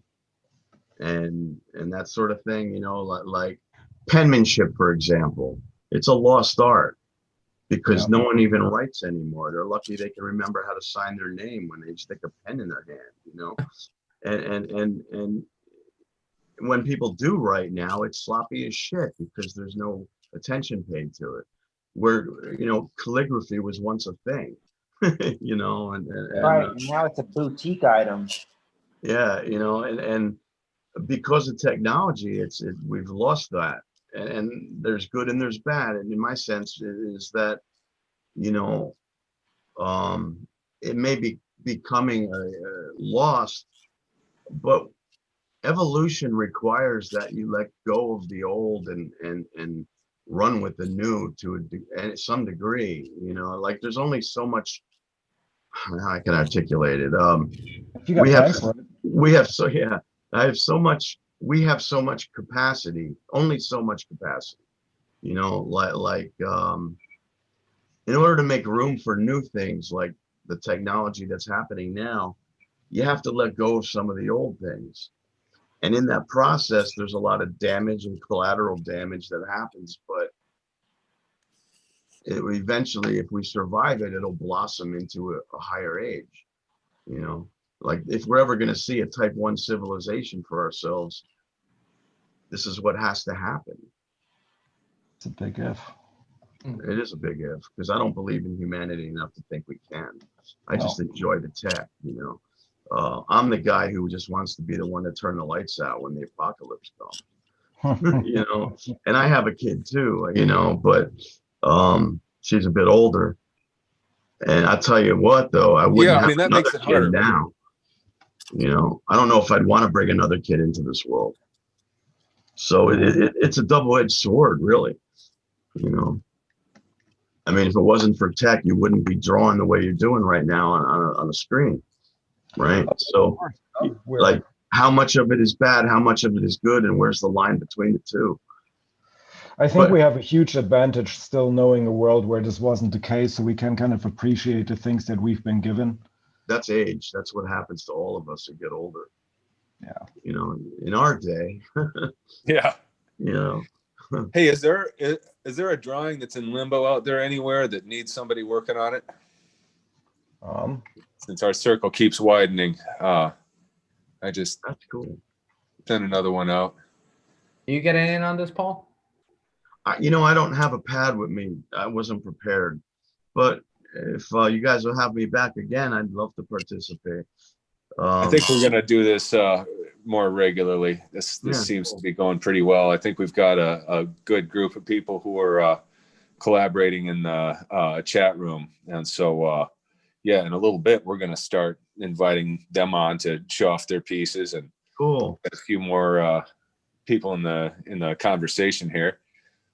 and that sort of thing. You know, like penmanship, for example. It's a lost art because Yeah. no one even writes anymore. They're lucky they can remember how to sign their name when they stick a pen in their hand, you know. And when people do write now, it's sloppy as shit because there's no attention paid to it. Where, you know, calligraphy was once a thing, you know, Right, and now it's a boutique item. yeah, you know, and because of technology, we've lost that. And there's good and there's bad. And in my sense is that, you know, it may be becoming lost, but evolution requires that you let go of the old and run with the new to some degree. You know, like there's only so much. I can articulate it. If you got We have time for it. we have so yeah. I have so much. We have so much capacity. Only so much capacity. You know, in order to make room for new things like the technology that's happening now, you have to let go of some of the old things. And in that process, there's a lot of damage and collateral damage that happens, but eventually, if we survive it, it'll blossom into a higher age. You know, like if we're ever going to see a type 1 civilization for ourselves, this is what has to happen. It's a big if. It is a big if, because I don't believe in humanity enough to think we can. I just enjoy the tech, you know. I'm the guy who just wants to be the one to turn the lights out when the apocalypse comes, you know. And I have a kid too, you know, but she's a bit older. And I tell you what, though, I wouldn't Yeah, I have mean, that another makes it kid harder. now. You know, I don't know if I'd want to bring another kid into this world. So it's a double-edged sword, really. You know, I mean, if it wasn't for tech, you wouldn't be drawing the way you're doing right now on a screen, right? So, like, how much of it is bad? How much of it is good? And where's the line between the two? I think we have a huge advantage still knowing a world where this wasn't the case, so we can kind of appreciate the things that we've been given. That's age. That's what happens to all of us who get older. Yeah. You know, in our day. Yeah. You know. Hey, is there a drawing that's in limbo out there anywhere that needs somebody working on it? Since our circle keeps widening, that's cool. Send another one out. You getting in on this, Paul? You know, I don't have a pad with me. I wasn't prepared, but if you guys will have me back again, I'd love to participate. I think we're gonna do this more regularly. This seems to be going pretty well. I think we've got a good group of people who are collaborating in the chat room, and so yeah, in a little bit we're gonna start inviting them on to show off their pieces, and Cool. a few more people in the conversation here.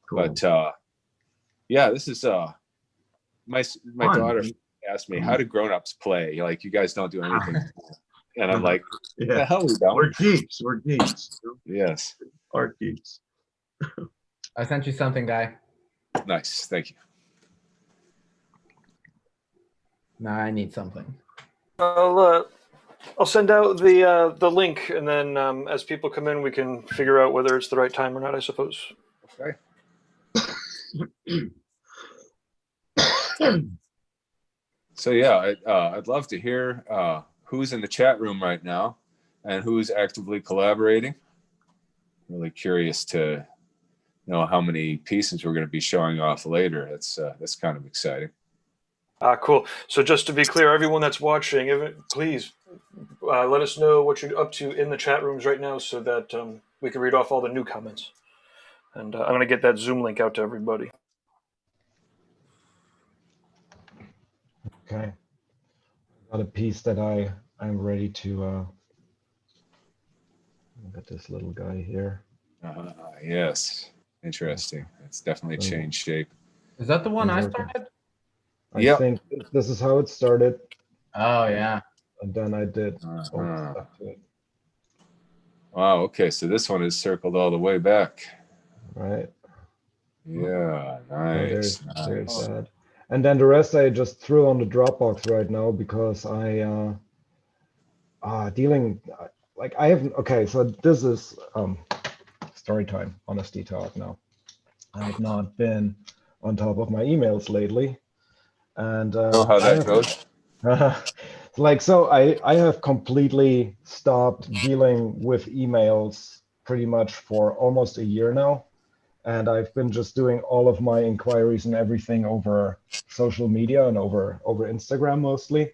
Cool. But yeah, this is my Fun. daughter asked me, how do grown-ups play? Like, you guys don't do anything. And I'm like, Yeah. the hell we don't. We're geeks. We're geeks. Yes. Art geeks. I sent you something, guy. Nice. Thank you. Now I need something. I'll send out the link, and then as people come in, we can figure out whether it's the right time or not, I suppose. Okay. So yeah, I'd love to hear who's in the chat room right now and who's actively collaborating. Really curious to know how many pieces we're going to be showing off later. That's kind of exciting. Cool. So just to be clear, everyone that's watching, please let us know what you're up to in the chat rooms right now, so that we can read off all the new comments. And I'm going to get that Zoom link out to everybody. Okay. Got a piece that I'm ready to look at this little guy here. Yes. Interesting. It's definitely changed shape. Is that the one I started? I think this is how it started. Oh yeah. And then I did all the stuff to it. Wow. Okay. So this one is circled all the way back. Right. Yeah. Nice. There's that. And then the rest I just threw on the Dropbox right now because I okay, so this is story time, honesty talk now. I have not been on top of my emails lately. And know how that goes. So I have completely stopped dealing with emails pretty much for almost a year now. And I've been just doing all of my inquiries and everything over social media and over Instagram mostly.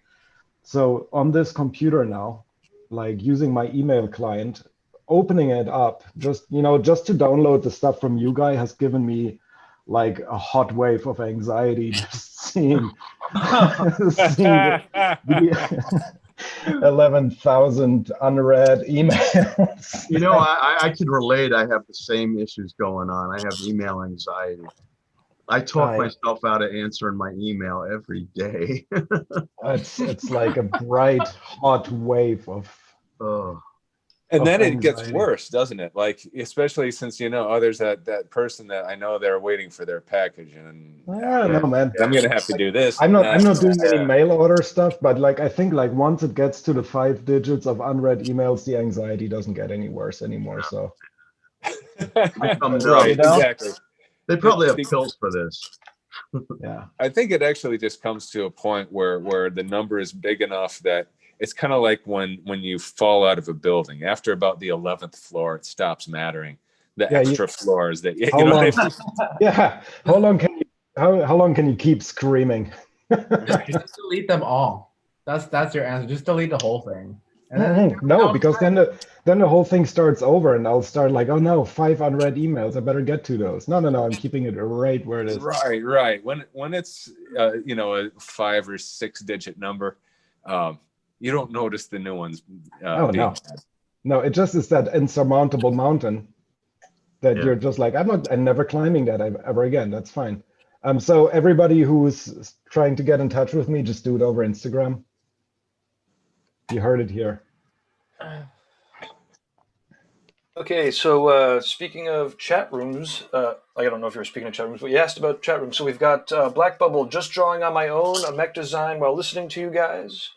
So on this computer now, like using my email client, opening it up, just to download the stuff from you guys has given me like a hot wave of anxiety just seeing the 11,000 unread emails. I could relate. I have the same issues going on. I have email anxiety. I talk myself out of answering my email every day. It's like a bright, hot wave of. And then it gets worse, doesn't it? Like, especially since there's that person that I know they're waiting for their package, and I don't know, man. I'm gonna have to do this. I'm not doing any mail order stuff, but like I think like once it gets to the 5 digits of unread emails, the anxiety doesn't get any worse anymore. So right, exactly. They probably have pills for this. Yeah, I think it actually just comes to a point where the number is big enough that it's kind of like when you fall out of a building. After about the 11th floor, it stops mattering. The extra floors that yeah. How long can you keep screaming? Just delete them all. That's your answer. Just delete the whole thing. And then no, because then the whole thing starts over, and I'll start like, oh no, 5 unread emails. I better get to those. No, I'm keeping it right where it is. Right. When it's a 5 or 6 digit number, you don't notice the new ones. No, it just is that insurmountable mountain that you're just like, I'm never climbing that ever again. That's fine. So everybody who's trying to get in touch with me, just do it over Instagram. You heard it here. Okay, so speaking of chat rooms, I don't know if you're speaking of chat rooms, but you asked about chat rooms. So we've got Black Bubble, just drawing on my own, a mech design while listening to you guys.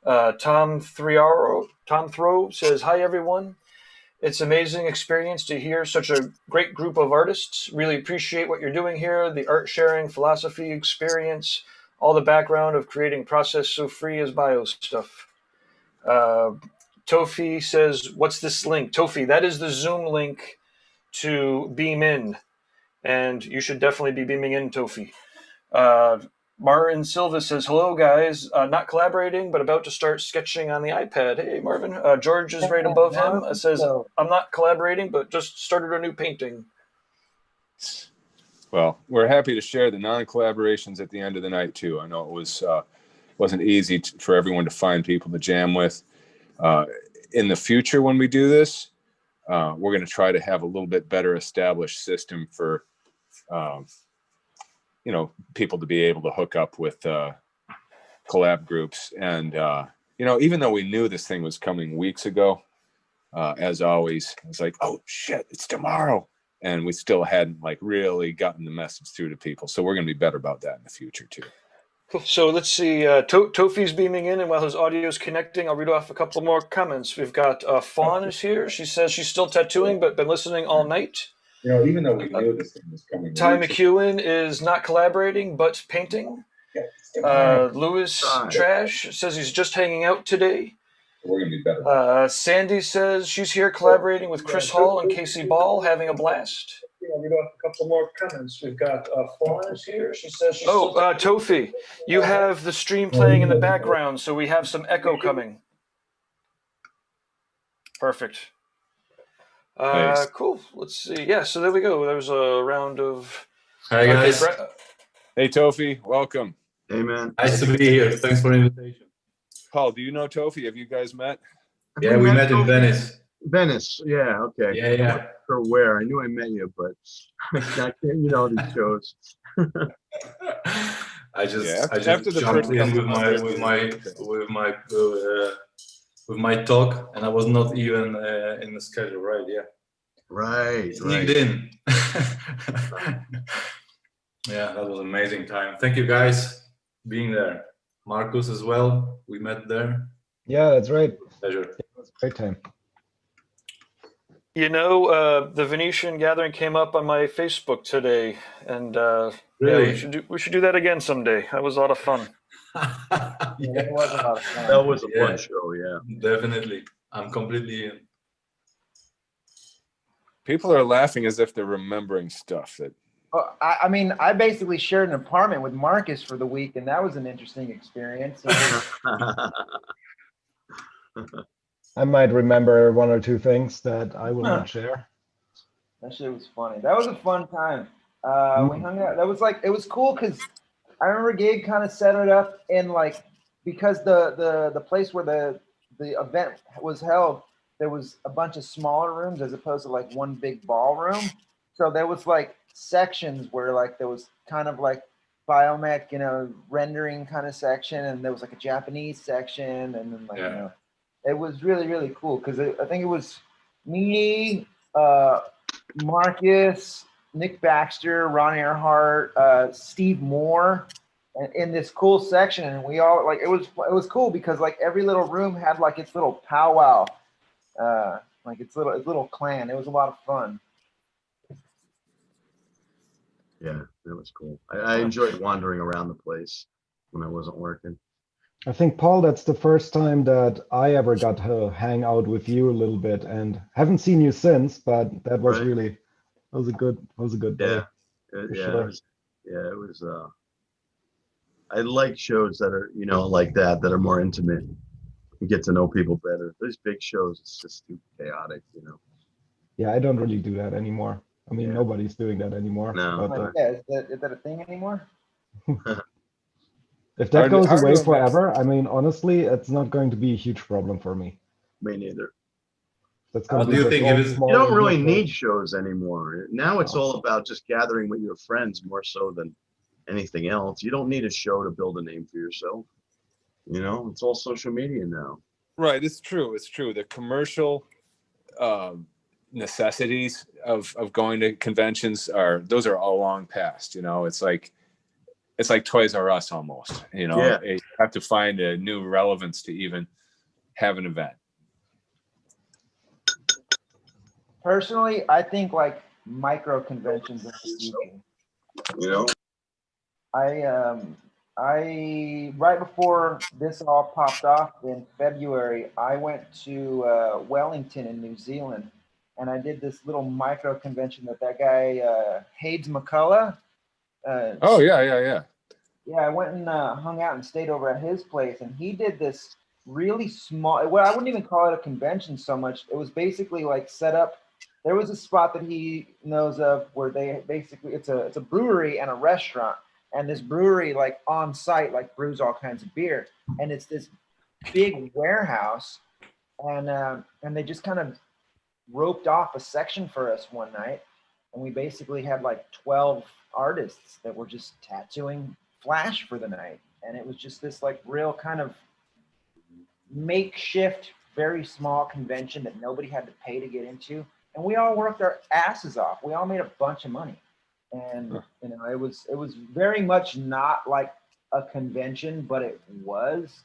Tom Throw says, hi, everyone. It's an amazing experience to hear such a great group of artists. Really appreciate what you're doing here, the art sharing, philosophy, experience, all the background of creating process so free as bio stuff. Tofi says, what's this link? Tofi, that is the Zoom link to beam in, and you should definitely be beaming in, Tofi. Martin Silva says, hello, guys. Not collaborating, but about to start sketching on the iPad. Hey, Marvin. George is right above him. It says, I'm not collaborating, but just started a new painting. Well, we're happy to share the non-collaborations at the end of the night, too. I know it wasn't easy for everyone to find people to jam with. in the future, when we do this, we're going to try to have a little bit better established system for, you know, people to be able to hook up with collab groups. And, you know, even though we knew this thing was coming weeks ago, as always, it's like, oh shit, it's tomorrow. And we still hadn't like really gotten the message through to people. So we're going to be better about that in the future too. Cool. So let's see. Tofi's beaming in, and while his audio is connecting, I'll read off a couple more comments. We've got Fawn is here. She says she's still tattooing, but been listening all night. You know, even though we knew this thing was coming. Ty McEwen is not collaborating, but painting. Lewis Trash says he's just hanging out today. We're gonna be better. Sandy says she's here collaborating with Chris Hall and Casey Ball, having a blast. I'll read off a couple more comments. We've got Fawn is here. She says she's Tofi, you have the stream playing in the background, so we have some echo coming. Perfect. Nice. Cool. Let's see. Yeah, so there we go. There was a round of... Hi, guys. Hey, Tofi, welcome. Hey, man. Nice to be here. Thanks for the invitation. Paul, do you know Tofi? Have you guys met? Yeah, we met in Venice. Venice, yeah, okay. Yeah, yeah. I'm not sure where. I knew I met you, but I can't, you know, these shows. I just after the jumped first in with my talk, and I was not even in the schedule, right? Yeah. Right. Sneaked in. Yeah, that was an amazing time. Thank you guys being there. Markus as well. We met there. Yeah, that's right. Pleasure. It was a great time. You know, the Venetian gathering came up on my Facebook today, and Really? yeah, we should do that again someday. That was a lot of fun. It was a lot of fun. That was a Yeah. fun show, yeah. Definitely. I'm completely in. People are laughing as if they're remembering stuff that. Well, I mean, I basically shared an apartment with Marcus for the week, and that was an interesting experience. I might remember one or two things that I will not share. That shit was funny. That was a fun time. We hung out. That was like, it was cool because I remember Gabe kind of set it up in like, because the place where the event was held, there was a bunch of smaller rooms as opposed to like one big ballroom. So there was like sections where like there was kind of like biomech, you know, rendering kind of section, and there was like a Japanese section, and then like, Yeah. you know, it was really, really cool because I think it was me, Marcus, Nick Baxter, Ron Earhart, Steve Moore, and in this cool section, and we all like it was cool because like every little room had like its little powwow, like its little clan. It was a lot of fun. Yeah, that was cool. I enjoyed wandering around the place when I wasn't working. I think, Paul, that's the first time that I ever got to hang out with you a little bit, and haven't seen you since, but that was Right. really, that was a good day. Yeah, for yeah, sure. it was. I like shows that are, you know, like that are more intimate. You get to know people better. Those big shows, it's just too chaotic, you know. Yeah, I don't really do that anymore. I mean, Yeah. nobody's doing that anymore. No. But, Like, yeah, is that a thing anymore? if that Hard- goes hard to away imagine. forever, I mean, honestly, it's not going to be a huge problem for me. Me neither. That's What going to do you be think? just If one it's- small You don't really little- need shows anymore. Now it's all about just gathering with your friends more so than anything else. You don't need a show to build a name for yourself. You know, it's all social media now. Right, it's true. It's true. The commercial necessities of going to conventions are all long past. You know, it's like Toys R Us almost. You know, Yeah. you have to find a new relevance to even have an event. Personally, I think like micro conventions in the future. You know, I right before this all popped off in February, I went to Wellington in New Zealand, and I did this little micro convention that guy Hades McCullough. Oh yeah. Yeah, I went and hung out and stayed over at his place, and he did this really small. Well, I wouldn't even call it a convention so much. It was basically like set up. There was a spot that he knows of where they basically it's a brewery and a restaurant, and this brewery like on site like brews all kinds of beer, and it's this big warehouse and they just kind of roped off a section for us one night, and we basically had like 12 artists that were just tattooing Flash for the night, and it was just this like real kind of makeshift, very small convention that nobody had to pay to get into, and we all worked our asses off. We all made a bunch of money, and you know, it was very much not like a convention, but it was.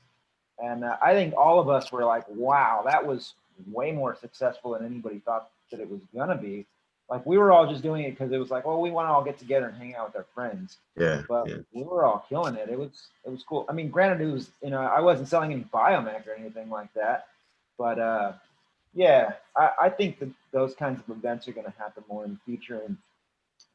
And I think all of us were like, wow, that was way more successful than anybody thought that it was gonna be. Like, we were all just doing it because it was like, well, we want to all get together and hang out with our friends. Yeah. But we were all killing it. It was cool. I mean, granted, it was, you know, I wasn't selling any Biomech or anything like that, but yeah, I think that those kinds of events are going to happen more in the future, and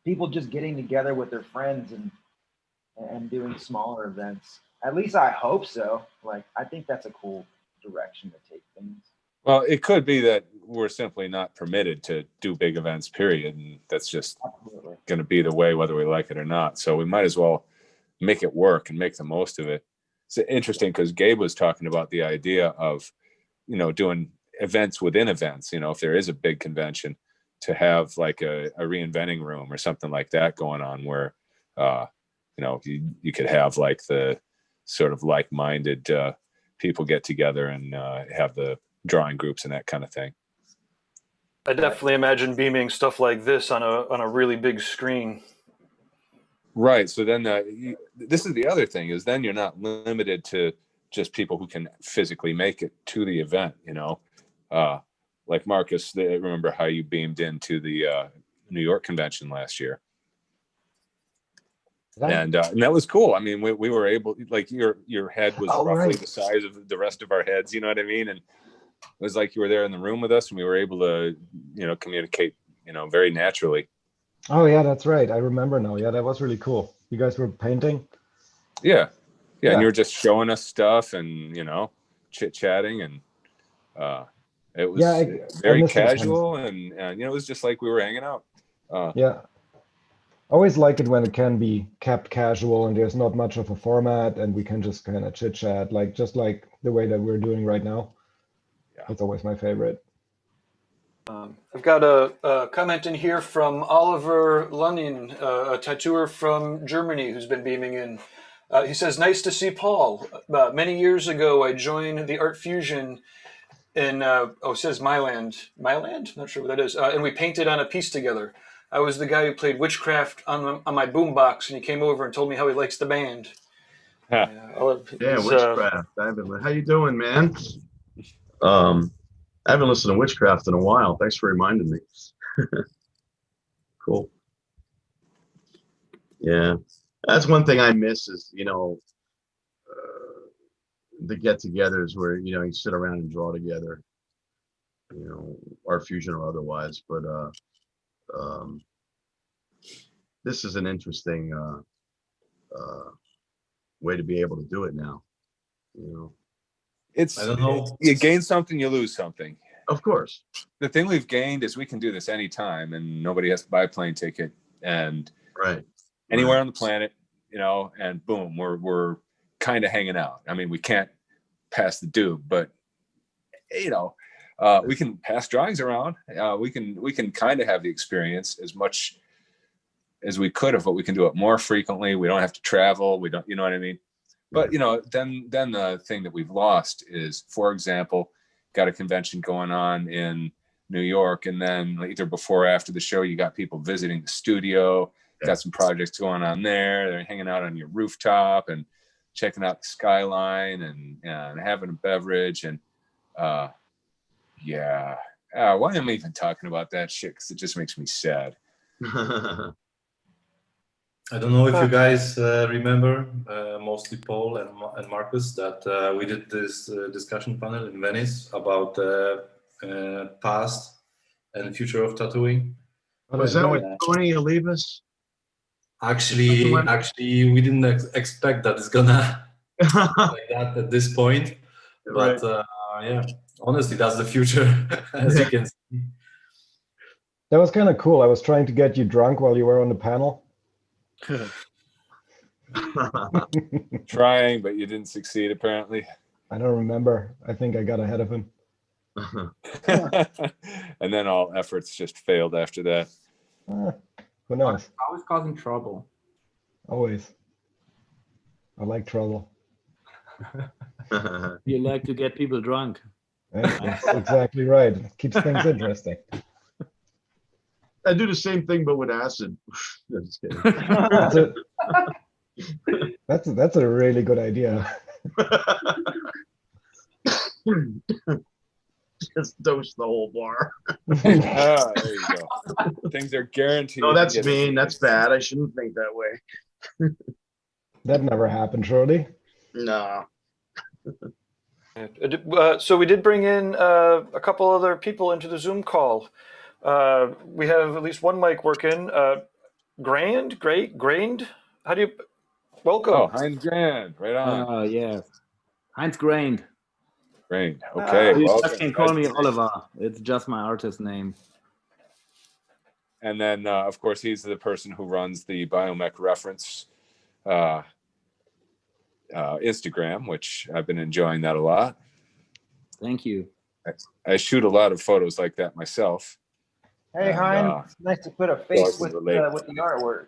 people just getting together with their friends and doing smaller events. At least I hope so. Like, I think that's a cool direction to take things. Well, it could be that we're simply not permitted to do big events, period. And that's just going to be the way, whether we like it or not. So we might as well make it work and make the most of it. It's interesting because Gabe was talking about the idea of, you know, doing events within events. You know, if there is a big convention, to have like a reinventing room or something like that going on where, you know, you could have like the sort of like-minded people get together and have the drawing groups and that kind of thing. I definitely imagine beaming stuff like this on a really big screen. Right. So then this is the other thing, is then you're not limited to just people who can physically make it to the event, you know. Like Marcus, remember how you beamed into the New York convention last year. And that was cool. I mean, we were able, like, your head was roughly the size of the rest of our heads, you know what I mean? And it was like you were there in the room with us, and we were able to, you know, communicate, you know, very naturally. Oh yeah, that's right. I remember now. Yeah, that was really cool. You guys were painting? Yeah. And you were just showing us stuff and, you know, chit-chatting, and it was very casual, and you know, it was just like we were hanging out. Yeah. I always like it when it can be kept casual and there's not much of a format and we can just kind of chit chat, like just like the way that we're doing right now. Yeah. It's always my favorite. I've got a comment in here from Oliver Lunin, a tattooer from Germany who's been beaming in. He says, nice to see Paul. Many years ago, I joined the Art Fusion in, it says Myland. Myland? Not sure what that is. And we painted on a piece together. I was the guy who played Witchcraft on my boombox, and he came over and told me how he likes the band. Witchcraft. How you doing, man? I haven't listened to Witchcraft in a while. Thanks for reminding me. Cool. Yeah, that's one thing I miss is, you know, the get-togethers where, you know, you sit around and draw together, you know, Art Fusion or otherwise. But this is an interesting way to be able to do it now, you know. I don't know. You gain something, you lose something. Of course. The thing we've gained is we can do this anytime, and nobody has to buy a plane ticket, and anywhere on the planet, you know, and boom, we're kind of hanging out. I mean, we can't pass the dude, but you know, we can pass drawings around. We can kind of have the experience as much as we could have, but we can do it more frequently. We don't have to travel. We don't, you know what I mean? But you know, then the thing that we've lost is, for example, got a convention going on in New York, and then either before or after the show, you got people visiting the studio. Got some projects going on there. They're hanging out on your rooftop and checking out the skyline and having a beverage. And why am I even talking about that shit? Because it just makes me sad. I don't know if you guys remember, mostly Paul and Marcus, that we did this discussion panel in Venice about past and future of tattooing. Was that what Tony leave us? Actually, we didn't expect that it's gonna like that at this point. But yeah, honestly, that's the future, as you can see. That was kind of cool. I was trying to get you drunk while you were on the panel. Trying, but you didn't succeed apparently. I don't remember. I think I got ahead of him. And then all efforts just failed after that. Who knows? Always causing trouble. Always. I like trouble. You like to get people drunk. That's exactly right. It keeps things interesting. I do the same thing, but with acid. No, just kidding. That's a really good idea. Just dose the whole bar. There you go. Things are guaranteed. No, that's to get mean. That's bad. I shouldn't think that way. That never happened, surely. No. So we did bring in a couple other people into the Zoom call. We have at least one mic working. Grained? How do you... Welcome. Oh, Heinz Grand, right on. Yeah. Heinz Grained. Grained, okay. You welcome. just can call me Oliver. It's just my artist name. And then, of course, he's the person who runs the Biomech Reference Instagram, which I've been enjoying that a lot. Thank you. I shoot a lot of photos like that myself. Hey, And, Hein, it's nice to put a face with relate. the artwork.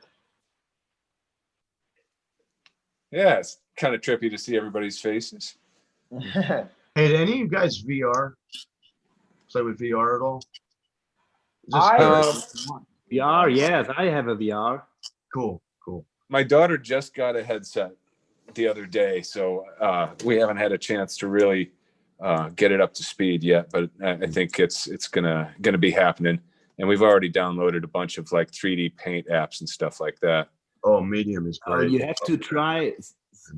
Yeah, it's kind of trippy to see everybody's faces. Hey, did any of you guys VR? Play with VR at all? VR, yes, I have a VR. Cool. My daughter just got a headset the other day, so we haven't had a chance to really get it up to speed yet. But I think it's gonna be happening, and we've already downloaded a bunch of like 3D paint apps and stuff like that. Oh, Medium is great. You have to try.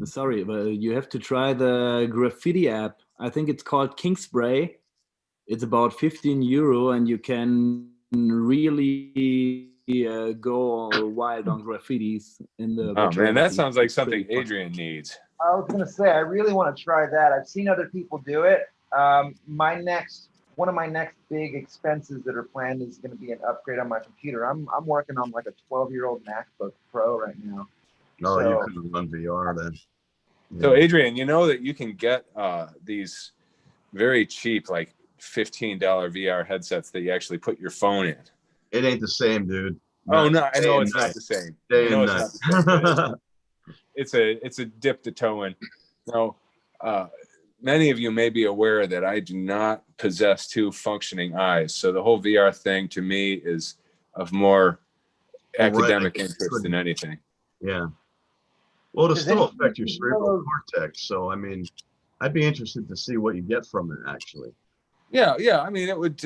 Sorry, but you have to try the graffiti app. I think it's called King Spray. It's about €15, and you can really go wild on graffitis in the. Oh man, that sounds like something Adrian needs. I was gonna say I really want to try that. I've seen other people do it. One of my next big expenses that are planned is going to be an upgrade on my computer. I'm working on like a 12-year-old MacBook Pro right now. No, So- you couldn't run VR then. So Adrian, you know that you can get these very cheap, like $15 VR headsets that you actually put your phone in. It ain't the same, dude. Oh no, I Day know and it's not night. the same. Day I know and it's night. not the same. It's a dip to toe in. Now, many of you may be aware that I do not possess two functioning eyes. So the whole VR thing to me is of more academic interest than anything. Yeah. Well, it'll Does still any- affect your cerebral cortex. So, I mean, I'd be interested to see what you get from it, actually. Yeah. I mean, it would.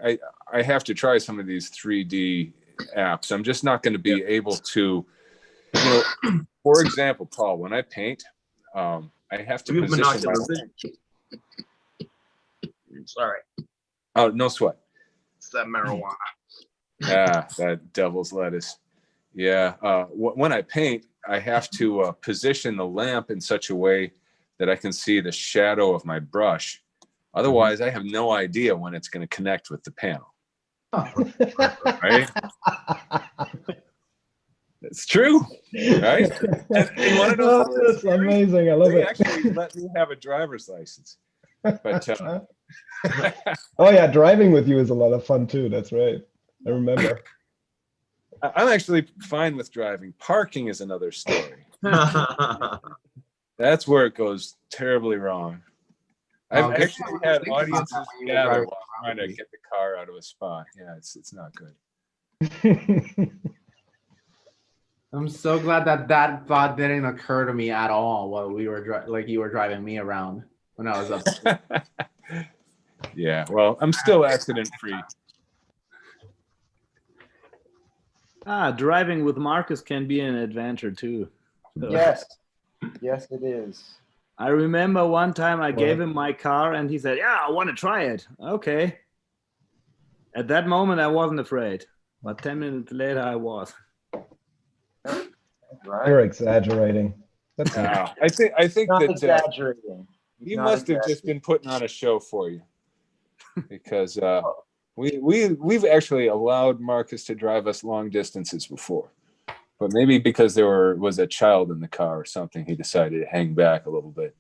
I have to try some of these 3D apps. I'm just not going to be able to. You know, for example, Paul, when I paint, I have to You have position my. binoculars. Sorry, Oh, no sweat. it's that marijuana. Yeah, that devil's lettuce. Yeah. When I paint, I have to position the lamp in such a way that I can see the shadow of my brush. Otherwise, I have no idea when it's going to connect with the panel. Right? It's true, right? And you want to know something That's scary? amazing. I love They it. actually let me have a driver's license. But Oh yeah, driving with you is a lot of fun too. That's right. I remember. I'm actually fine with driving. Parking is another story. That's where it goes terribly wrong. I've Okay. actually had Think about audiences that when you're gather driving while trying to get the car out of a spot. Yeah, it's not good. I'm so glad that thought didn't occur to me at all while we were like you were driving me around when I was up. Yeah, well, I'm still accident free. Driving with Marcus can be an adventure too. So, Yes, yes, it is. I remember one time I gave him my car and he said, "Yeah, I want to try it." Okay. At that moment, I wasn't afraid, but 10 minutes later, I was. Right? You're exaggerating. That's I think Not that exaggerating. he Not must have just exaggerating. been putting on a show for you, because we've actually allowed Marcus to drive us long distances before, but maybe because there was a child in the car or something, he decided to hang back a little bit.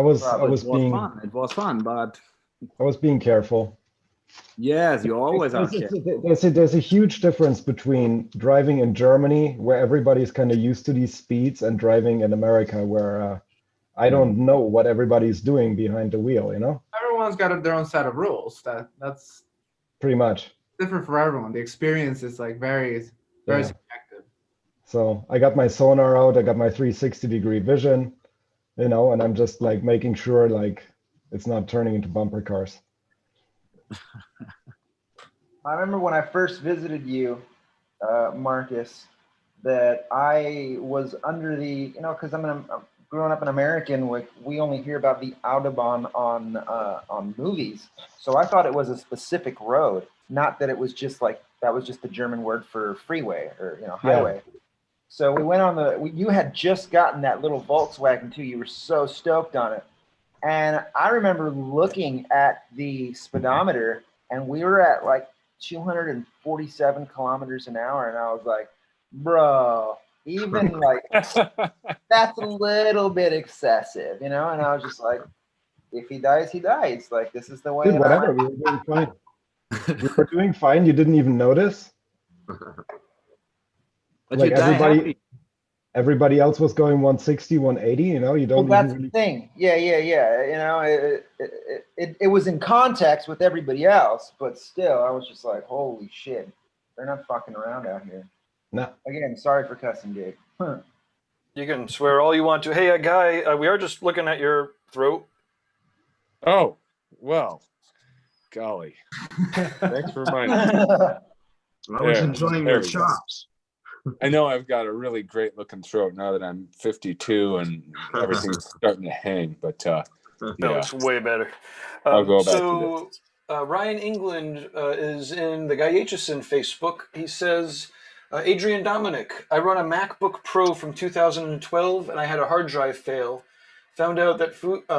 I was Probably. I was It was being fun. It was fun, but I was being careful. yes, you always are. There's a huge difference between driving in Germany, where everybody's kind of used to these speeds, and driving in America, where I don't know what everybody's doing behind the wheel, you know? Everyone's got their own set of rules. That's Pretty much. different for everyone. The experience is like very Yeah. subjective. So I got my sonar out, I got my 360-degree vision, you know, and I'm just like making sure like it's not turning into bumper cars. I remember when I first visited you, Marcus, that I was under the, because I'm growing up an American, we only hear about the Autobahn on movies. So I thought it was a specific road, not that it was just like, that was just the German word for freeway or, highway. Yeah. So we went on you had just gotten that little Volkswagen too. You were so stoked on it. And I remember looking at the speedometer and we were at like 247 kilometers an hour. And I was like, bro, even like, that's a little bit excessive, And I was just like, if he dies, he dies. Like, this is the way. Dude, whatever, we were doing fine. We were doing fine. You didn't even notice. But like everybody else was going 160, 180, you don't well, that's even really... the thing. Yeah. It was in context with everybody else, but still, I was just like, holy shit, they're not fucking around out here. No. Again, sorry for cussing, Gabe. You can swear all you want to. Hey, Guy, we are just looking at your throat. Oh, well, golly. Thanks for reminding me. I was enjoying your chops. I know I've got a really great looking throat now that I'm 52 and everything's starting to hang, but that looks way better. I'll go back to this. Ryan England is in the Guy Aitchison Facebook. He says, Adrian Dominic, I run a MacBook Pro from 2012 and I had a hard drive fail. Found out that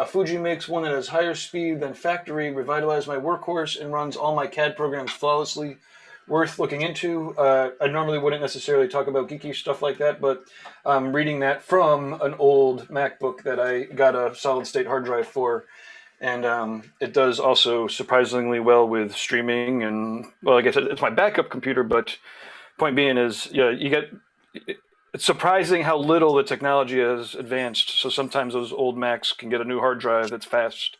Fuji makes one that has higher speed than factory, revitalized my workhorse, and runs all my CAD programs flawlessly. Worth looking into. I normally wouldn't necessarily talk about geeky stuff like that, but I'm reading that from an old MacBook that I got a solid state hard drive for. And it does also surprisingly well with streaming. And, well, I guess it's my backup computer, but point being is, it's surprising how little the technology has advanced. So sometimes those old Macs can get a new hard drive that's fast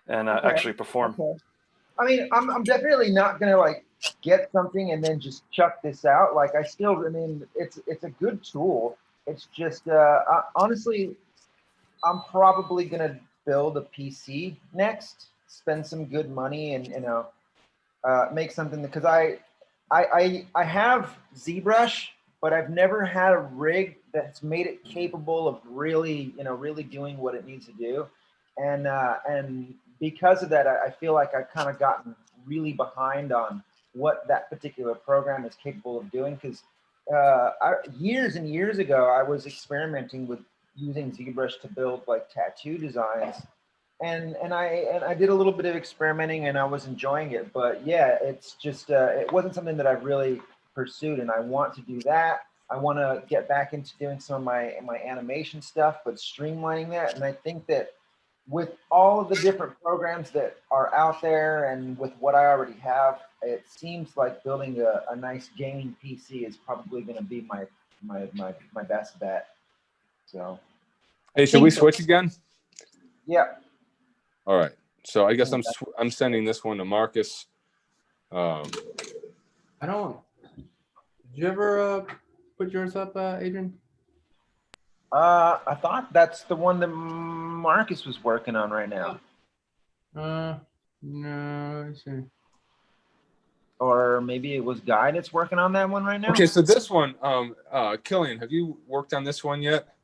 and actually perform. Okay. I mean, I'm definitely not going to like get something and then just chuck this out. Like it's a good tool. It's just, honestly, I'm probably going to build a PC next, spend some good money and, make something, because I have ZBrush, but I've never had a rig that's made it capable of really doing what it needs to do. And because of that, I feel like I've kind of gotten really behind on what that particular program is capable of doing. Because years and years ago, I was experimenting with using ZBrush to build like tattoo designs, and I did a little bit of experimenting, and I was enjoying it. But yeah, it's just it wasn't something that I've really pursued, and I want to do that. I want to get back into doing some of my animation stuff, but streamlining that. And I think that with all of the different programs that are out there and with what I already have, it seems like building a nice gaming PC is probably going to be my best bet. So, hey, should we switch again? Yeah. All right. So I guess I'm sending this one to Marcus. Did you ever put yours up, Adrian? I thought that's the one that Marcus was working on right now. No, let's see. Or maybe it was Guy that's working on that one right now. Okay, so this one, Killian, have you worked on this one yet?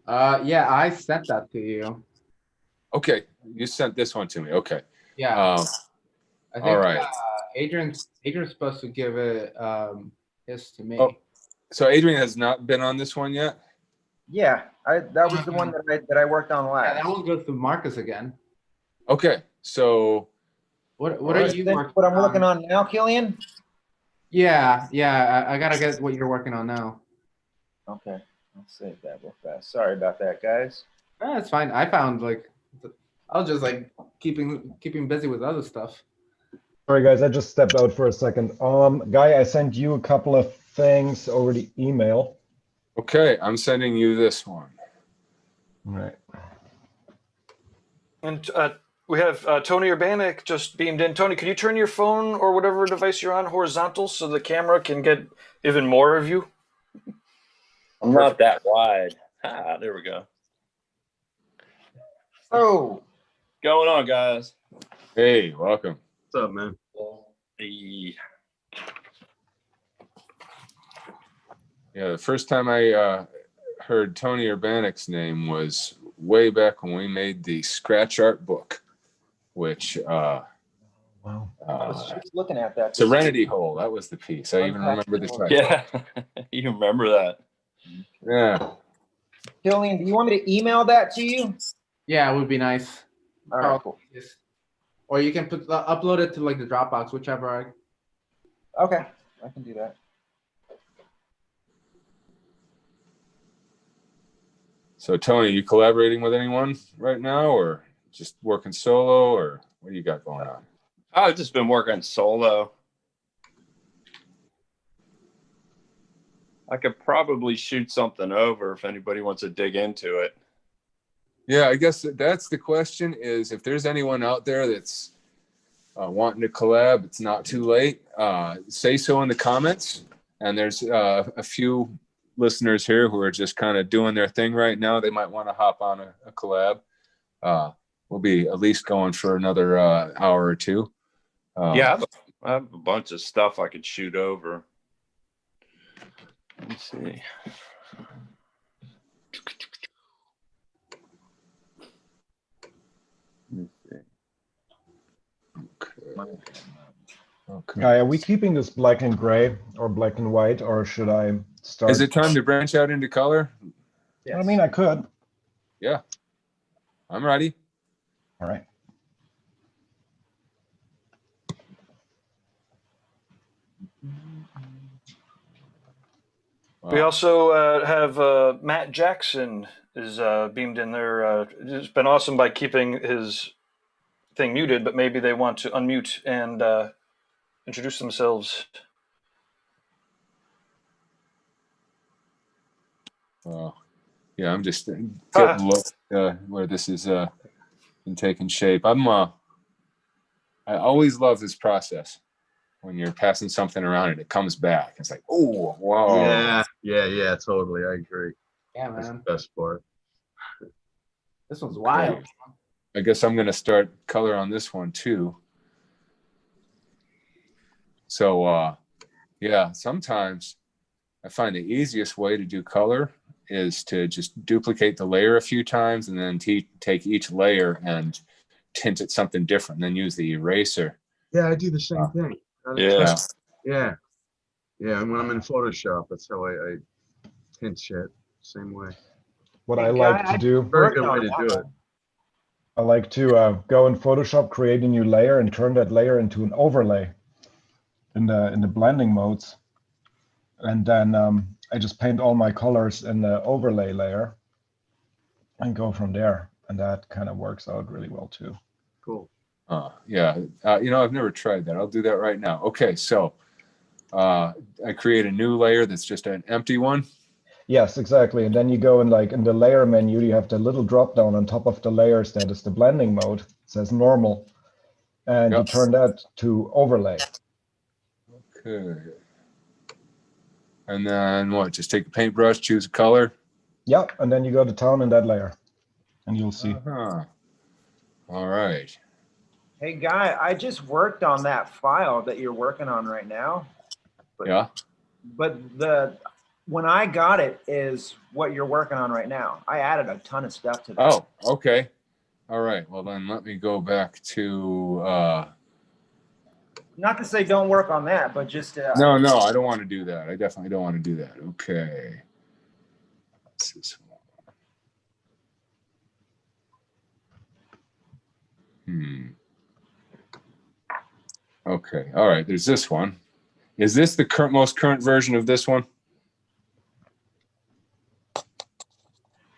Yeah, I sent that to you. Okay, you sent this one to me. Okay. Yeah. I think, all right. Adrian's supposed to give it his to me. Oh, so Adrian has not been on this one yet? Yeah, that was the one that I worked on last. Yeah, that one goes to Marcus again. Okay, so what are you working what I'm working on now, Killian? Yeah, I gotta get what you're working on now. Okay, I'll save that real fast. Sorry about that, guys. That's fine. I found like I was just like keeping busy with other stuff. Sorry, guys, I just stepped out for a second. Guy, I sent you a couple of things over the email. Okay, I'm sending you this one. All right. And we have Tony Urbanic just beamed in. Tony, can you turn your phone or whatever device you're on horizontal so the camera can get even more of you? I'm not that wide. Ah, there we go. Oh, Going on, guys. Hey, welcome. What's up, man? Hey. Yeah, the first time I heard Tony Urbanic's name was way back when we made the scratch art book, which Wow. I was just looking at that. Serenity Hole, that was the piece. I even remember the title. Yeah, you remember that. Yeah. Killian, do you want me to email that to you? Yeah, it would be nice. All right, cool. Or you can upload it to like the Dropbox, whichever. Okay, I can do that. So Tony, you collaborating with anyone right now, or just working solo, or what do you got going on? I've just been working solo. I could probably shoot something over if anybody wants to dig into it. Yeah, I guess that's the question, is if there's anyone out there that's wanting to collab, it's not too late. Say so in the comments. And there's a few listeners here who are just kind of doing their thing right now. They might want to hop on a collab. We'll be at least going for another hour or two. Yeah, I have a bunch of stuff I could shoot over. Let me see. Okay. Guy, are we keeping this black and gray or black and white, or should I start? Is it time to branch out into color? Yes. I mean, I could. Yeah, I'm ready. All right. We also have Matt Jackson is beamed in there. It's been awesome by keeping his thing muted, but maybe they want to unmute and introduce themselves. Yeah, I'm just getting a look where this is been taking shape. I always love this process when you're passing something around and it comes back. It's like, oh, wow. Yeah, totally. I agree. Yeah, That's the man. best part. This one's wild. I guess I'm going to start color on this one too. So, yeah, sometimes I find the easiest way to do color is to just duplicate the layer a few times and then take each layer and tint it something different, and then use the eraser. Yeah, I do the same thing. Yeah. Yeah. And when I'm in Photoshop, that's how I tint shit. Same way. What I like to do, Very good way to do it. I like to go in Photoshop, create a new layer, and turn that layer into an overlay in the blending modes. And then I just paint all my colors in the overlay layer and go from there. And that kind of works out really well too. Cool. Yeah, I've never tried that. I'll do that right now. Okay, so I create a new layer that's just an empty one. Yes, exactly. And then you go in the layer menu, you have the little drop down on top of the layers that is the blending mode. It says normal. And you turn that to overlay. Okay. And then what? Just take a paintbrush, choose a color. Yep, and then you go to town in that layer, and you'll see. All right. Hey, Guy, I just worked on that file that you're working on right now. But when I got it is what you're working on right now. I added a ton of stuff to that. Oh, okay. All right. Well, then let me go back to. Not to say don't work on that, but just No, I don't want to do that. I definitely don't want to do that. Okay. What's this one? Okay. All right. There's this one. Is this the most current version of this one? I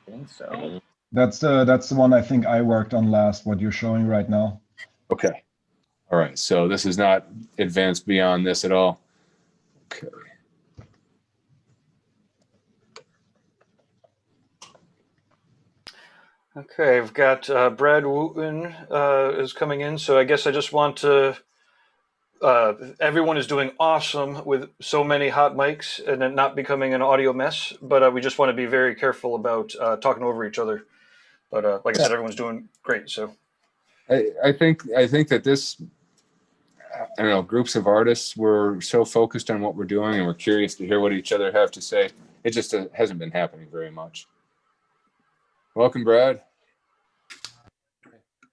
think so. That's the one I think I worked on last, what you're showing right now. Okay. All right. So this is not advanced beyond this at all. Okay. Okay, I've got Brad Wooten is coming in, so I guess I just want to. Everyone is doing awesome with so many hot mics and it not becoming an audio mess, but we just want to be very careful about talking over each other. But like I said, everyone's doing great. So I think that this, I don't know, groups of artists were so focused on what we're doing and we're curious to hear what each other have to say. It just hasn't been happening very much. Welcome, Brad.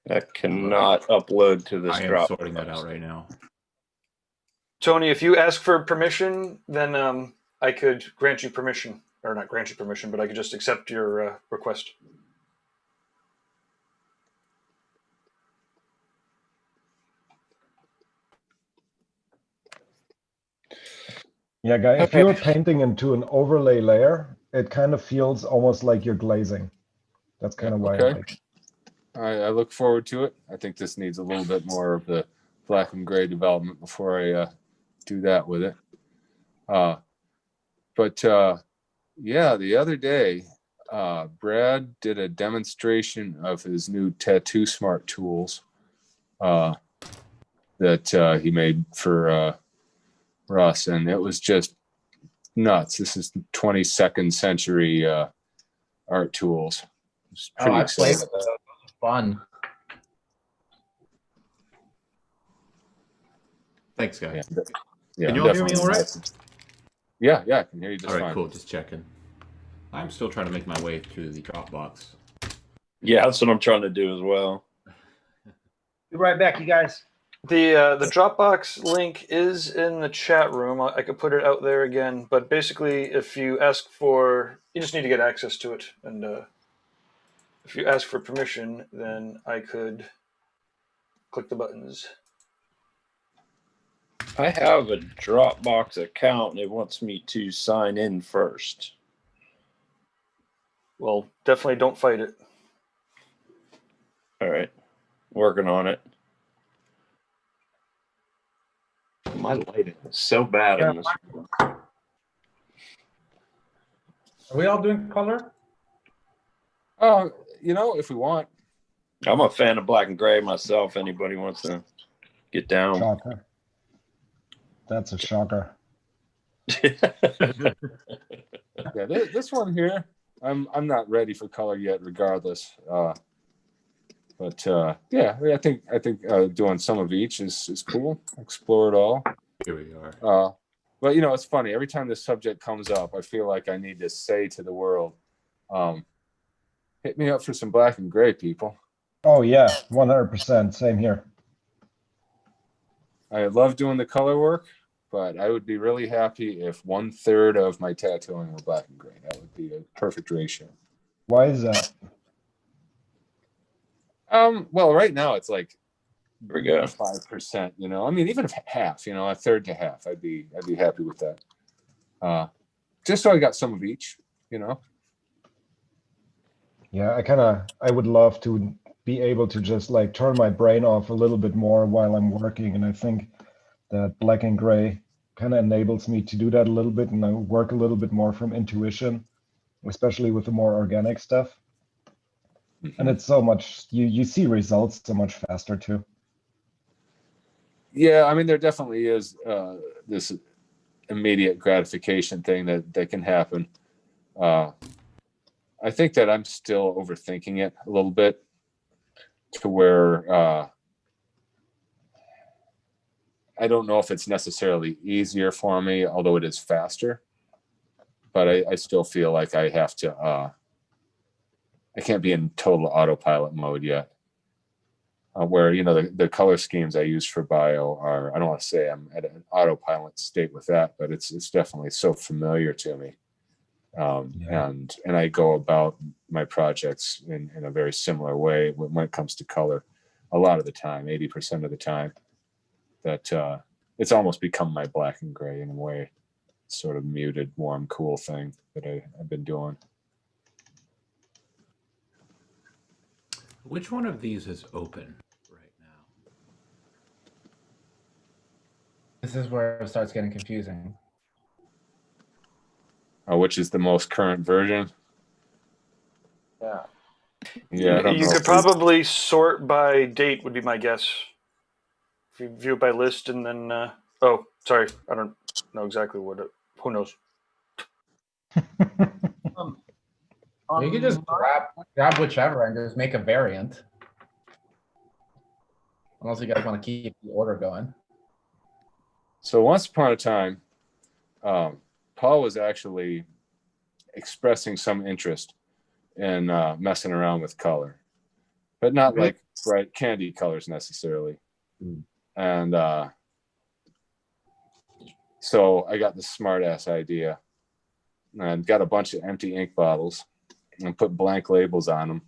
That cannot upload to this I am drop. sorting that out right now. Tony, if you ask for permission, then I could grant you permission, or not grant you permission, but I could just accept your request. Yeah, guy, if you're painting into an overlay layer, it kind of feels almost like you're glazing. That's kind of why I like it. I look forward to it. I think this needs a little bit more of the black and gray development before I do that with it. Yeah, the other day, Brad did a demonstration of his new Tattoo Smart tools that he made for Russ, and it was just nuts. This is 22nd century art tools. It's pretty exciting. Played with those. Fun. Thanks, guys. Yeah, Can you all hear me all right? Yeah, I can hear you just all right, fine. Cool. Just checking. I'm still trying to make my way through the Dropbox. Yeah, that's what I'm trying to do as well. Be right back, you guys. The Dropbox link is in the chat room. I could put it out there again, but basically, if you ask for, you just need to get access to it, and if you ask for permission, then I could click the buttons. I have a Dropbox account and it wants me to sign in first. Well, definitely don't fight it. All right, working on it. My lighting is so bad in this room. Are we all doing color? If we want. I'm a fan of black and gray myself. Anybody wants to get down? Shocker. That's a shocker. Yeah, this one here, I'm not ready for color yet, regardless. Yeah, I think doing some of each is cool. Explore it all. Here we are. But it's funny. Every time this subject comes up, I feel like I need to say to the world, hit me up for some black and gray, people. Oh yeah, 100%. Same here. I love doing the color work, but I would be really happy if 1/3 of my tattooing were black and gray. That would be a perfect ratio. Why is that? Well, right now it's like Here we go. 5%. I mean, even if half, a third to half, I'd be happy with that. Just so I got some of each. Yeah, I would love to be able to just like turn my brain off a little bit more while I'm working, and I think that black and gray kind of enables me to do that a little bit, and I work a little bit more from intuition, especially with the more organic stuff. And it's so much, you see results so much faster too. Yeah, I mean, there definitely is this immediate gratification thing that can happen. I think that I'm still overthinking it a little bit to where I don't know if it's necessarily easier for me, although it is faster. But I still feel like I have to, I can't be in total autopilot mode yet. Where, the color schemes I use for bio are, I don't want to say I'm at an autopilot state with that, but it's definitely so familiar to me. And I go about my projects in a very similar way when it comes to color. A lot of the time, 80% of the time, that it's almost become my black and gray in a way, sort of muted, warm, cool thing that I've been doing. Which one of these is open right now? This is where it starts getting confusing. Which is the most current version? Yeah. Yeah, I don't You know could if we- probably sort by date would be my guess. If you view it by list and then, oh, sorry, I don't know exactly what it, who knows? You could just grab whichever and just make a variant. Unless you guys want to keep the order going. So once upon a time, Paul was actually expressing some interest in messing around with color, but not like bright candy colors necessarily. And so I got this smart ass idea and got a bunch of empty ink bottles and put blank labels on them.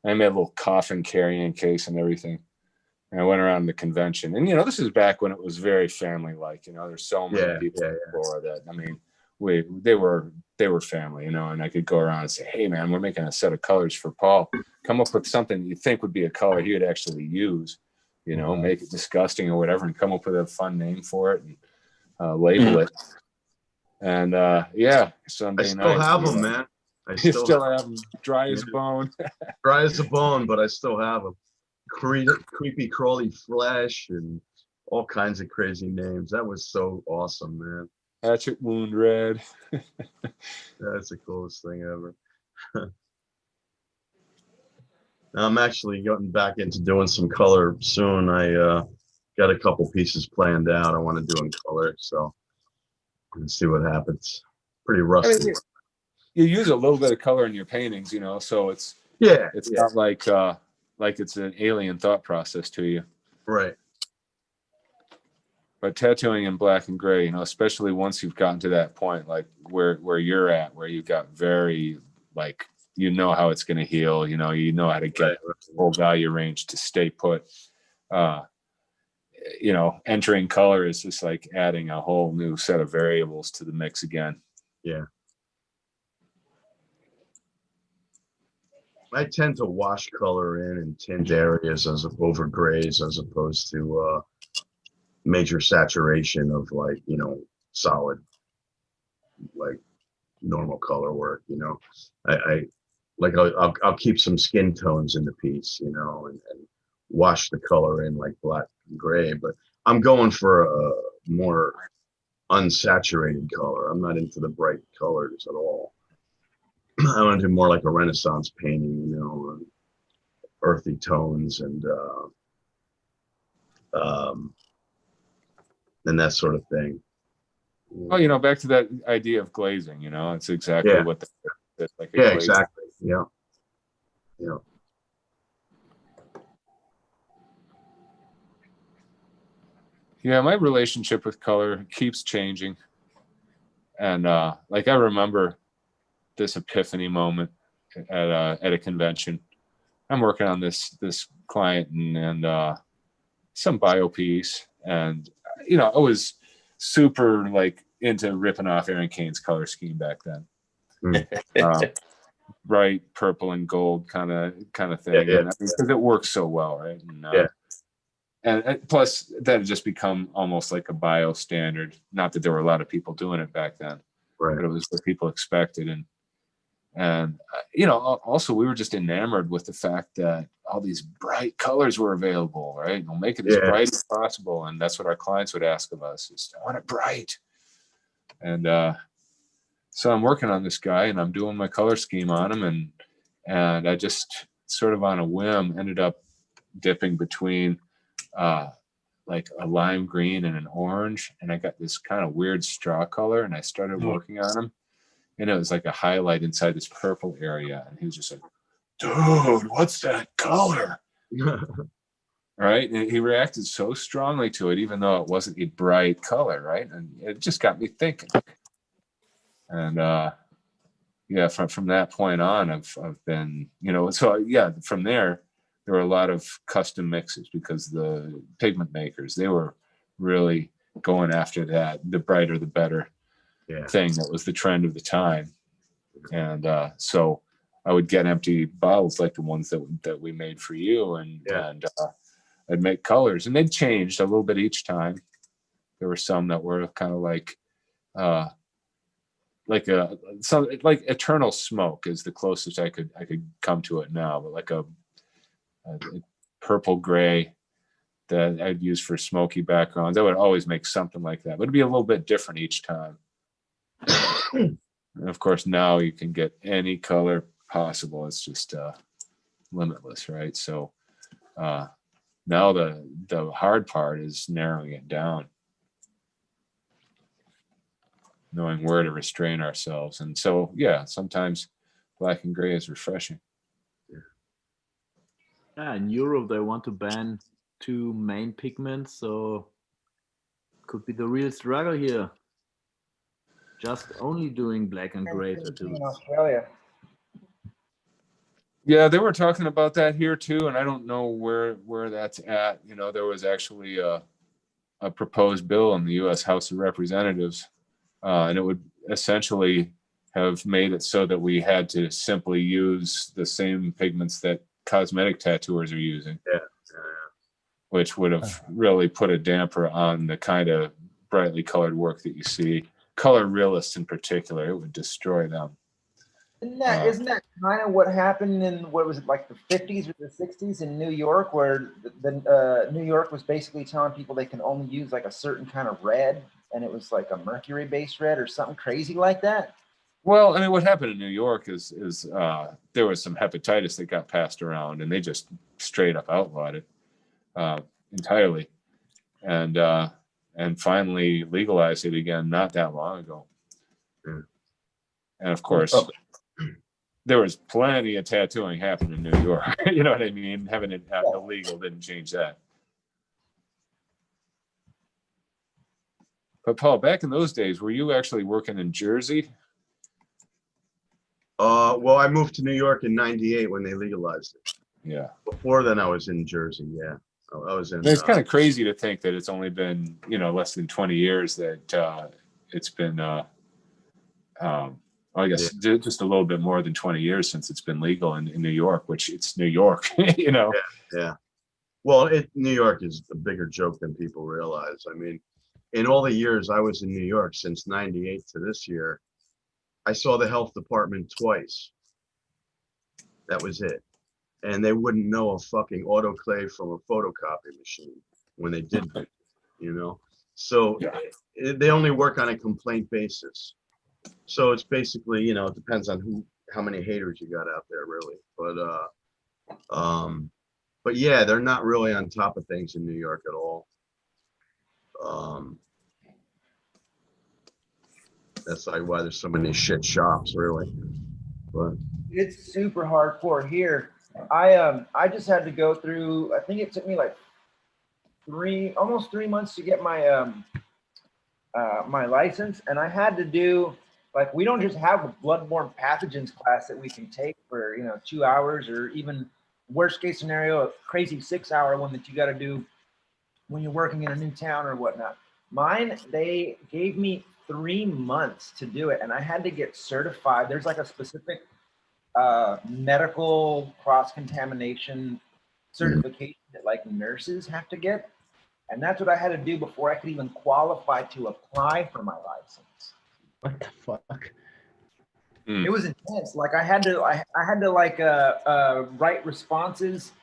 And I made a little coffin carrying case and everything. And I went around the convention. And, you know, this is back when it was very family-like. You know, there's so many people before that. I mean, they were family, you know, and I could go around and say, hey, man, we're making a set of colors for Paul. Come up with something you think would be a color he would actually use, you know, make it disgusting or whatever, and come up with a fun name for it and label it. And, yeah, Sunday night. I still have them, man. I still have them dry as a bone. Dry as a bone, but I still have them. Creepy crawly flesh and all kinds of crazy names. That was so awesome, man. Hatchet wound red. That's the coolest thing ever. I'm actually getting back into doing some color soon. I got a couple pieces planned out I want to do in color, so let's see what happens. Pretty rusty. I mean, you use a little bit of color in your paintings, you know, so it's not like it's an alien thought process to you. Right. But tattooing in black and gray, you know, especially once you've gotten to that point, like where you're at, where you've got very, like, you know how it's going to heal, you know how to get full value range to stay put. You know, entering color is just like adding a whole new set of variables to the mix again. Yeah. I tend to wash color in tint areas over grays as opposed to major saturation of, like, you know, solid, like normal color work. You know, I'll keep some skin tones in the piece, you know, and wash the color in like black and gray. But I'm going for a more unsaturated color. I'm not into the bright colors at all. I want to do more like a Renaissance painting, you know, earthy tones and that sort of thing. Well, you know, back to that idea of glazing, you know, it's exactly what that's like. Exactly. Yeah. Yeah. Yeah, my relationship with color keeps changing. And like I remember this epiphany moment at a convention. I'm working on this client and some bio piece, and you know, I was super like into ripping off Aaron Kane's color scheme back then. Bright purple and gold kind of thing, because it works so well, right? And, and plus that had just become almost like a bio standard. Not that there were a lot of people doing it back then, right? But it was what people expected, and you know, also we were just enamored with the fact that all these bright colors were available, right? We'll make it as bright as possible, and that's what our clients would ask of us: is, I want it bright. And so I'm working on this guy, and I'm doing my color scheme on him, and I just sort of on a whim ended up dipping between like a lime green and an orange, and I got this kind of weird straw color, and I started working on him. And it was like a highlight inside this purple area. And he was just like, dude, what's that color? Right? And he reacted so strongly to it, even though it wasn't a bright color, right? And it just got me thinking. And yeah, from that point on, I've been, you know, so yeah, from there were a lot of custom mixes because the pigment makers, they were really going after that, the brighter the better. Thing that was the trend of the time. And so I would get empty bottles like the ones that we made for you, and I'd make colors, and they'd changed a little bit each time. There were some that were kind of like eternal smoke is the closest I could come to it now, but like a purple gray that I'd use for smoky backgrounds. I would always make something like that, but it'd be a little bit different each time. And of course, now you can get any color possible. It's just limitless, right? So now the hard part is narrowing it down, knowing where to restrain ourselves. And so, yeah, sometimes black and gray is refreshing. Yeah, in Europe, they want to ban 2 main pigments, so could be the real struggle here. Just only doing black and gray tattoos. In Australia. Yeah, they were talking about that here too, and I don't know where that's at. You know, there was actually a proposed bill in the U.S. House of Representatives, and it would essentially have made it so that we had to simply use the same pigments that cosmetic tattooers are using. Yeah. Which would have really put a damper on the kind of brightly colored work that you see. Color realists in particular, it would destroy them. Isn't that kind of what happened in, what was it, like the 50s or the 60s in New York, where the New York was basically telling people they can only use like a certain kind of red, and it was like a mercury-based red or something crazy like that? Well, I mean, what happened in New York is there was some hepatitis that got passed around, and they just straight up outlawed it entirely, and finally legalized it again not that long ago. And of course, there was plenty of tattooing happening in New York. You know what I mean? Having it illegal didn't change that. But Paul, back in those days, were you actually working in Jersey? Well, I moved to New York in '98 when they legalized it. Yeah. Before then, I was in Jersey. Yeah, I was in. It's kind of crazy to think that it's only been, you know, less than 20 years that it's been. I guess just a little bit more than 20 years since it's been legal in New York, which it's New York, you know. Yeah. Well, New York is a bigger joke than people realize. I mean, in all the years I was in New York since '98 to this year, I saw the health department twice. That was it. And they wouldn't know a fucking autoclave from a photocopy machine when they did it, you know? So they only work on a complaint basis. So it's basically, you know, it depends on how many haters you got out there, really. But yeah, they're not really on top of things in New York at all. That's like why there's so many shit shops, really. But it's super hardcore here. I just had to go through, I think it took me like almost 3 months to get my my license, and I had to do, like, we don't just have a bloodborne pathogens class that we can take for, you know, 2 hours, or even worst case scenario, a crazy 6-hour one that you got to do when you're working in a new town or whatnot. Mine, they gave me 3 months to do it, and I had to get certified. There's like a specific medical cross-contamination certification that like nurses have to get, and that's what I had to do before I could even qualify to apply for my license. What the fuck? It was intense. Like I had to like write responses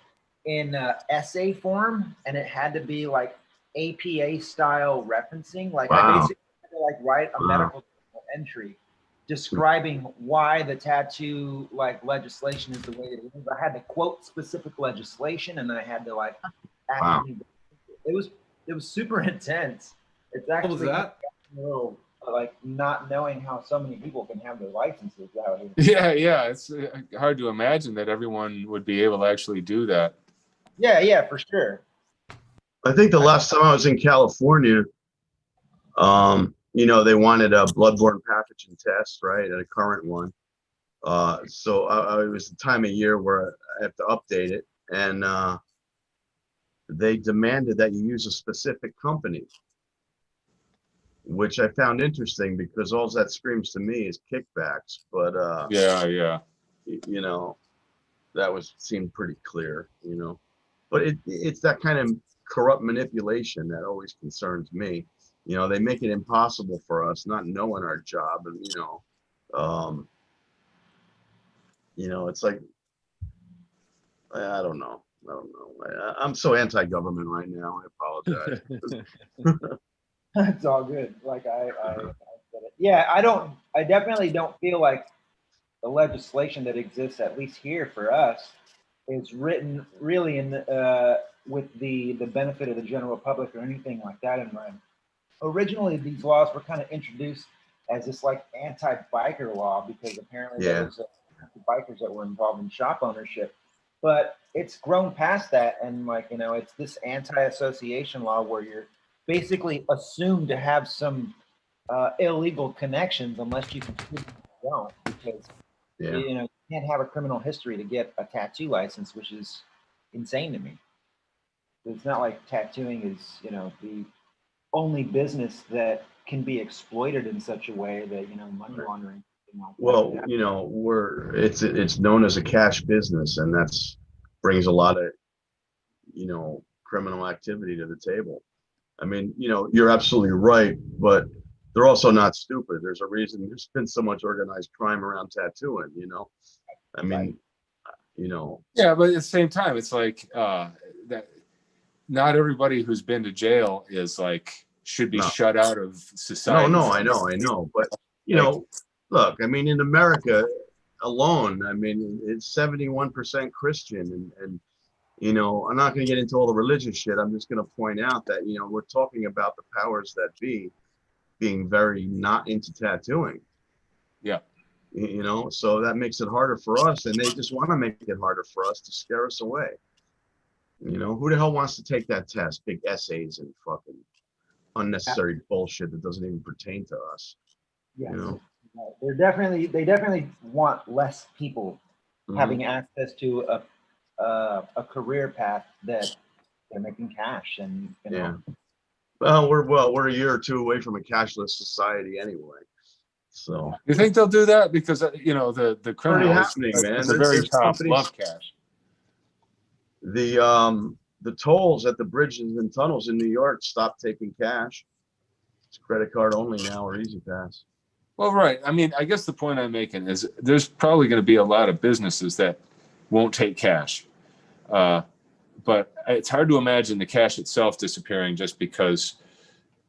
in essay form, and it had to be like APA style referencing. Like I basically had to like write a medical entry describing why the tattoo like legislation is the way it is. I had to quote specific legislation, and then I had to like actually. It was super intense. It's actually what was that? A little, like not knowing how so many people can have their licenses out here. Yeah, it's hard to imagine that everyone would be able to actually do that. Yeah, for sure. I think the last time I was in California, you know, they wanted a bloodborne pathogen test, right, and a current one. So it was the time of year where I have to update it, and they demanded that you use a specific company, which I found interesting because all that screams to me is kickbacks. But yeah. you know, that seemed pretty clear, you know. But it's that kind of corrupt manipulation that always concerns me. You know, they make it impossible for us not knowing our job, and it's like, I don't know. I'm so anti-government right now. I apologize. It's all good. Like I get it. Yeah, I definitely don't feel like the legislation that exists, at least here for us, is written really with the benefit of the general public or anything like that in mind. Originally, these laws were kind of introduced as this like anti-biker law because apparently there was bikers that were involved in shop ownership. But it's grown past that, and like, you know, it's this anti-association law where you're basically assumed to have some illegal connections unless you can prove you don't, because you know, you can't have a criminal history to get a tattoo license, which is insane to me. It's not like tattooing is, you know, the only business that can be exploited in such a way that, you know, money laundering. Well, you know, it's known as a cash business, and brings a lot of, you know, criminal activity to the table. I mean, you know, you're absolutely right, but they're also not stupid. There's a reason there's been so much organized crime around tattooing, you know. I mean, you know. Yeah, but at the same time, it's like that not everybody who's been to jail is like should be shut out of society. No, I know. But you know, look, I mean, in America alone, I mean, it's 71% Christian, and you know, I'm not going to get into all the religious shit. I'm just going to point out that, you know, we're talking about the powers that be being very not into tattooing. Yeah. You know, so that makes it harder for us, and they just want to make it harder for us to scare us away. You know, who the hell wants to take that test? Big essays and fucking unnecessary bullshit that doesn't even pertain to us. Yes. You know? They definitely want less people having access to a career path that they're making cash, and you know. Well, we're a year or two away from a cashless society anyway. So you think they'll do that? Because you know the criminals, happening, man. The very top love cash. The tolls at the bridges and tunnels in New York stopped taking cash. It's credit card only now, or Easy Pass. Well, right. I mean, I guess the point I'm making is there's probably going to be a lot of businesses that won't take cash. But it's hard to imagine the cash itself disappearing just because,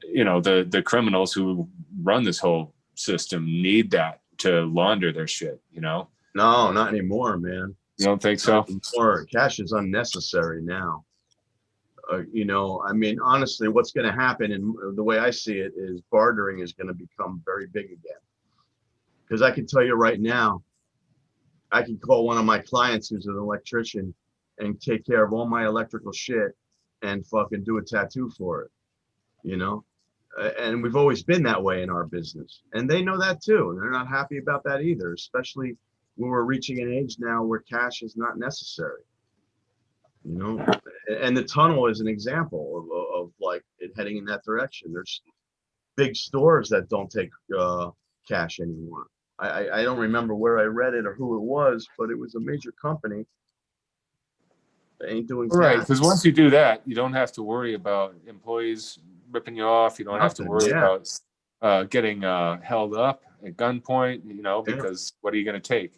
you know, the criminals who run this whole system need that to launder their shit, you know? No, not anymore, man. You don't think so? Or cash is unnecessary now. You know, I mean, honestly, what's going to happen, and the way I see it, is bartering is going to become very big again. Because I can tell you right now, I can call one of my clients who's an electrician and take care of all my electrical shit and fucking do a tattoo for it, you know? And we've always been that way in our business. And they know that too. And they're not happy about that either, especially when we're reaching an age now where cash is not necessary, you know? And the tunnel is an example of like it heading in that direction. There's big stores that don't take cash anymore. I don't remember where I read it or who it was, but it was a major company. They ain't doing right, because once you do that, you don't have to worry about employees ripping you off. You don't have to worry about getting held up at gunpoint, you know, because what are you going to take?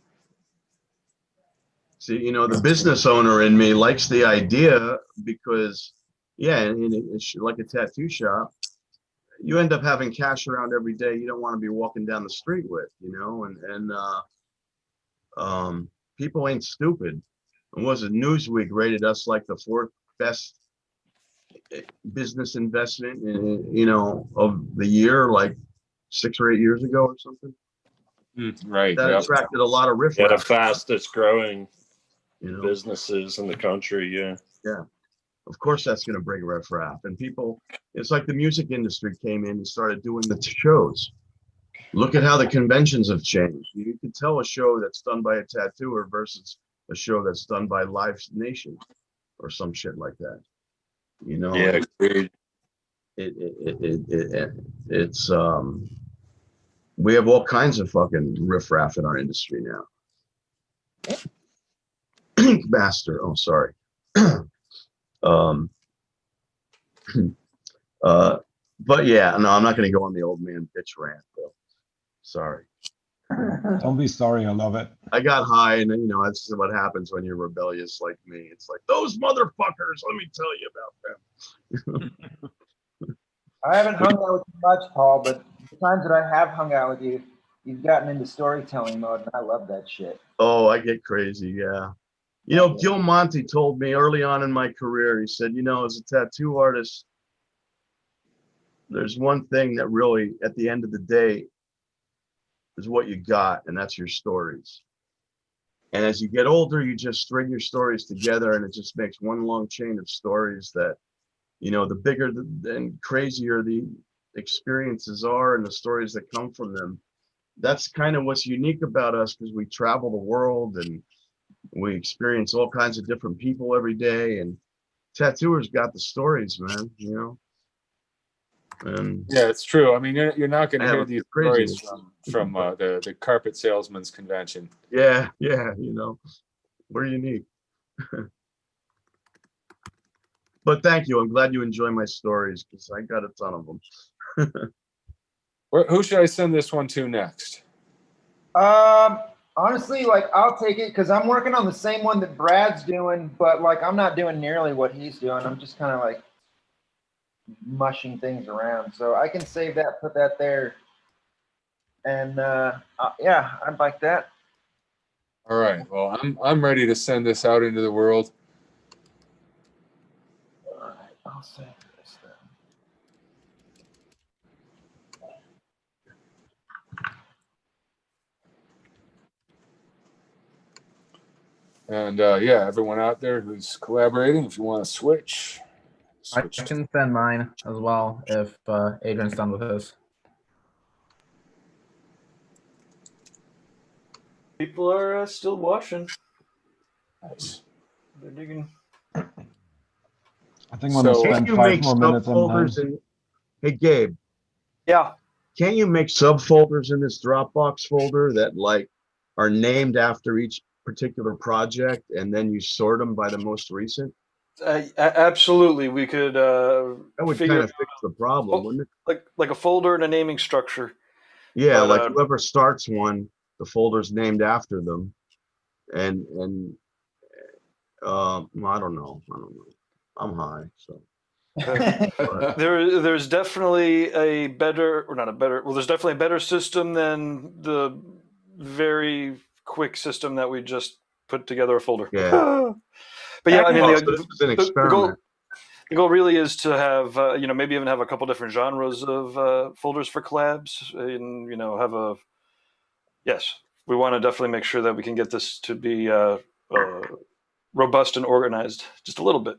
See, you know, the business owner in me likes the idea because, it's like a tattoo shop. You end up having cash around every day you don't want to be walking down the street with, you know, and people ain't stupid. And was it Newsweek rated us like the 4th best business investment, you know, of the year, like 6 or 8 years ago or something? Right. That attracted a lot of riffraff. The fastest growing, you know, businesses in the country. Yeah. Of course, that's going to bring riffraff. And people, it's like the music industry came in and started doing the shows. Look at how the conventions have changed. You can tell a show that's done by a tattooer versus a show that's done by Live Nation or some shit like that. You know? Yeah, agreed. It's we have all kinds of fucking riffraff in our industry now. Ink Master. Oh, sorry. But yeah, no, I'm not going to go on the old man bitch rant though. Sorry. Don't be sorry. I love it. I got high, and you know that's what happens when you're rebellious like me. It's like those motherfuckers. Let me tell you about them. I haven't hung out with you much, Paul, but the times that I have hung out with you, you've gotten into storytelling mode, and I love that shit. Oh, I get crazy. Yeah. You know, Gil Monty told me early on in my career. He said, you know, as a tattoo artist, there's one thing that really, at the end of the day, is what you got, and that's your stories. And as you get older, you just string your stories together, and it just makes one long chain of stories that, you know, the bigger and crazier the experiences are and the stories that come from them. That's kind of what's unique about us, because we travel the world and we experience all kinds of different people every day. And tattooers got the stories, man, you know. And yeah, it's true. I mean, you're not going to I have hear a these crazy stories from the carpet salesman's convention. yeah, you know, we're unique. But thank you. I'm glad you enjoy my stories, because I got a ton of them. Who should I send this one to next? Honestly, like I'll take it because I'm working on the same one that Brad's doing, but like I'm not doing nearly what he's doing. I'm just kind of like mushing things around. So I can save that, put that there, and yeah, I'd like that. All right. Well, I'm ready to send this out into the world. All right, I'll save this then. And yeah, everyone out there who's collaborating, if you want to switch I can send mine as well if Adrian's done with his. People are still watching. Nice. They're digging. I think I'm gonna So, spend Can you 5 make more minutes on mine. subfolders in? Hey, Gabe, Yeah. can't you make subfolders in this Dropbox folder that like are named after each particular project, and then you sort them by the most recent? Absolutely, we could That would figure kind of fix the problem, wouldn't it? like a folder and a naming structure. Yeah, But, like whoever starts one, the folder's named after them, and I don't know. I'm high, so. There's definitely a better, or not a better, well, there's definitely a better system than the very quick system that we just put together a folder. Yeah. But yeah, I mean, Oh, so this is an experiment. the goal really is to have, you know, maybe even have a couple different genres of folders for collabs, and you know, have a. Yes, we want to definitely make sure that we can get this to be robust and organized, just a little bit.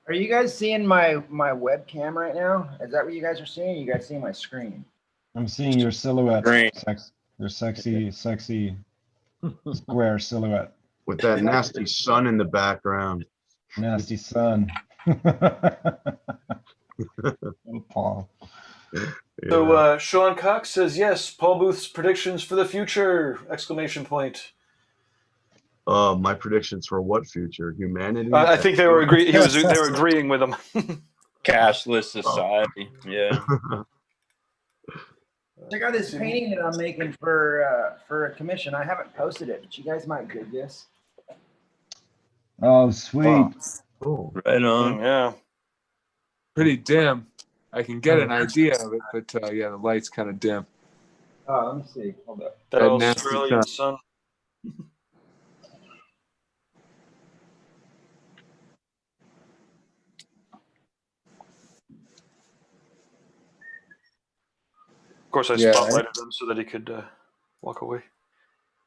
Are you guys seeing my webcam right now? Is that what you guys are seeing? You guys seeing my screen? I'm seeing your silhouette. Great. Your sexy square silhouette. With that nasty sun in the background. Nasty sun. Oh, Paul. So Sean Cox says yes. Paul Booth's predictions for the future! Exclamation point. My predictions for what future? Humanity? I think they were they were agreeing with him. Cashless society. Yeah. Check out this painting that I'm making for a commission. I haven't posted it, but you guys might dig this. Oh, sweet. Oh, Right on. Yeah. pretty dim. I can get an idea of it, but yeah, the light's kind of dim. Oh, let me see. Hold up. That That nasty Australian sun. Of course, I Yeah, spotlighted him so that he could walk away.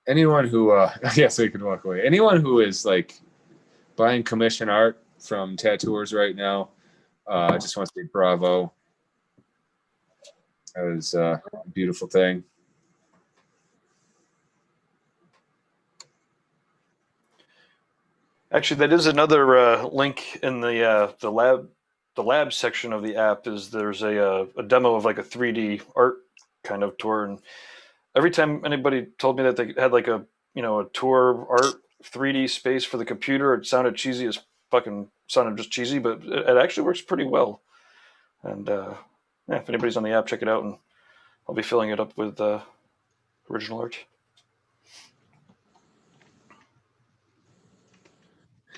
Anyone who, yeah, so you can walk away. Anyone who is like buying commission art from tattooers right now, I just want to say bravo. That was a beautiful thing. Actually, that is another link in the lab section of the app. Is there's a demo of like a 3D art kind of tour, and every time anybody told me that they had like a a tour art 3D space for the computer. It sounded cheesy as fucking sounded just cheesy, but it actually works pretty well. And yeah, if anybody's on the app, check it out, and I'll be filling it up with original art.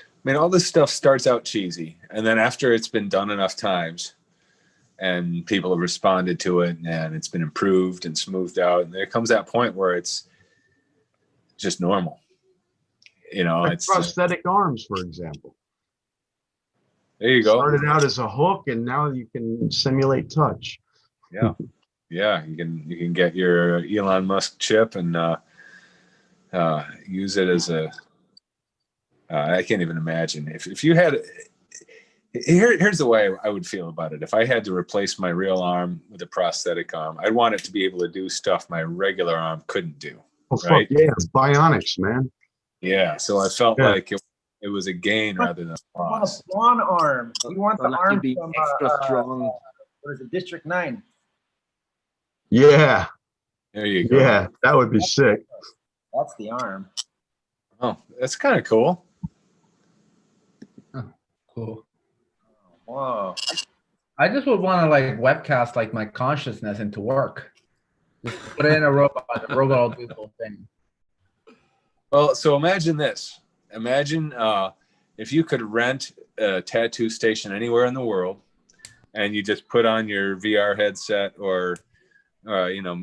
I mean, all this stuff starts out cheesy, and then after it's been done enough times and people have responded to it and it's been improved and smoothed out, and there comes that point where it's just normal. Like it's prosthetic arms, for example. There you go. Started out as a hook, and now you can simulate touch. Yeah. Yeah, you can get your Elon Musk chip and use it as a I can't even imagine if you had here's the way I would feel about it. If I had to replace my real arm with a prosthetic arm, I'd want it to be able to do stuff my regular arm couldn't do. Oh, right? Fuck yeah, bionics, man. Yeah, so I felt like it was a gain rather than a loss. One arm. You want the arm be from extra strong. what is it, District 9? Yeah. There you go. Yeah, that would be sick. That's the arm. Oh, that's kind of cool. Cool. Whoa. I just would want to like webcast like my consciousness into work. Just put it in a robot. The robot will do the whole thing. Well, so imagine this. Imagine if you could rent a tattoo station anywhere in the world, and you just put on your VR headset or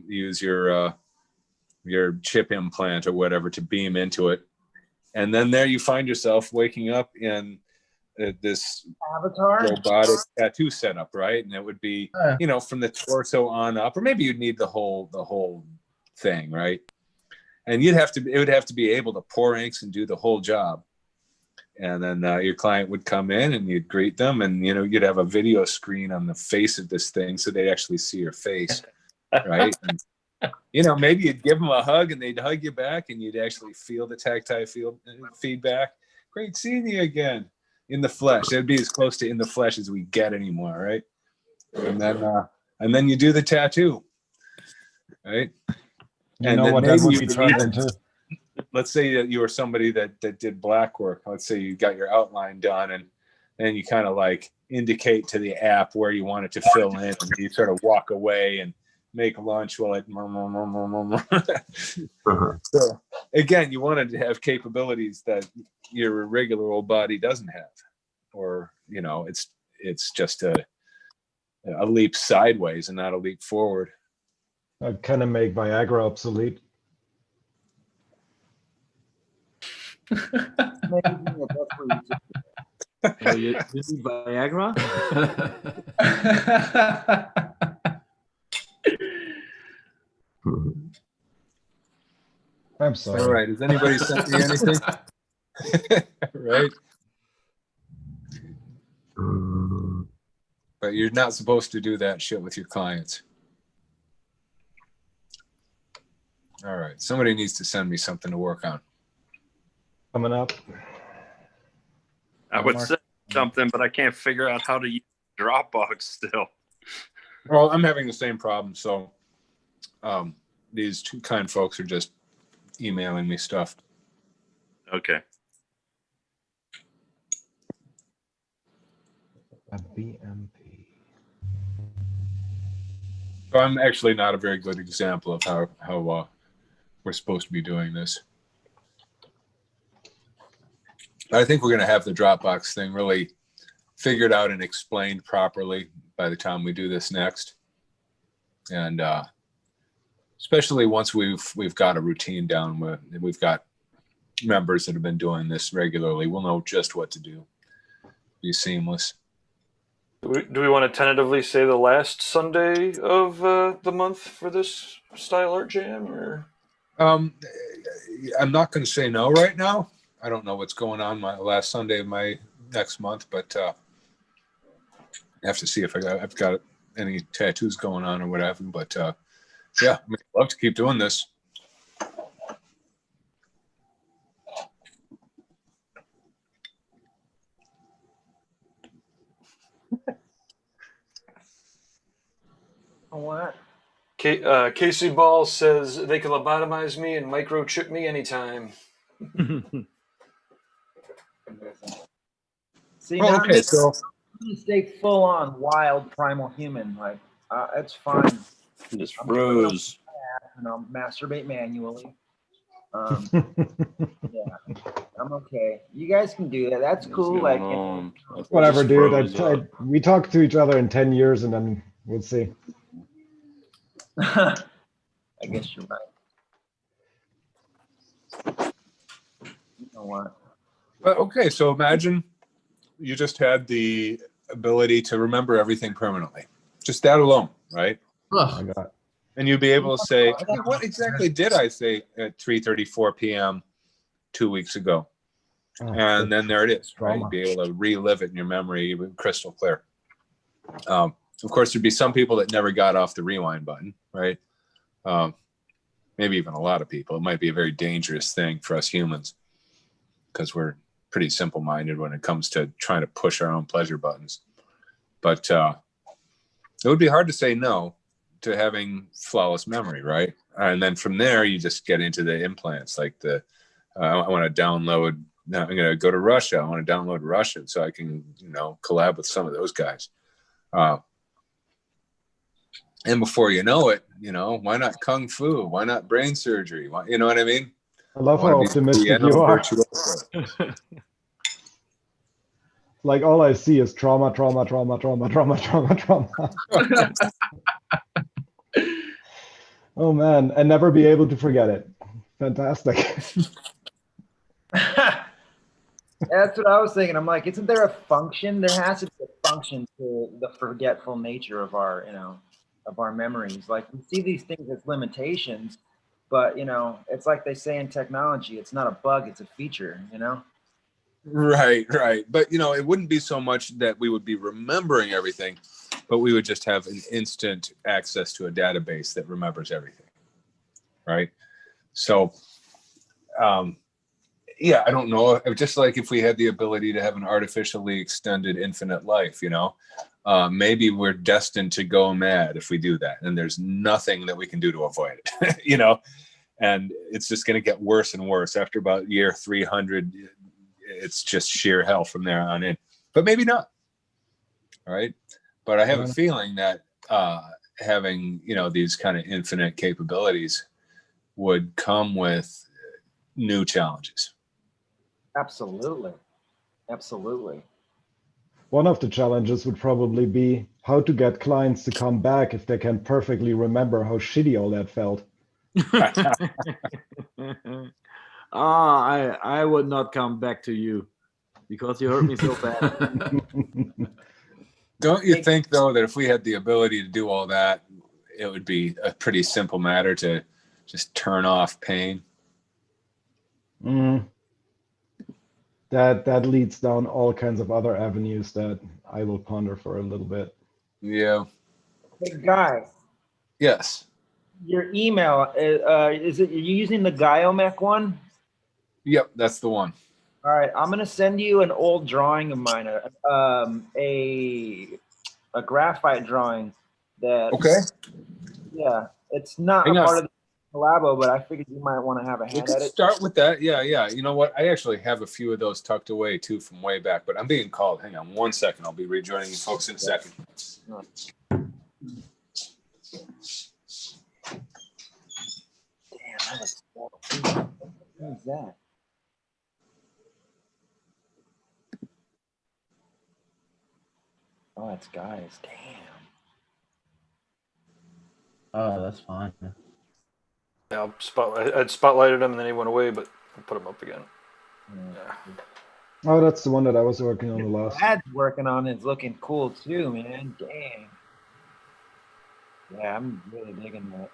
use your chip implant or whatever to beam into it, and then there you find yourself waking up in this Avatar robotic tattoo setup, right? And it would be from the torso on up, or maybe you'd need the whole thing, right? And it would have to be able to pour inks and do the whole job. And then your client would come in and you'd greet them, and you'd have a video screen on the face of this thing so they actually see your face, right? And, maybe you'd give them a hug and they'd hug you back, and you'd actually feel the tactile feedback. Great seeing you again in the flesh. It'd be as close to in the flesh as we get anymore, right? And then you do the tattoo, right? You know what that would be turned into. Let's say that you were somebody that did black work. Let's say you got your outline done, and then you kind of like indicate to the app where you want it to fill in, and you sort of walk away and make lunch while it So again, you wanted to have capabilities that your regular old body doesn't have, or it's just a leap sideways and not a leap forward. I kind of make Viagra obsolete. Oh, you do Viagra? I'm sorry. All right. Has anybody sent me anything? Right. But you're not supposed to do that shit with your clients. All right. Somebody needs to send me something to work on. Coming up. I would say something, but I can't figure out how to use Dropbox still. Well, I'm having the same problem. So these two kind folks are just emailing me stuff. Okay. A BMP. So I'm actually not a very good example of how we're supposed to be doing this. I think we're going to have the Dropbox thing really figured out and explained properly by the time we do this next. And especially once we've got a routine down, we've got members that have been doing this regularly, we'll know just what to do. Be seamless. Do we want to tentatively say the last Sunday of the month for this style art jam, or? I'm not going to say no right now. I don't know what's going on my last Sunday of my next month, but I have to see if I've got any tattoos going on or whatever. But yeah, I'd love to keep doing this. What? Casey Ball says they can lobotomize me and microchip me anytime. See, Oh, now okay, so I'm gonna stay full on wild primal human. Like, it's fine. Just I'm gonna put it on froze. my ass and I'll masturbate manually. Yeah, I'm okay. You guys can do that. That's What's cool. going Like, on? I Whatever, just dude. froze up. We talk to each other in 10 years and then we'll see. I guess you're right. You know what? but okay, so imagine you just had the ability to remember everything permanently. Just that alone, right? I got And you'd be able to say, okay, what exactly did I say at 3:34 p.m. 2 weeks ago? And then there it is, right? You'd be able to relive it in your memory, crystal clear. Of course, there'd be some people that never got off the rewind button, right? Maybe even a lot of people. It might be a very dangerous thing for us humans because we're pretty simple-minded when it comes to trying to push our own pleasure buttons. But it would be hard to say no to having flawless memory, right? And then from there, you just get into the implants, like I want to download. Now I'm going to go to Russia. I want to download Russian so I can, collab with some of those guys. And before you know it, why not kung fu? Why not brain surgery? Why, you know what I mean? I love how optimistic you are. Like all I see is trauma. Oh man, and never be able to forget it. Fantastic. That's what I was thinking. I'm like, isn't there a function? There has to be a function to the forgetful nature of our, of our memories. Like we see these things as limitations, but it's like they say in technology, it's not a bug, it's a feature, Right. But, it wouldn't be so much that we would be remembering everything, but we would just have an instant access to a database that remembers everything. Right. So, I don't know. Just like if we had the ability to have an artificially extended infinite life, maybe we're destined to go mad if we do that. And there's nothing that we can do to avoid it, and it's just going to get worse and worse after about year 300. It's just sheer hell from there on in, but maybe not. All right. But I have a feeling that having, these kind of infinite capabilities would come with new challenges. Absolutely. One of the challenges would probably be how to get clients to come back if they can perfectly remember how shitty all that felt. I would not come back to you because you hurt me so bad. Don't you think, though, that if we had the ability to do all that, it would be a pretty simple matter to just turn off pain? That leads down all kinds of other avenues that I will ponder for a little bit. Yeah. Hey, Guy. Yes. Your email, is it, you're using the Biomech one? Yep, that's the one. All right, I'm gonna send you an old drawing of mine, a graphite drawing that. Okay. Yeah, it's not a part of the collabo, but I figured you might want to have a hand at it. Start with that. Yeah. You know what? I actually have a few of those tucked away too from way back, but I'm being called. Hang on 1 second. I'll be rejoining you folks in a second. Damn, that was what is that? Oh, it's guys. Damn. Oh, that's fine. Yeah, I'd spotlighted him and then he went away, but I'll put him up again. Yeah. Oh, that's the one that I was working on the last. Brad's working on it's looking cool too, man. Dang. Yeah, I'm really digging that.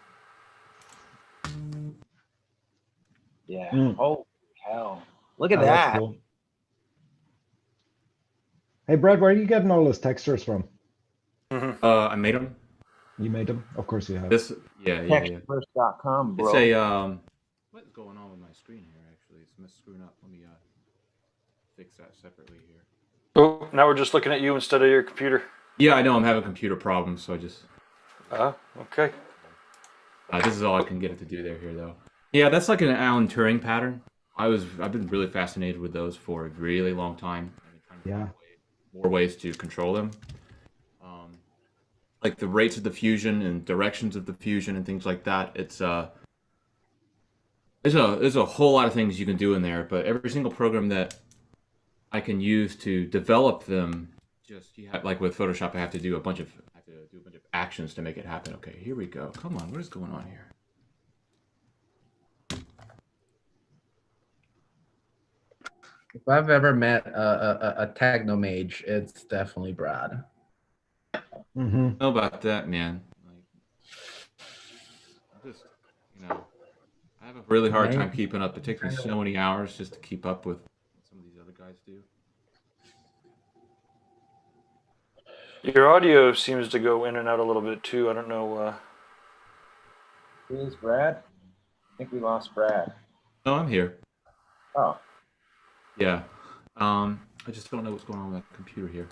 Yeah. Holy hell. Look at that. Cool. Hey, Brad, where are you getting all those textures from? I made them. You made them? Of course you have. This, yeah. Textverse.com, bro. It's a what's going on with my screen here? Actually, it's screwing up. Let me fix that separately here. Oh, now we're just looking at you instead of your computer. Yeah, I know I'm having computer problems, so I just. Okay. This is all I can get it to do here though. Yeah, that's like an Alan Turing pattern. I've been really fascinated with those for a really long time. I've been trying to Yeah. find more ways to control them. Like the rates of the fusion and directions of the fusion and things like that. There's a whole lot of things you can do in there, but every single program that I can use to develop them, like with Photoshop, I have to do a bunch of actions to make it happen. Okay, here we go. Come on, what is going on here? If I've ever met a techno mage, it's definitely Brad. Mm-hmm. How about that, man? Like, I have a really hard time keeping up. It takes me so many hours just to keep up with what some of these other guys do. Your audio seems to go in and out a little bit too. I don't know. Who's Brad? I think we lost Brad. No, I'm here. Oh. Yeah. I just don't know what's going on with that computer here.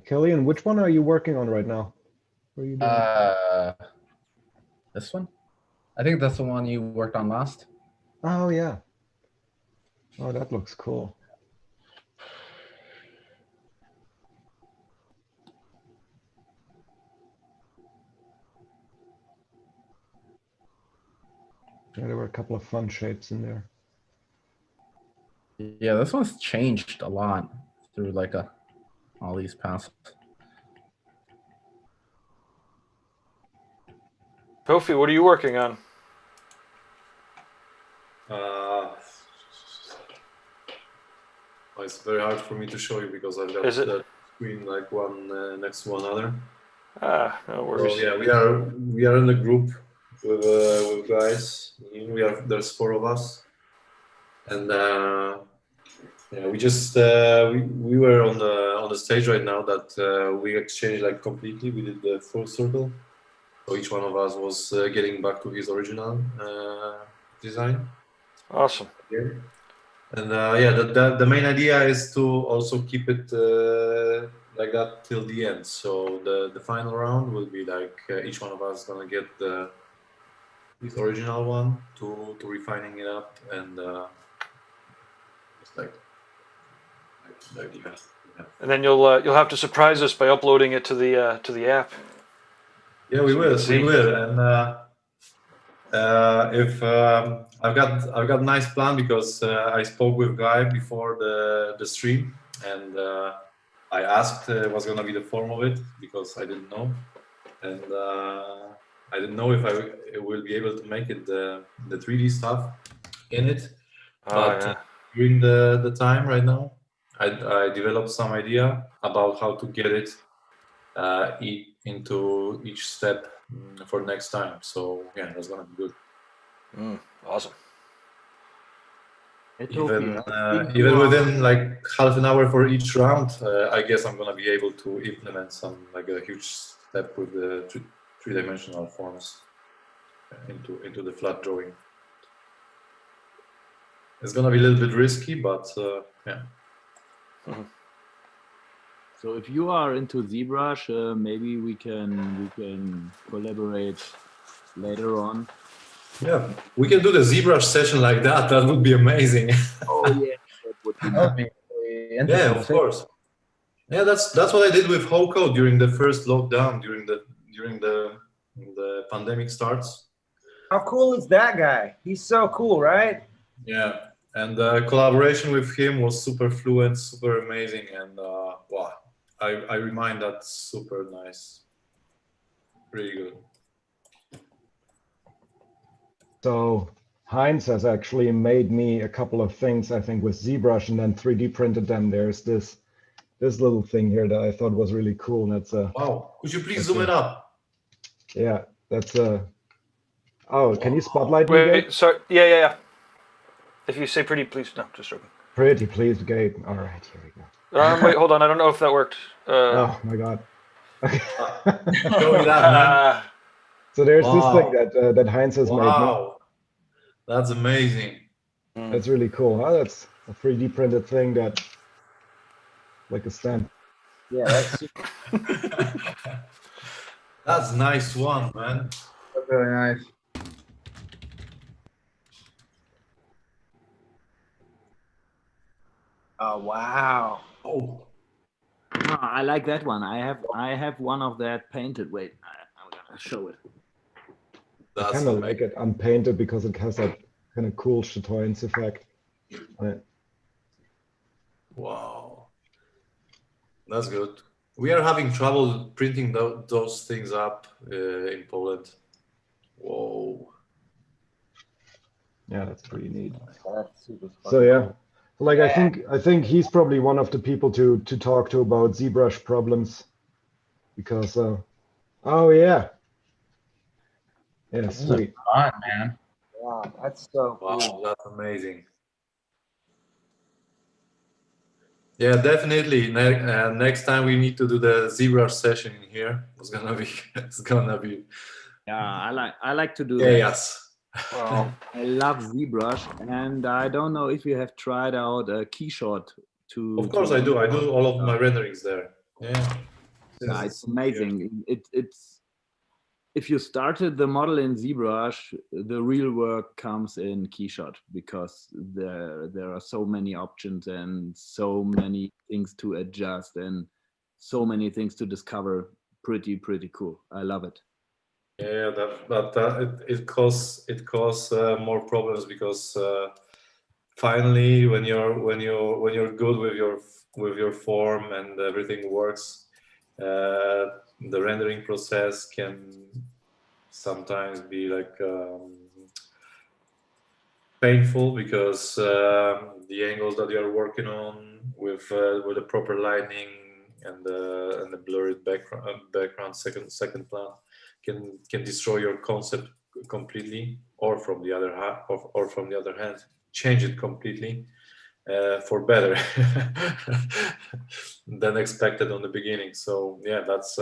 Killian, which one are you working on right now? What are you doing? This one? I think that's the one you worked on last. Oh yeah. Oh, that looks cool. Yeah, there were a couple of fun shapes in there. Yeah, this one's changed a lot through like all these past. Kofi, what are you working on? It's very hard for me to show you because I've got the screen like one next to another. No worries. So, yeah, we are in a group with guys. There's 4 of us, and we just we were on the stage right now that we exchanged like completely. We did the full circle. So each one of us was getting back to his original design. Awesome. Yeah. And the main idea is to also keep it like that till the end. So the final round will be like each one of us gonna get his original one to refining it up and just like yeah. And then you'll have to surprise us by uploading it to the app. Yeah, we will. We will. And if I've got a nice plan because I spoke with Guy before the stream, and I asked what's gonna be the form of it because I didn't know, and I didn't know if I will be able to make it the 3D stuff in it. But during the time right now, I developed some idea about how to get it into each step for next time. So yeah, that's gonna be good. Awesome. Even within like half an hour for each round, I guess I'm gonna be able to implement some like a huge step with the three-dimensional forms into the flat drawing. It's gonna be a little bit risky, but yeah. So if you are into ZBrush, maybe we can collaborate later on. Yeah, we can do the ZBrush session like that. That would be amazing. Oh yeah, that would be yeah, of course. Yeah, that's what I did with Hoko during the first lockdown, during the pandemic starts. How cool is that guy? He's so cool, right? Yeah, and the collaboration with him was super fluent, super amazing, and wow, I remind that super nice, really good. So Heinz has actually made me a couple of things, I think, with ZBrush, and then 3D printed them. There's this little thing here that I thought was really cool. And that's a wow. Could you please zoom it up? Yeah, that's a. Oh, can you spotlight me? Wait, sorry. Yeah. If you say pretty, please. No, just joking. Pretty please gate. All right, here we go. Wait, hold on. I don't know if that worked. Oh my god. Okay. Show me that, man. So there's this Wow. thing that Heinz has made. Wow, that's amazing. That's really cool. Oh, that's a 3D printed thing that, like a stamp. Yeah, that's That's a nice one, man. That's really nice. oh wow. Oh, I like that one. I have one of that painted. Wait, I'm gonna show it. I that's kind of amazing. like it unpainted because it has that kind of cool chatoyance effect on it. Wow, that's good. We are having trouble printing those things up in Poland. Whoa. Yeah, that's pretty neat. That's super fun. So yeah, like I think he's probably one of the people to talk to about ZBrush problems, because oh yeah, sweet. Fun, man. Wow, that's so Wow, cool. that's amazing. Yeah, definitely. Next time we need to do the ZBrush session in here. It's gonna be. Yeah, I like to do that. Yes. Wow. I love ZBrush, and I don't know if you have tried out a KeyShot to. Of course I do. I do all of my renderings there. Yeah. Yeah, it's amazing. It's if you started the model in ZBrush, the real work comes in KeyShot, because there are so many options and so many things to adjust and so many things to discover. Pretty cool. I love it. Yeah, it causes more problems, because finally, when you're good with your form and everything works, the rendering process can sometimes be like painful, because the angles that you are working on with the proper lighting and the blurred background second plan can destroy your concept completely, or from the other hand change it completely for better than expected on the beginning. So yeah, that's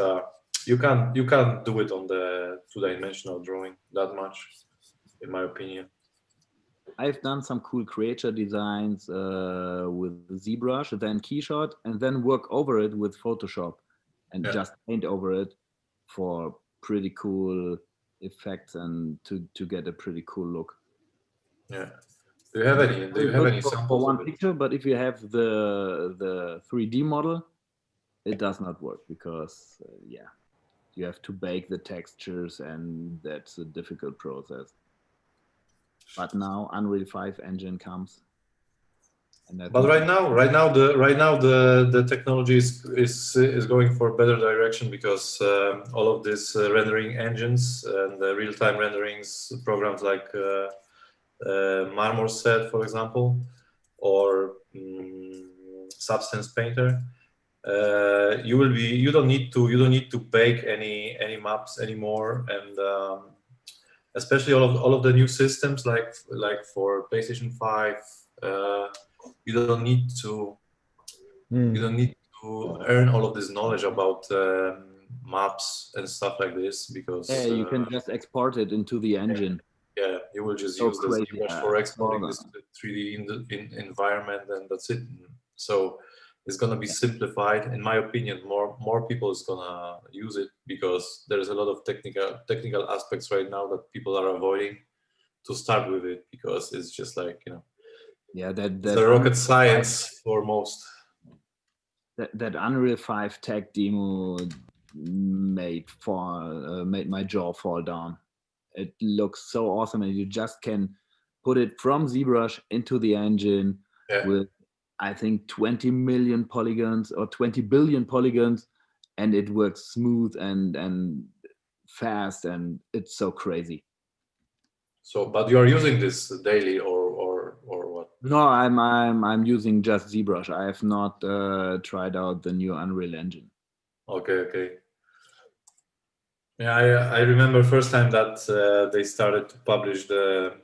you can't do it on the two-dimensional drawing that much, in my opinion. I've done some cool creature designs with ZBrush, then KeyShot, and then work over it with Photoshop and just paint over it for pretty cool effects and to get a pretty cool look. Yeah. Do you have any for samples one of it? picture? But if you have the 3D model, it does not work, because you have to bake the textures, and that's a difficult process. But now Unreal 5 engine comes. But right now the technology is going for a better direction, because all of these rendering engines and real-time renderings programs like Marmoset, for example, or Substance Painter, you don't need to bake any maps anymore, and especially all of the new systems like for PlayStation 5. You don't need to earn all of this knowledge about maps and stuff like this, because you can just export it into the engine. Yeah, you will just So use the crazy. ZBrush for exporting this to the 3D environment, and that's it. So it's gonna be simplified, in my opinion. More people is gonna use it, because there's a lot of technical aspects right now that people are avoiding to start with it, because it's just like, that the rocket science for most. That Unreal 5 tech demo made my jaw fall down. It looks so awesome, and you just can put it from ZBrush into the engine with, I think, 20 million polygons or 20 billion polygons, and it works smooth and fast, and it's so crazy. So, but you are using this daily or what? No, I'm using just ZBrush. I have not tried out the new Unreal Engine. Okay. Yeah, I remember first time that they started to publish the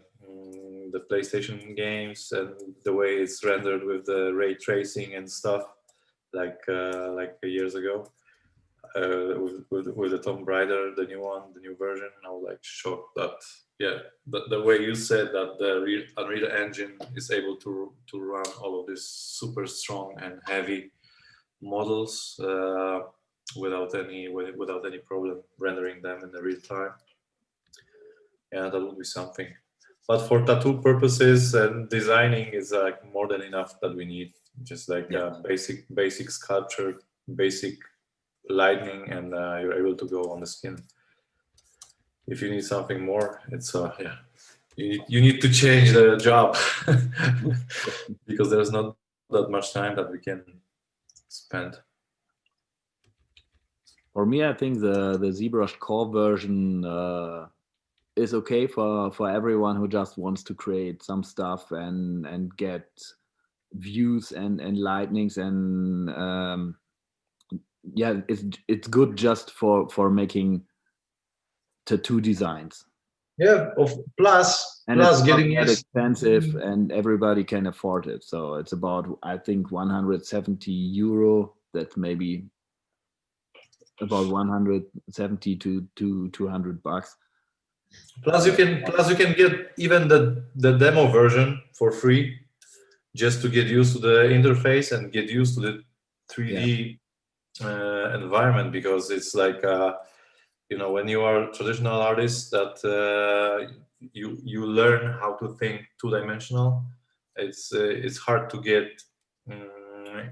the PlayStation games and the way it's rendered with the ray tracing and stuff, like years ago. With the Tomb Raider, the new one, the new version, I was like shocked that the way you said that the Unreal Engine is able to run all of these super strong and heavy models without any problem rendering them in the real time. Yeah, that would be something. But for tattoo purposes and designing is like more than enough that we need. Just like basic sculpture, basic lightning, and you're able to go on the skin. If you need something more, it's you need to change the job because there's not that much time that we can spend. For me, I think the ZBrush Core version is okay for everyone who just wants to create some stuff and get views and lightnings and yeah, it's good just for making tattoo designs. Yeah, plus It's getting not that used. expensive and everybody can afford it. So it's about, I think, 170 euro. That's maybe about 170 to 200 bucks. Plus you can get even the demo version for free, just to get used to the interface and get used to the 3D environment, because it's like when you are a traditional artist that you learn how to think two-dimensional. It's hard to get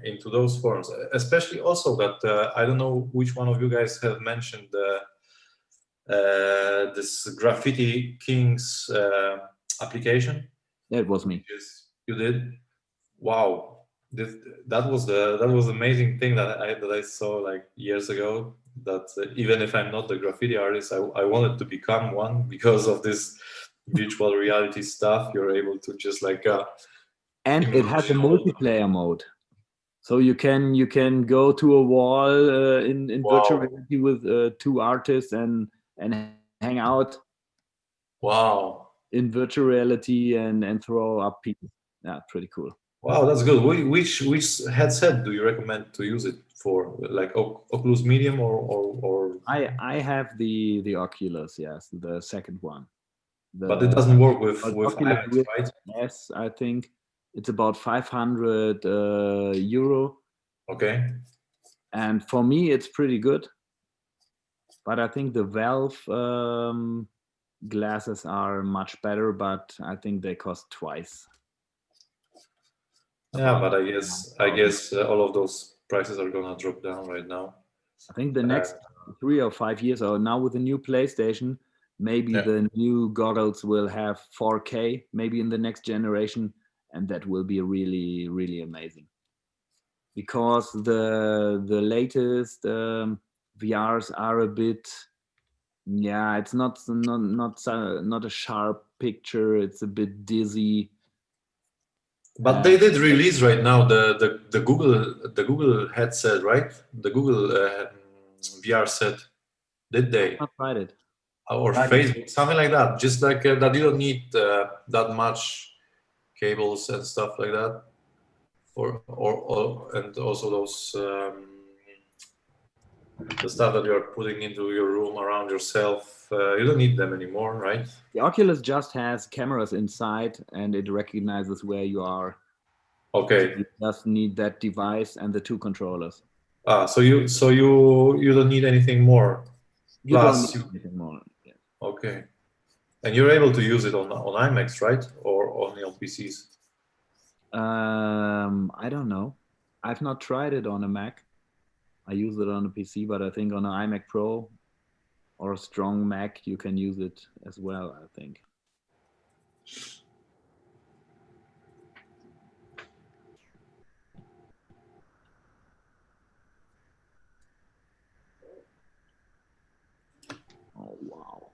into those forms, especially also that I don't know which one of you guys have mentioned this Graffiti Kings application. It was me. Yes, you did. Wow, that was the amazing thing that I saw like years ago. That even if I'm not the graffiti artist, I wanted to become one because of this virtual reality stuff. You're able to just like and it has a multiplayer mode, so you can go to a wall in virtual reality with two artists and hang out. Wow. In virtual reality and throw up people. Yeah, pretty cool. Wow, that's good. Which headset do you recommend to use it for? Like Oculus Medium or? I have the Oculus, yes, the second one. But it doesn't work with Oculus IMAX, right? Yes, I think it's about 500 euro. Okay. And for me, it's pretty good. But I think the Valve glasses are much better, but I think they cost twice. Yeah, but I guess all of those prices are gonna drop down right now. I think the next 3 or 5 years, or now with the new PlayStation, maybe the new goggles will have 4K, maybe in the next generation, and that will be really, really amazing. Because the latest VRs are a bit, it's not a sharp picture. It's a bit dizzy. But they did release right now the Google headset, right? The Google VR set. Did they? I tried it. Or Facebook, something like that. Just like that, you don't need that much cables and stuff like that. Or and also those the stuff that you're putting into your room around yourself. You don't need them anymore, right? The Oculus just has cameras inside, and it recognizes where you are. Okay. So you just need that device and the two controllers. So you don't need anything more. You don't need anything more. Yeah. Okay. And you're able to use it on IMAX, right? Or only on PCs? I don't know. I've not tried it on a Mac. I use it on a PC, but I think on an iMac Pro or a strong Mac, you can use it as well, I think. Oh, wow.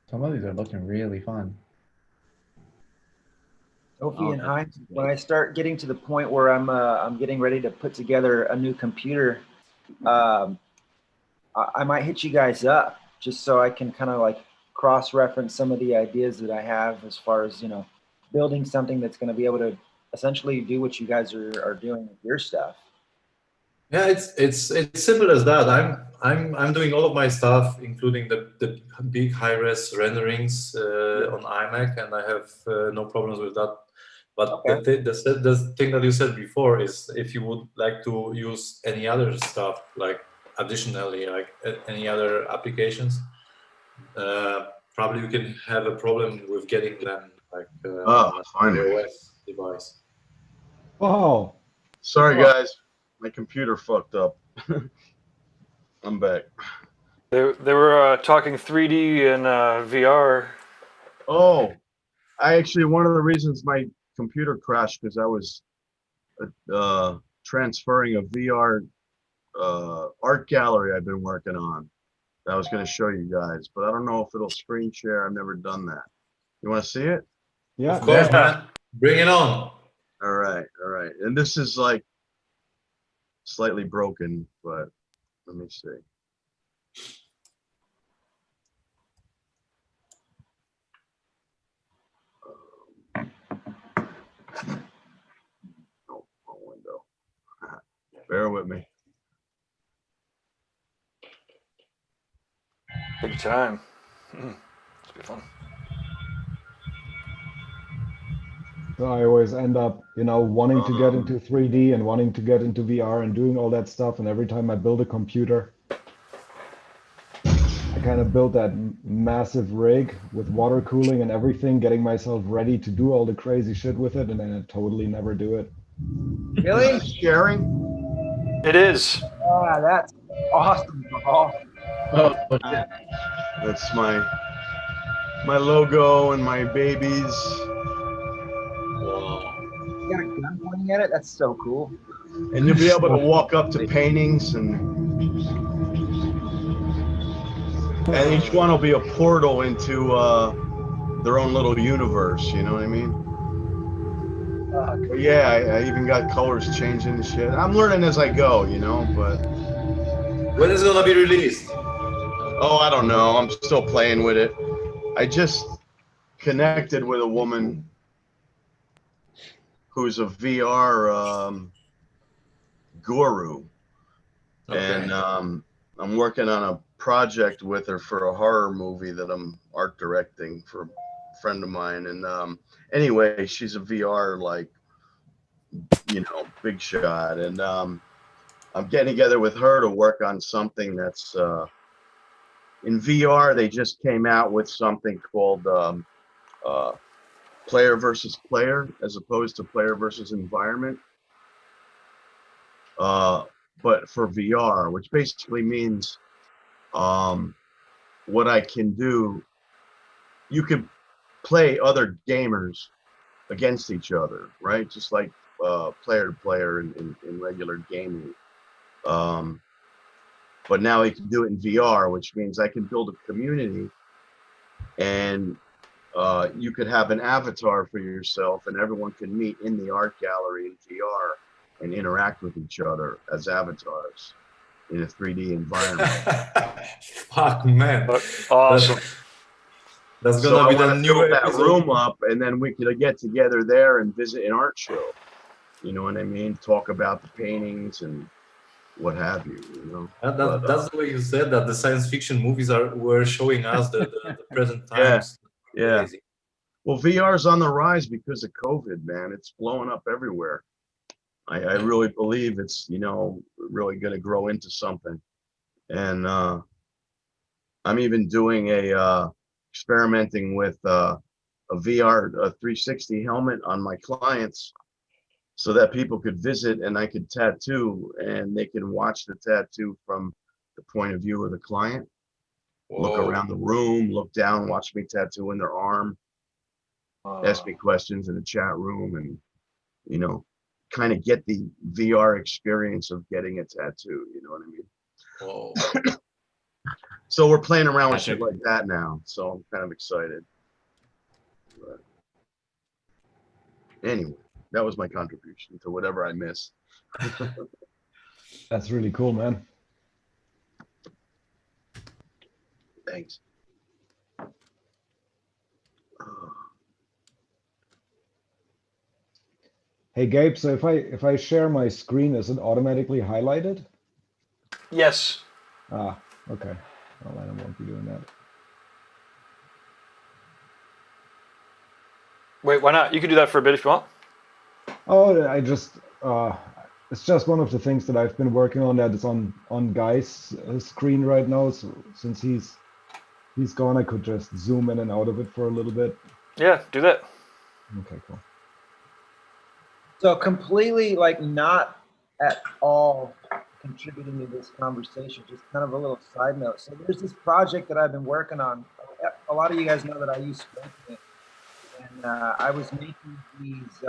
Some of these are looking really fun. Sophie and I, when I start getting to the point where I'm getting ready to put together a new computer, I might hit you guys up just so I can kind of like cross-reference some of the ideas that I have as far as, you know, building something that's going to be able to essentially do what you guys are doing with your stuff. Yeah, it's simple as that. I'm doing all of my stuff, including the big high-res renderings on iMac, and I have no problems with that. But Okay. the thing that you said before is if you would like to use any other stuff, like additionally, like any other applications, probably you can have a problem with getting them like on fine. an iOS device. Oh, Sorry, guys. My computer fucked up. I'm back. They were talking 3D and VR. Oh, one of the reasons my computer crashed because I was transferring a VR art gallery I've been working on that I was going to show you guys, but I don't know if it'll screen share. I've never done that. You want to see it? yeah. Of course, man. Bring it on. All right. And this is like slightly broken, but let me see. Oh, wrong window. Bear with me. Big time. It's be fun. So I always end up, you know, wanting to get into 3D and wanting to get into VR and doing all that stuff. And every time I build a computer, I kind of build that massive rig with water cooling and everything, getting myself ready to do all the crazy shit with it, and then I totally never do it. Really? Sharing? It is. Ah, that's awesome, Paul. Oh, that's my logo and my babies. You got a gun pointing at it? That's so cool. And you'll be able to walk up to paintings and each one will be a portal into their own little universe, you know what I mean? But yeah, I even got colors changing and shit. I'm learning as I go, you know, but... When is it gonna be released? Oh, I don't know. I'm still playing with it. I just connected with a woman who's a VR guru. Okay. And I'm working on a project with her for a horror movie that I'm art directing for a friend of mine. And anyway, she's a VR, like, you know, big shot. And I'm getting together with her to work on something that's in VR. They just came out with something called player versus player, as opposed to player versus environment. But for VR, which basically means what I can do, you can play other gamers against each other, right? Just like player to player in regular gaming. But now I can do it in VR, which means I can build a community, and you could have an avatar for yourself, and everyone can meet in the art gallery in VR and interact with each other as avatars in a 3D environment. Fuck, man. Awesome. That's So gonna I be the want to new build that episode. room up, and then we could get together there and visit an art show. You know what I mean? Talk about the paintings and what have you. You know. That's the way you said that the science fiction movies were showing us the present times. Yeah. Crazy. Well, VR's on the rise because of COVID, man. It's blowing up everywhere. I really believe it's, you know, really going to grow into something. And I'm even doing experimenting with a VR 360 helmet on my clients so that people could visit and I could tattoo and they can watch the tattoo from the point of view of the client. Whoa. Look around the room, look down, watch me tattoo in their arm, ask me questions in the chat room, and, you know, kind of get the VR experience of getting a tattoo. You know what I mean? Whoa. So we're playing around with shit Magic. like that now. So I'm kind of excited. But anyway, that was my contribution to whatever I missed. That's really cool, man. Thanks. Hey Gabe, so if I share my screen, is it automatically highlighted? Yes. Ah, okay. Well, I won't be doing that. Wait, why not? You can do that for a bit if you want. Oh, I just it's just one of the things that I've been working on that is on Guy's screen right now. So since he's gone, I could just zoom in and out of it for a little bit. Yeah, do that. Okay, cool. So completely like not at all contributing to this conversation, just kind of a little side note. So there's this project that I've been working on. A lot of you guys know that I use spray paint, and I was making these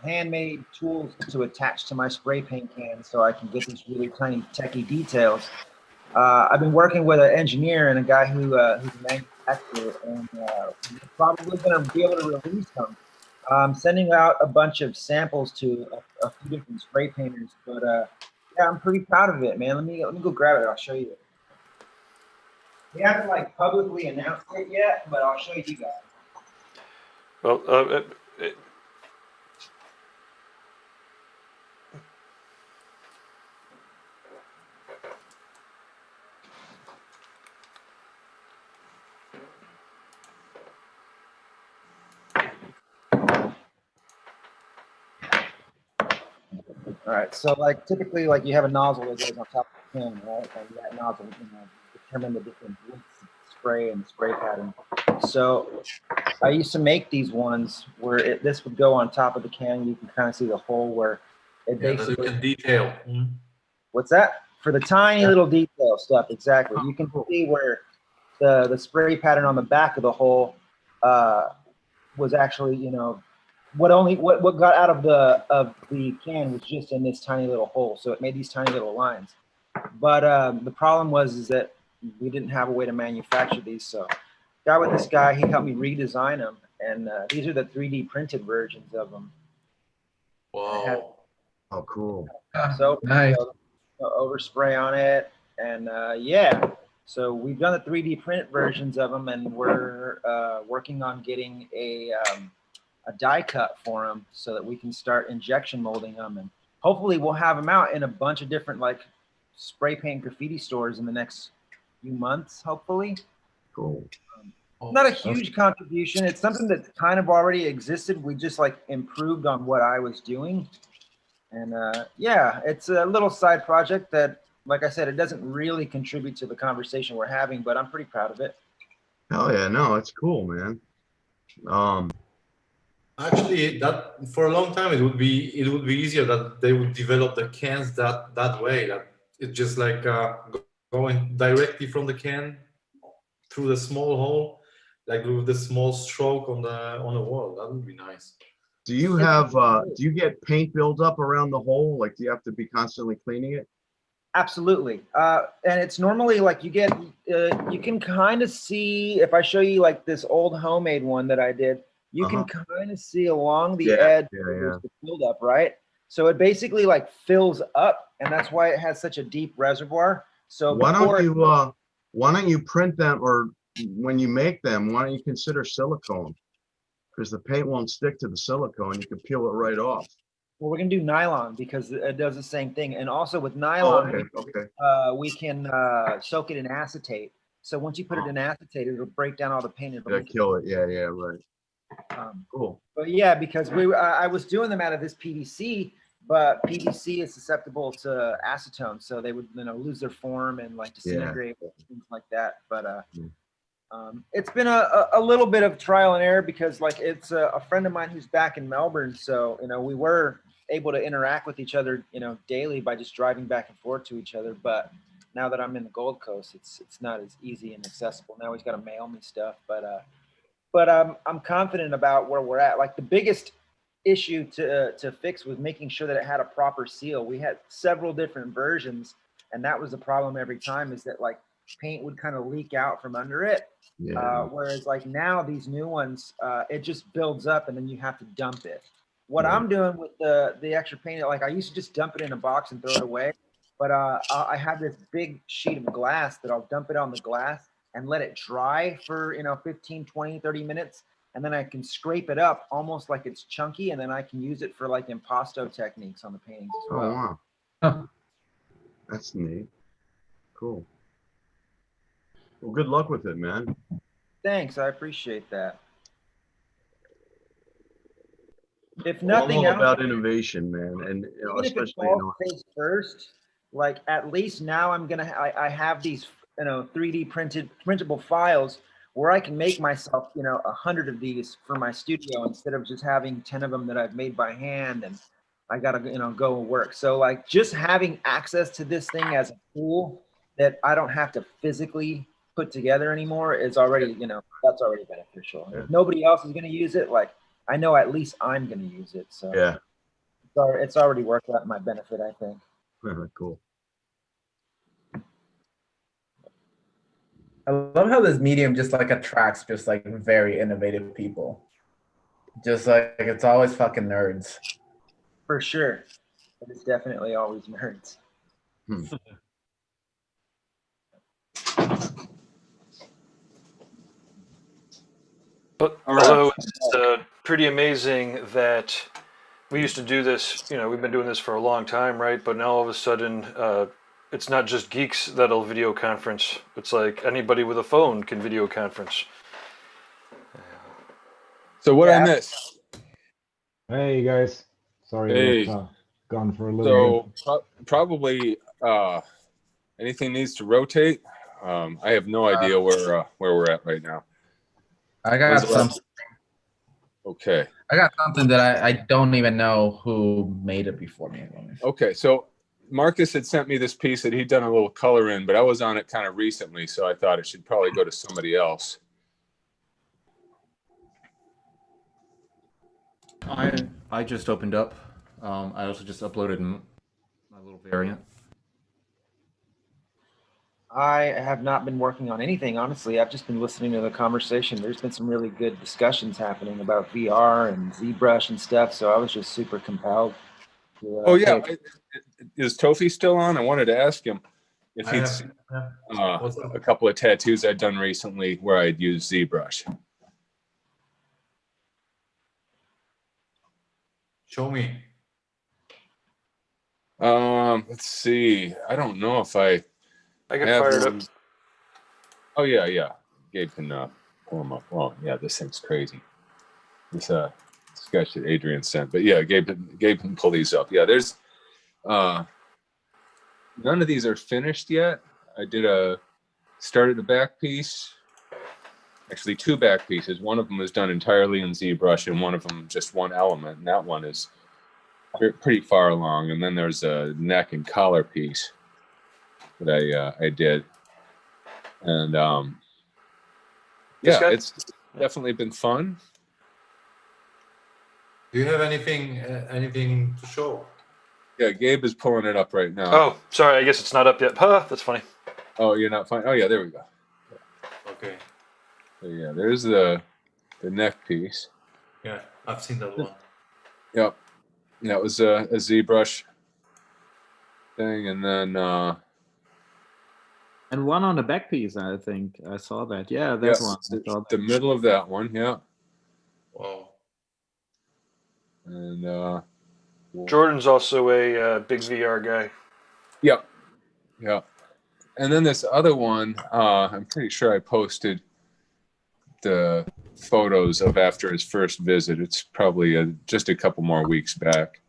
handmade tools to attach to my spray paint can so I can get these really tiny techie details. I've been working with an engineer and a guy who's a manufacturer, and we're probably going to be able to release them. I'm sending out a bunch of samples to a few different spray painters, but yeah, I'm pretty proud of it, man. Let me go grab it. I'll show you. We haven't like publicly announced it yet, but I'll show you guys. Well, All right, so like typically, like you have a nozzle that goes on top of the can, right? And that nozzle, determine the different widths of the spray and the spray pattern. So I used to make these ones where this would go on top of the can. You can kind of see the hole where it basically. Detail. What's that? For the tiny little detail stuff, exactly. You can see where the spray pattern on the back of the hole was actually, what got out of the can was just in this tiny little hole. So it made these tiny little lines. But the problem is that we didn't have a way to manufacture these. So got with this guy, he helped me redesign them. And these are the 3D printed versions of them. Wow. Oh, cool. So Nice. overspray on it. And yeah, so we've done the 3D print versions of them, and we're working on getting a die cut for them so that we can start injection molding them, and hopefully we'll have them out in a bunch of different like spray paint graffiti stores in the next few months, hopefully. Cool. Not a huge contribution. It's something that kind of already existed. We just like improved on what I was doing. And yeah, it's a little side project that, like I said, it doesn't really contribute to the conversation we're having, but I'm pretty proud of it. Hell yeah, no, it's cool, man. Actually, that for a long time it would be easier that they would develop the cans that way. That it's just like going directly from the can through the small hole, like with the small stroke on the wall. That would be nice. Do you have do you get paint buildup around the hole? Like, do you have to be constantly cleaning it? Absolutely. And it's normally like you get, you can kind of see, if I show you like this old homemade one that I did, you can kind of see along the edge there's the buildup, right? So it basically like fills up, and that's why it has such a deep reservoir. So why don't you print them, or when you make them, why don't you consider silicone? Because the paint won't stick to the silicone. You can peel it right off. Well, we're gonna do nylon because it does the same thing, and also with nylon, we can soak it in acetate. So once you put it in acetate, it'll break down all the paint. It'll kill it. Yeah, yeah, right. Cool. But yeah, because I was doing them out of this PVC, but PVC is susceptible to acetone, so they would lose their form and like disintegrate, things like that. But it's been a little bit of trial and error because like it's a friend of mine who's back in Melbourne, so we were able to interact with each other daily by just driving back and forth to each other. But now that I'm in the Gold Coast, it's not as easy and accessible. Now he's got to mail me stuff, but I'm confident about where we're at. Like the biggest issue to fix was making sure that it had a proper seal. We had several different versions, and that was the problem every time, is that like paint would kind of leak out from under it. Yeah. Whereas like now these new ones, it just builds up and then you have to dump it. What Yeah. I'm doing with the extra paint, like I used to just dump it in a box and throw it away. But I have this big sheet of glass that I'll dump it on the glass and let it dry for, 15, 20, 30 minutes. And then I can scrape it up almost like it's chunky. And then I can use it for like impasto techniques on the paintings as well. Oh, wow. Huh. That's neat. Cool. Well, good luck with it, man. Thanks. I appreciate that. If Well, I'm nothing all else, about innovation, man. And, even if it especially, falls face first, like at least now I'm gonna I have these 3D printable files where I can make myself 100 of these for my studio instead of just having 10 of them that I've made by hand and I gotta go and work. So like just having access to this thing as a tool that I don't have to physically put together anymore is already that's already beneficial. Yeah. If nobody else is gonna use it, like I know at least I'm gonna use it. So yeah. it's already worked out in my benefit, I think. Cool. I love how this medium just like attracts just like very innovative people. Just like it's always fucking nerds. For sure. But it's definitely always nerds. But although it's pretty amazing that we used to do this, we've been doing this for a long time, right? But now all of a sudden, it's not just geeks that'll video conference. It's like anybody with a phone can video conference. So what I missed? Hey guys, sorry Hey. I've gone for a little. So probably anything needs to rotate. I have no idea where we're at right now. I got something. Okay. I got something that I don't even know who made it before me. Okay, so Markus had sent me this piece that he'd done a little color in, but I was on it kind of recently, so I thought it should probably go to somebody else. I just opened up. I also just uploaded my little variant. I have not been working on anything, honestly. I've just been listening to the conversation. There's been some really good discussions happening about VR and ZBrush and stuff, so I was just super compelled. Oh yeah, is Tofi still on? I wanted to ask him if he'd seen a couple of tattoos I'd done recently where I'd used ZBrush. Show me. Let's see. I don't know if I get have fired one. up. Oh yeah. Gabe can pull them up. Oh yeah, this thing's crazy. This sketch that Adrian sent, but yeah, Gabe can pull these up. Yeah, there's none of these are finished yet. I started a back piece, actually two back pieces. One of them was done entirely in ZBrush, and one of them just one element, and that one is pretty far along. And then there's a neck and collar piece that I did, and yeah, it's definitely been fun. Do you have anything to show? Yeah, Gabe is pulling it up right now. Oh, sorry, I guess it's not up yet. Huh, that's funny. Oh, you're not fine. Oh yeah, there we go. Okay. So yeah, there's the neck piece. Yeah, I've seen that one. Yep. That was a ZBrush thing, and then and one on the back piece, I think I saw that. Yeah, that's one. The middle of that one, yeah. Wow. And Jordan's also a big VR guy. Yep. Yeah. And then this other one, I'm pretty sure I posted the photos of after his first visit. It's probably just a couple more weeks back.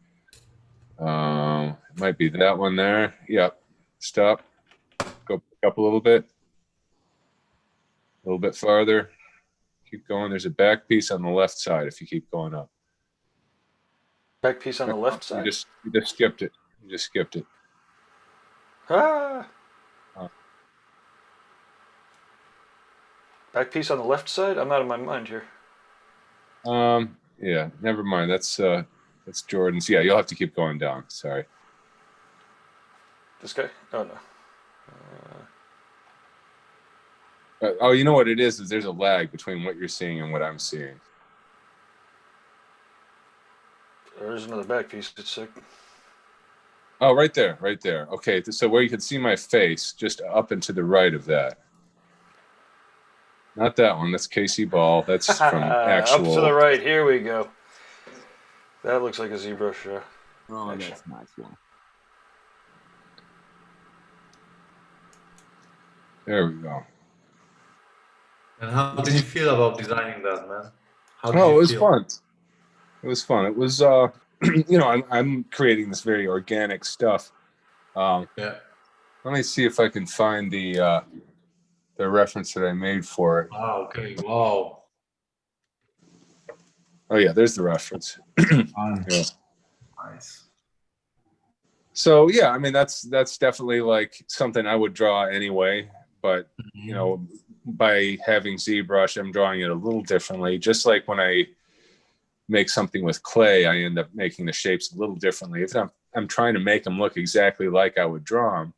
It might be that one there. Yep. Stop. Go up a little bit. A little bit farther. Keep going. There's a back piece on the left side if you keep going up. Back piece on the left side? You just skipped it. You just skipped it. Ah. Back piece on the left side? I'm out of my mind here. Yeah, never mind. That's Jordan's. Yeah, you'll have to keep going down. Sorry. This guy? Oh no. Oh, you know what it is there's a lag between what you're seeing and what I'm seeing. There's another back piece. It's sick. Oh, right there, right there. Okay, so where you can see my face, just up and to the right of that. Not that one. That's Casey Ball. That's from actual. Up to the right. Here we go. That looks like a ZBrush. Yeah. Oh, that's a nice one. There we go. And how did you feel about designing that, man? How did Oh, you it was feel? fun. It was fun. It was, you know, I'm creating this very organic stuff. Yeah. Let me see if I can find the reference that I made for it. Ah, okay. Wow. Oh yeah, there's the reference. Yeah. Nice. So yeah, I mean that's definitely like something I would draw anyway, but you know, by having ZBrush, I'm drawing it a little differently. Just like when I make something with clay, I end up making the shapes a little differently. If I'm trying to make them look exactly like I would draw them,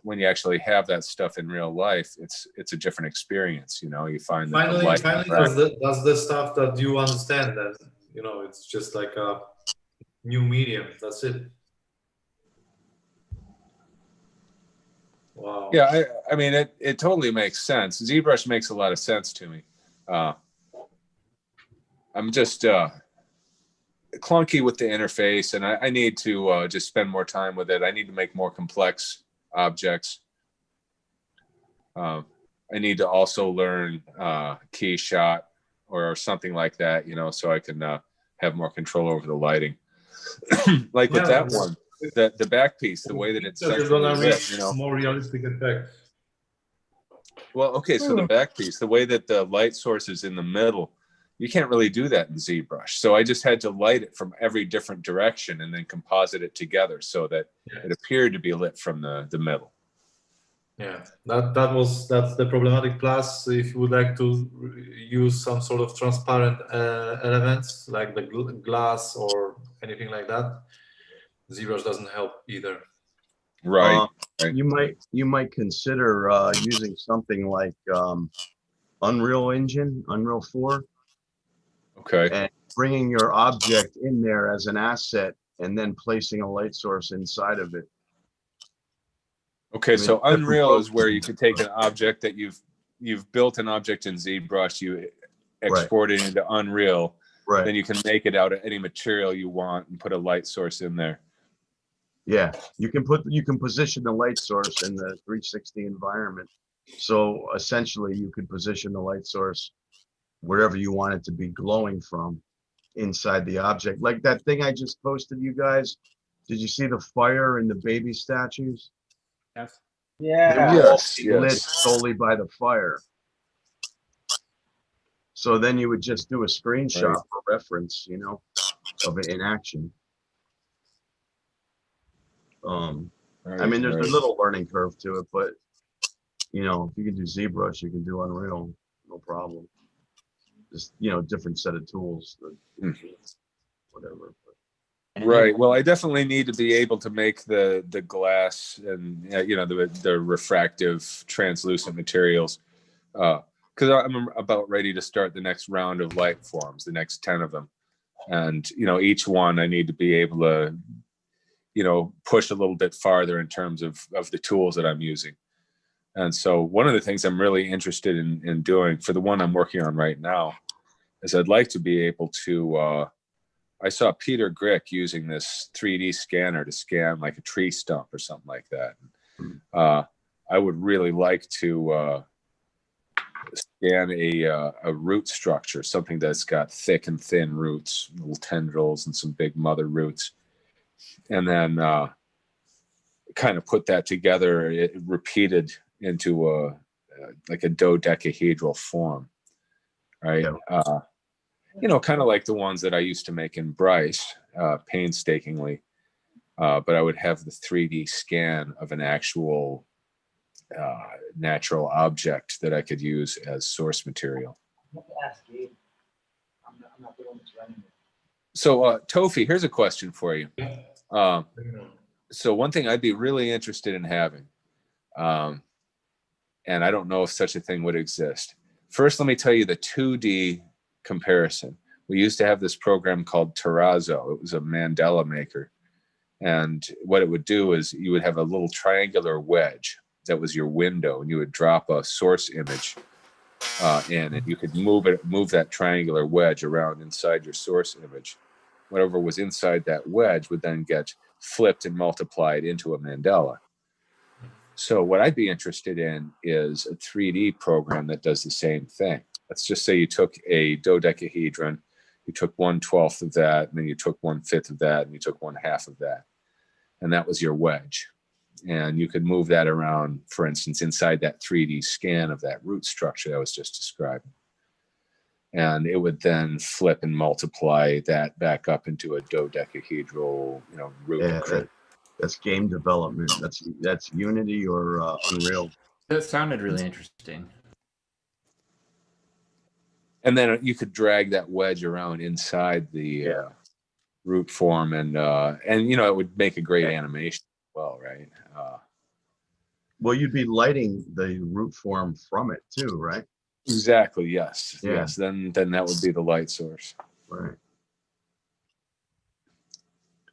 when you actually have that stuff in real life, it's a different experience. You know, you find that finally that's the stuff that you understand. That you know, it's just like a new medium. That's it. Wow. Yeah, I mean, it totally makes sense. ZBrush makes a lot of sense to me. I'm just clunky with the interface, and I need to just spend more time with it. I need to make more complex objects. I need to also learn key shot or something like that, you know, so I can have more control over the lighting. Like with that one, the back piece, the way that it's lit, you know, more realistic effect. Well, okay, so the back piece, the way that the light source is in the middle, you can't really do that in ZBrush. So I just had to light it from every different direction and then composite it together so that it appeared to be lit from the middle. Yeah, that's the problematic. Plus, if you would like to use some sort of transparent elements like the glass or anything like that, ZBrush doesn't help either. Right. You might consider using something like Unreal Engine, Unreal 4. Okay. And bringing your object in there as an asset and then placing a light source inside of it. Okay, I mean, so Unreal is where you could take an object that you've built an object in ZBrush, you export it into Unreal, then you can make it out of any material you want and put a light source in there. Yeah, you can position the light source in the 360 environment. So essentially you could position the light source wherever you want it to be glowing from inside the object. Like that thing I just posted, you guys. Did you see the fire in the baby statues? Yes. Yeah. Yes. Lit solely by the fire. So then you would just do a screenshot for reference, you know, of it in action. I mean, there's a little learning curve to it, but you know, if you can do ZBrush, you can do Unreal, no problem. Just, you know, different set of tools, whatever. Right. Well, I definitely need to be able to make the glass and you know the refractive translucent materials because I'm about ready to start the next round of light forms, the next 10 of them, and you know each one I need to be able to push a little bit farther in terms of the tools that I'm using. And so one of the things I'm really interested in doing for the one I'm working on right now is I'd like to be able to, I saw Peter Grick using this 3D scanner to scan like a tree stump or something like that. I would really like to scan a root structure, something that's got thick and thin roots, little tendrils and some big mother roots. And then kind of put that together, repeated into like a dodecahedral form, right? You know, kind of like the ones that I used to make in Bryce, painstakingly, but I would have the 3D scan of an actual natural object that I could use as source material. So, Tofi, here's a question for you. So one thing I'd be really interested in having, and I don't know if such a thing would exist. First, let me tell you the 2D comparison. We used to have this program called Terrazzo. It was a mandala maker. And what it would do is you would have a little triangular wedge that was your window, and you would drop a source image in, and you could move that triangular wedge around inside your source image. Whatever was inside that wedge would then get flipped and multiplied into a mandala. So what I'd be interested in is a 3D program that does the same thing. Let's just say you took a dodecahedron, you took 1/12 of that, and then you took 1/5 of that, and you took 1/2 of that. And that was your wedge. And you could move that around, for instance, inside that 3D scan of that root structure that I was just describing. And it would then flip and multiply that back up into a dodecahedral, root. Yeah, that's game development. That's Unity or Unreal. That sounded really interesting. And then you could drag that wedge around inside the root form, and it would make a great animation as well, right? Well, you'd be lighting the root form from it too, right? Exactly. Yes. Yeah. Yes. Then that would be the light source. Right.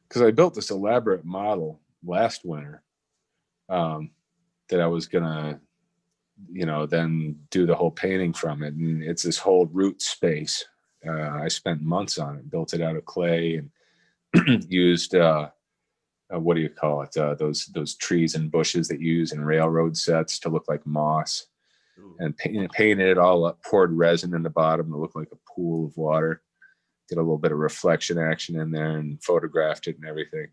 Because I built this elaborate model last winter that I was gonna, then do the whole painting from it, and it's this whole root space. I spent months on it, built it out of clay, and used what do you call it? Those trees and bushes that you use in railroad sets to look like moss, and painted it all up. Poured resin in the bottom to look like a pool of water. Did a little bit of reflection action in there, and photographed it and everything.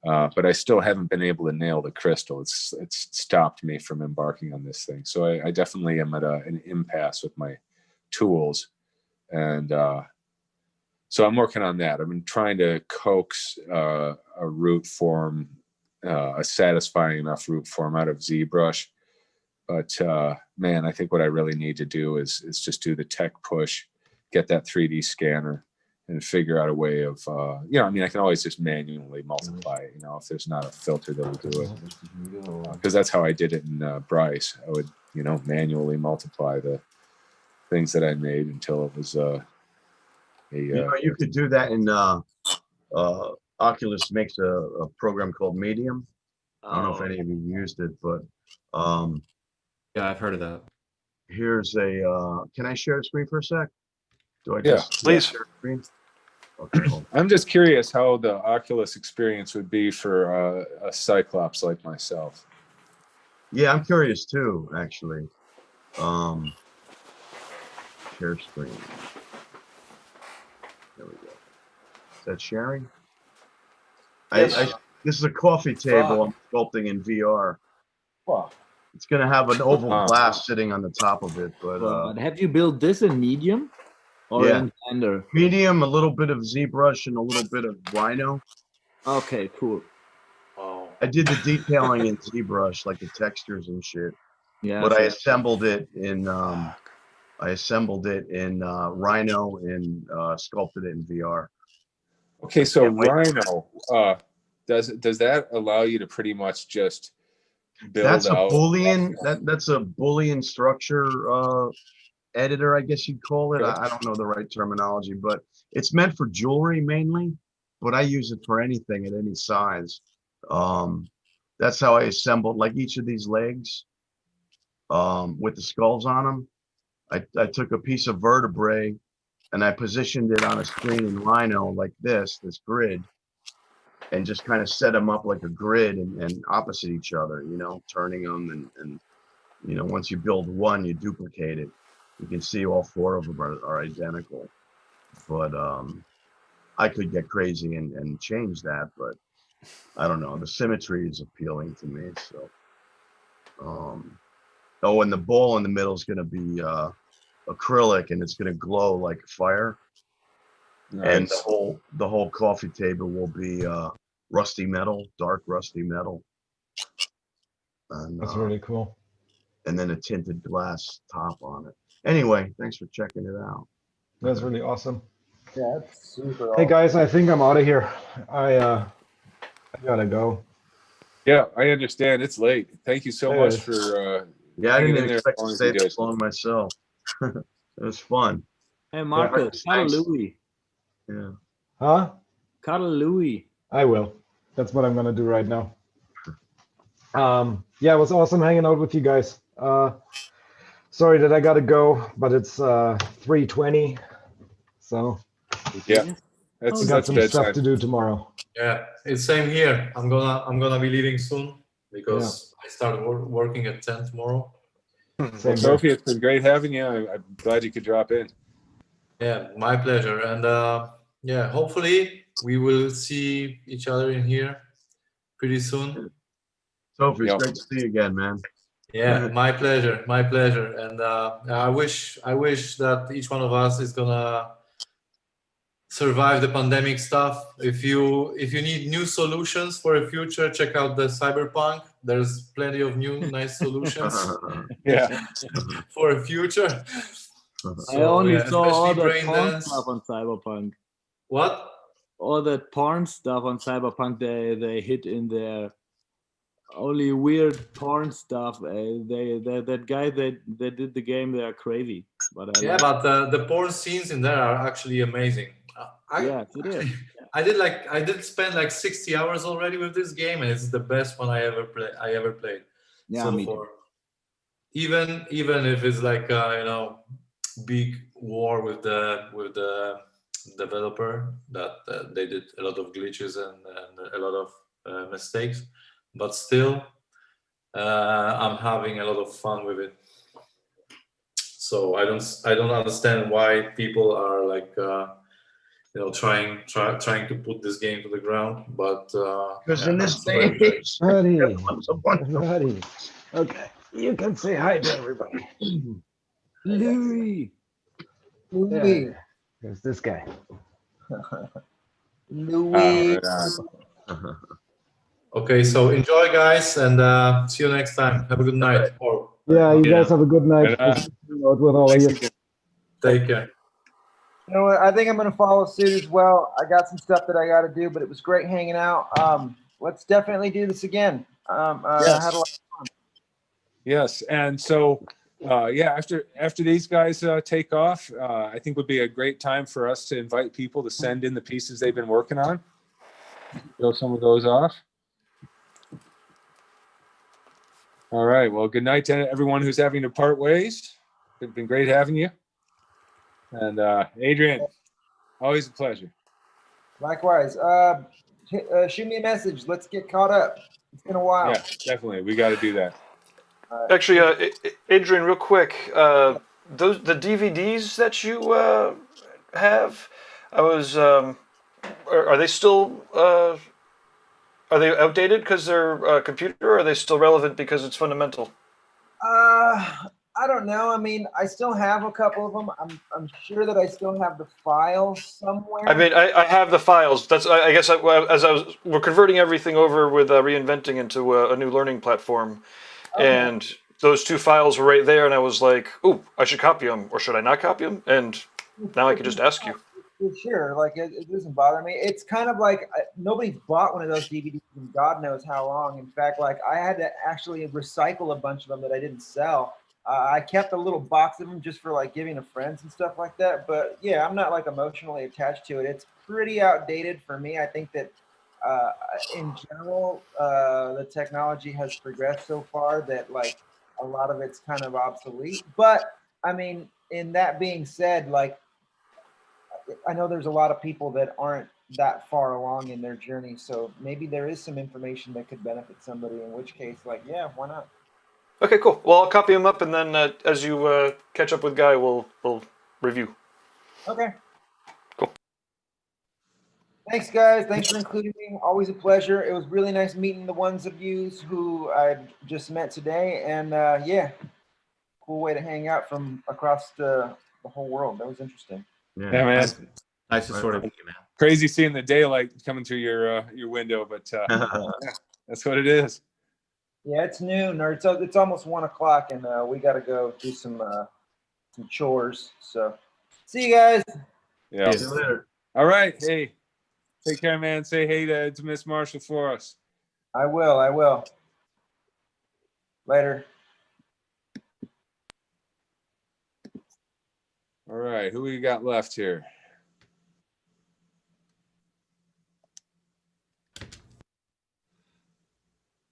But I still haven't been able to nail the crystal. It's stopped me from embarking on this thing. So I definitely am at an impasse with my tools, and so I'm working on that. I've been trying to coax a root form, a satisfying enough root form out of ZBrush. But man, I think what I really need to do is just do the tech push, get that 3D scanner, and figure out a way of, I can always just manually multiply it, if there's not a filter that will do it. Because that's how I did it in Bryce. I would, manually multiply the things that I made until it was you could do that in Oculus makes a program called Medium. I don't know if any of you used it, but yeah, I've heard of that. Here's can I share the screen for a sec? Do I please. share screen? Okay, cool. I'm just curious how the Oculus experience would be for a Cyclops like myself. Yeah, I'm curious too, actually. Share screen. There we go. Is that sharing? Yes. This is a coffee table I'm sculpting in VR. Wow. It's going to have an oval glass sitting on the top of it, but have you built this in Medium or in Blender? Medium, a little bit of ZBrush, and a little bit of Rhino. Okay, cool. I did the detailing in ZBrush, like the textures and shit. Yeah. But I assembled it in Rhino and sculpted it in VR. Okay, so Rhino, does that allow you to pretty much just build That's a out? Boolean. That's a Boolean structure editor, I guess you'd call it. I don't know the right terminology, but it's meant for jewelry mainly. But I use it for anything at any size. That's how I assembled like each of these legs with the skulls on them. I took a piece of vertebrae and I positioned it on a screen in Rhino like this grid, and just kind of set them up like a grid and opposite each other, turning them and once you build one, you duplicate it. You can see all four of them are identical. But I could get crazy and change that, but I don't know. The symmetry is appealing to me. So, and the ball in the middle is going to be acrylic, and it's going to glow like fire. Nice. And the whole coffee table will be rusty metal, dark rusty metal. And, that's really cool. And then a tinted glass top on it. Anyway, thanks for checking it out. That's really awesome. Yeah, that's super Hey guys, I think I'm out of here. I gotta go. Yeah, I understand. It's late. Thank you so much for Yeah, I hanging didn't in there expect as long to as stay you did. this long myself. It was fun. Hey, Marcus, cuddle Thanks. Louie. Yeah. Huh? Cuddle Louie. I will. That's what I'm gonna do right now. Yeah, it was awesome hanging out with you guys. Sorry that I gotta go, but it's 3:20, so Yeah, we that's got some stuff bedtime. to do tomorrow. Yeah, it's same here. I'm gonna be leaving soon because I start working at 10 tomorrow. Same Well, here. Sophie, it's been great having you. I'm glad you could drop in. Yeah, my pleasure. And yeah, hopefully we will see each other in here pretty soon. Sophie, it's Yeah. great to see you again, man. Yeah, my pleasure, my pleasure. And I wish that each one of us is gonna survive the pandemic stuff. If you need new solutions for the future, check out the Cyberpunk. There's plenty of new nice solutions Yeah. for the future. I only yeah, saw all especially that brain porn dance. stuff on Cyberpunk. What? All that porn stuff on Cyberpunk, they hit in there. Only weird porn stuff. That guy that did the game, they are crazy. But Yeah, but the porn scenes in there are actually amazing. Yes, it is. I did spend like 60 hours already with this game, and it's the best one I ever played Yeah, so me far. too. Even if it's like big war with the developer that they did a lot of glitches and a lot of mistakes, but still I'm having a lot of fun with it. So I don't understand why people are like trying to put this game to the ground, but Because in this I'm day, very Buddy. Okay, you can say hi to everybody. Louis. Yeah, there's this guy. Louis. Okay, so enjoy, guys, and see you next time. Have a good night. Or Yeah, you guys have a good night. And, Out with all of you. take care. You know what? I think I'm going to follow suit as well. I got some stuff that I got to do, but it was great hanging out. Let's definitely do this again. I had a lot of fun. Yes, and so yeah, after these guys take off, I think would be a great time for us to invite people to send in the pieces they've been working on. Show some of those off. All right. Well, good night to everyone who's having to part ways. It's been great having you. And Adrian, always a pleasure. Likewise. Shoot me a message. Let's get caught up. It's been a while. Yeah, definitely. We got to do that. Actually, Adrian, real quick, the DVDs that you have, I was, are they still, are they outdated because they're computer, or are they still relevant because it's fundamental? I don't know. I mean, I still have a couple of them. I'm sure that I still have the files somewhere. I mean, I have the files. That's I guess we're converting everything over with Reinventing into a new learning platform, and those two files were right there, and I was like, "Ooh, I should copy them, or should I not copy them?" And now I can just ask you. For sure, like it doesn't bother me. It's kind of like nobody's bought one of those DVDs in God knows how long. In fact, like I had to actually recycle a bunch of them that I didn't sell. I kept a little box of them just for like giving to friends and stuff like that. But yeah, I'm not like emotionally attached to it. It's pretty outdated for me. I think that in general, the technology has progressed so far that like a lot of it's kind of obsolete. But I mean, in that being said, like I know there's a lot of people that aren't that far along in their journey. So maybe there is some information that could benefit somebody, in which case, like, yeah, why not? Okay, cool. Well, I'll copy them up, and then as you catch up with Guy, we'll review. Okay. Cool. Thanks, guys. Thanks for including me. Always a pleasure. It was really nice meeting the ones of you who I just met today. And yeah, cool way to hang out from across the whole world. That was interesting. Yeah, man. Nice to sort of meet you, man. Crazy seeing the daylight coming through your window, but yeah, that's what it is. Yeah, it's noon, or it's almost 1 o'clock, and we got to go do some chores. So, see you guys. Yeah. See you later. All right. Hey, take care, man. Say hey to Miss Marshall for us. I will. Later. right, who we got left here?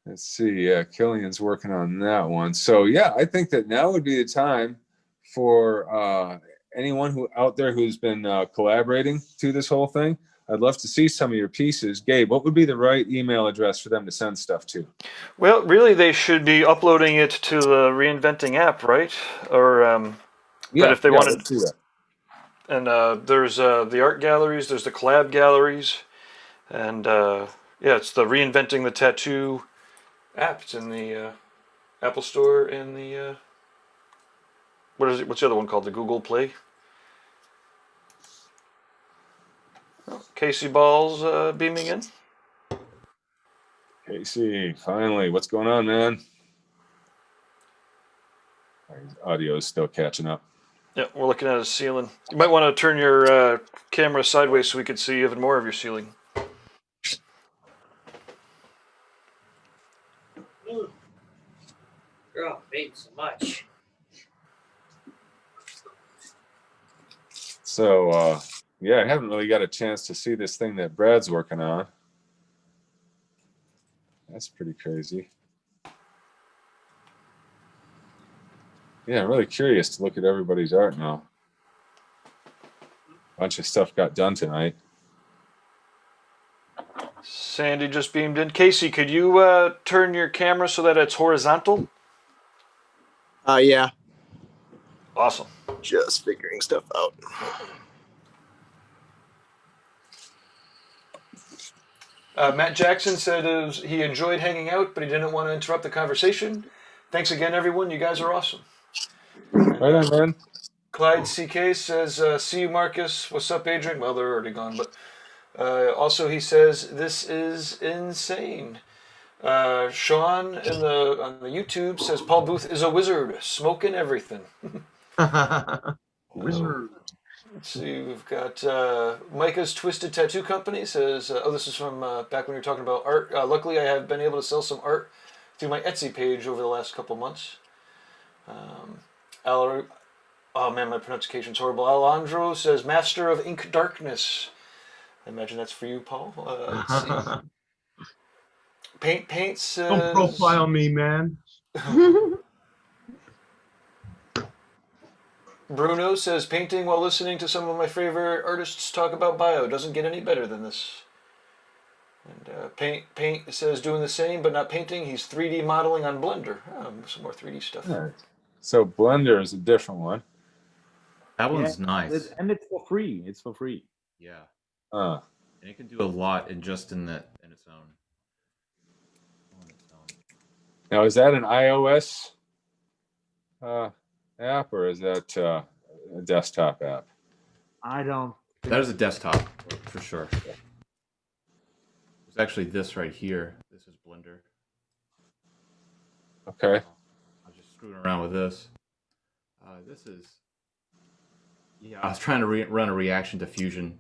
Let's see. Yeah, Killian's working on that one. So yeah, I think that now would be the time for anyone who out there who's been collaborating to this whole thing. I'd love to see some of your pieces. Gabe, what would be the right email address for them to send stuff to? Well, really, they should be uploading it to the Reinventing app, right? Or but if they wanted, let's do that. and there's the art galleries, there's the collab galleries, and yeah, it's the Reinventing the Tattoo app. It's in the Apple Store and the what is it? What's the other one called? The Google Play. Oh, Casey Ball's beaming in. Casey, finally, what's going on, man? Audio is still catching up. Yeah, we're looking at a ceiling. You might want to turn your camera sideways so we could see even more of your ceiling. Girl, babe, so much. So, yeah, I haven't really got a chance to see this thing that Brad's working on. That's pretty crazy. Yeah, I'm really curious to look at everybody's art now. A bunch of stuff got done tonight. Sandy just beamed in. Casey, could you turn your camera so that it's horizontal? Yeah. Awesome. Just figuring stuff out. Matt Jackson said he enjoyed hanging out, but he didn't want to interrupt the conversation. Thanks again, everyone. You guys are awesome. Right on, man. Clyde CK says, see you, Marcus. What's up, Adrian? Well, they're already gone, but also he says, this is insane. Sean on the YouTube says, Paul Booth is a wizard, smoking everything. Wizard. Let's see, we've got Micah's Twisted Tattoo Company says, oh, this is from back when you were talking about art. Luckily, I have been able to sell some art through my Etsy page over the last couple months. Oh man, my pronunciation's horrible. Alejandro says, Master of Ink Darkness. I imagine that's for you, Paul. Let's see. Paint says... Don't profile me, man. Bruno says, painting while listening to some of my favorite artists talk about bio. Doesn't get any better than this. And Paint says, doing the same, but not painting. He's 3D modeling on Blender. Oh, some more 3D stuff. Right. So Blender is a different one. That one's nice. And it's for free. It's for free. Yeah. Uh, And it can do a lot in its own. Now, is that an iOS app or is that a desktop app? I don't. That is a desktop for sure. It's actually this right here. This is Blender. Okay. I was just screwing around with this. This is. Yeah, I was trying to run a reaction to fusion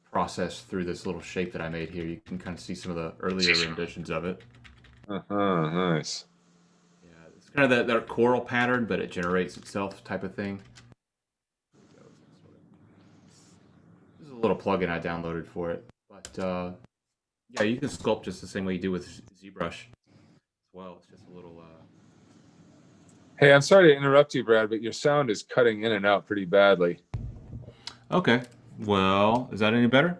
process through this little shape that I made here. You can kind of see some of the earlier renditions of it. Nice. Yeah, it's kind of that coral pattern, but it generates itself type of thing. This is a little plugin I downloaded for it, but yeah, you can sculpt just the same way you do with ZBrush as well. It's just a little. Hey, I'm sorry to interrupt you, Brad, but your sound is cutting in and out pretty badly. Okay. Well, is that any better?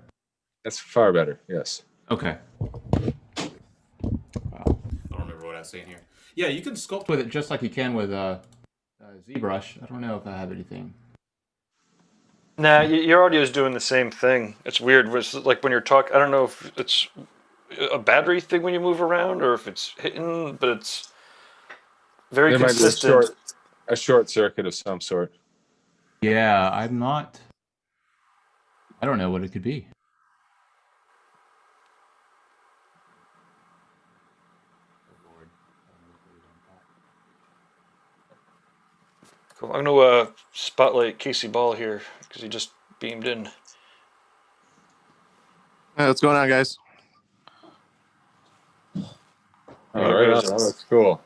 That's far better. Yes. Okay. Wow. I don't remember what I was saying here. Yeah, you can sculpt with it just like you can with ZBrush. I don't know if I have anything. Nah, your audio is doing the same thing. It's weird. It's like when you're talking, I don't know if it's a battery thing when you move around or if it's hitting, but it's very there consistent. Might be a short circuit of some sort. Yeah, I'm not. I don't know what it could be. Cool. I'm going to spotlight Casey Ball here because he just beamed in. Hey, what's going on, guys? All right, that looks cool.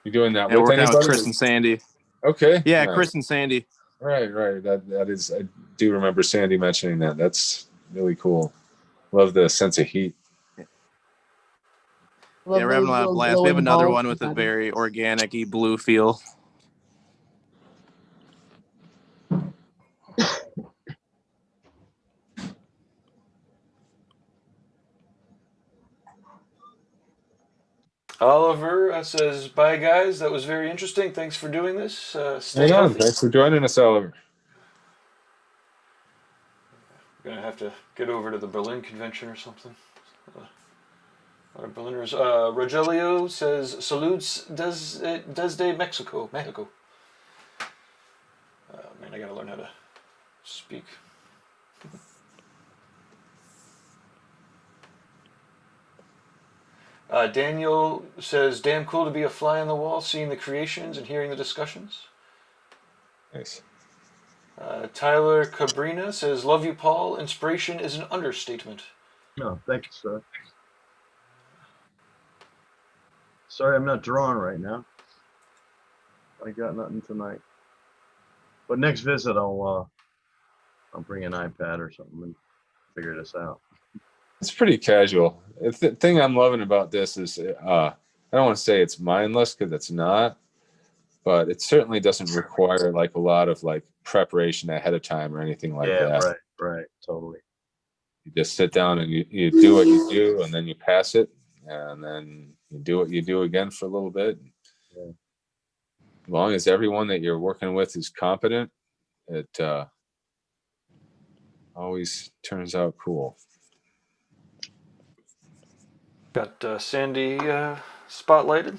You doing that Yeah, with working out with anybody? Chris and Sandy. Okay. Yeah, nice. Chris and Sandy. Right. That is. I do remember Sandy mentioning that. That's really cool. Love the sense of heat. Love Yeah, we're having a those lot of little blast. We have glowing another balls one with a inside. very organic-y blue feel. Oliver says, "Bye, guys. That was very interesting. Thanks for doing this. Stay Hang on. healthy." Thanks for joining us, Oliver. We're gonna have to get over to the Berlin convention or something. Our Berliners. Rogelio says, "Salutes desde Mexico." Mexico. Man, I gotta learn how to speak. Daniel says, "Damn cool to be a fly on the wall, seeing the creations and hearing the discussions." Nice. Tyler Cabrina says, "Love you, Paul. Inspiration is an understatement." No, thank you, sir. Sorry, I'm not drawing right now. I got nothing tonight. But next visit, I'll bring an iPad or something and figure this out. It's pretty casual. The thing I'm loving about this is, I don't want to say it's mindless because it's not, but it certainly doesn't require like a lot of like preparation ahead of time or anything like that. Right, totally. You just sit down and you do what you do, and then you pass it, and then you do what you do again for a little bit. Yeah. As long as everyone that you're working with is competent, it always turns out cool. Got Sandy spotlighted.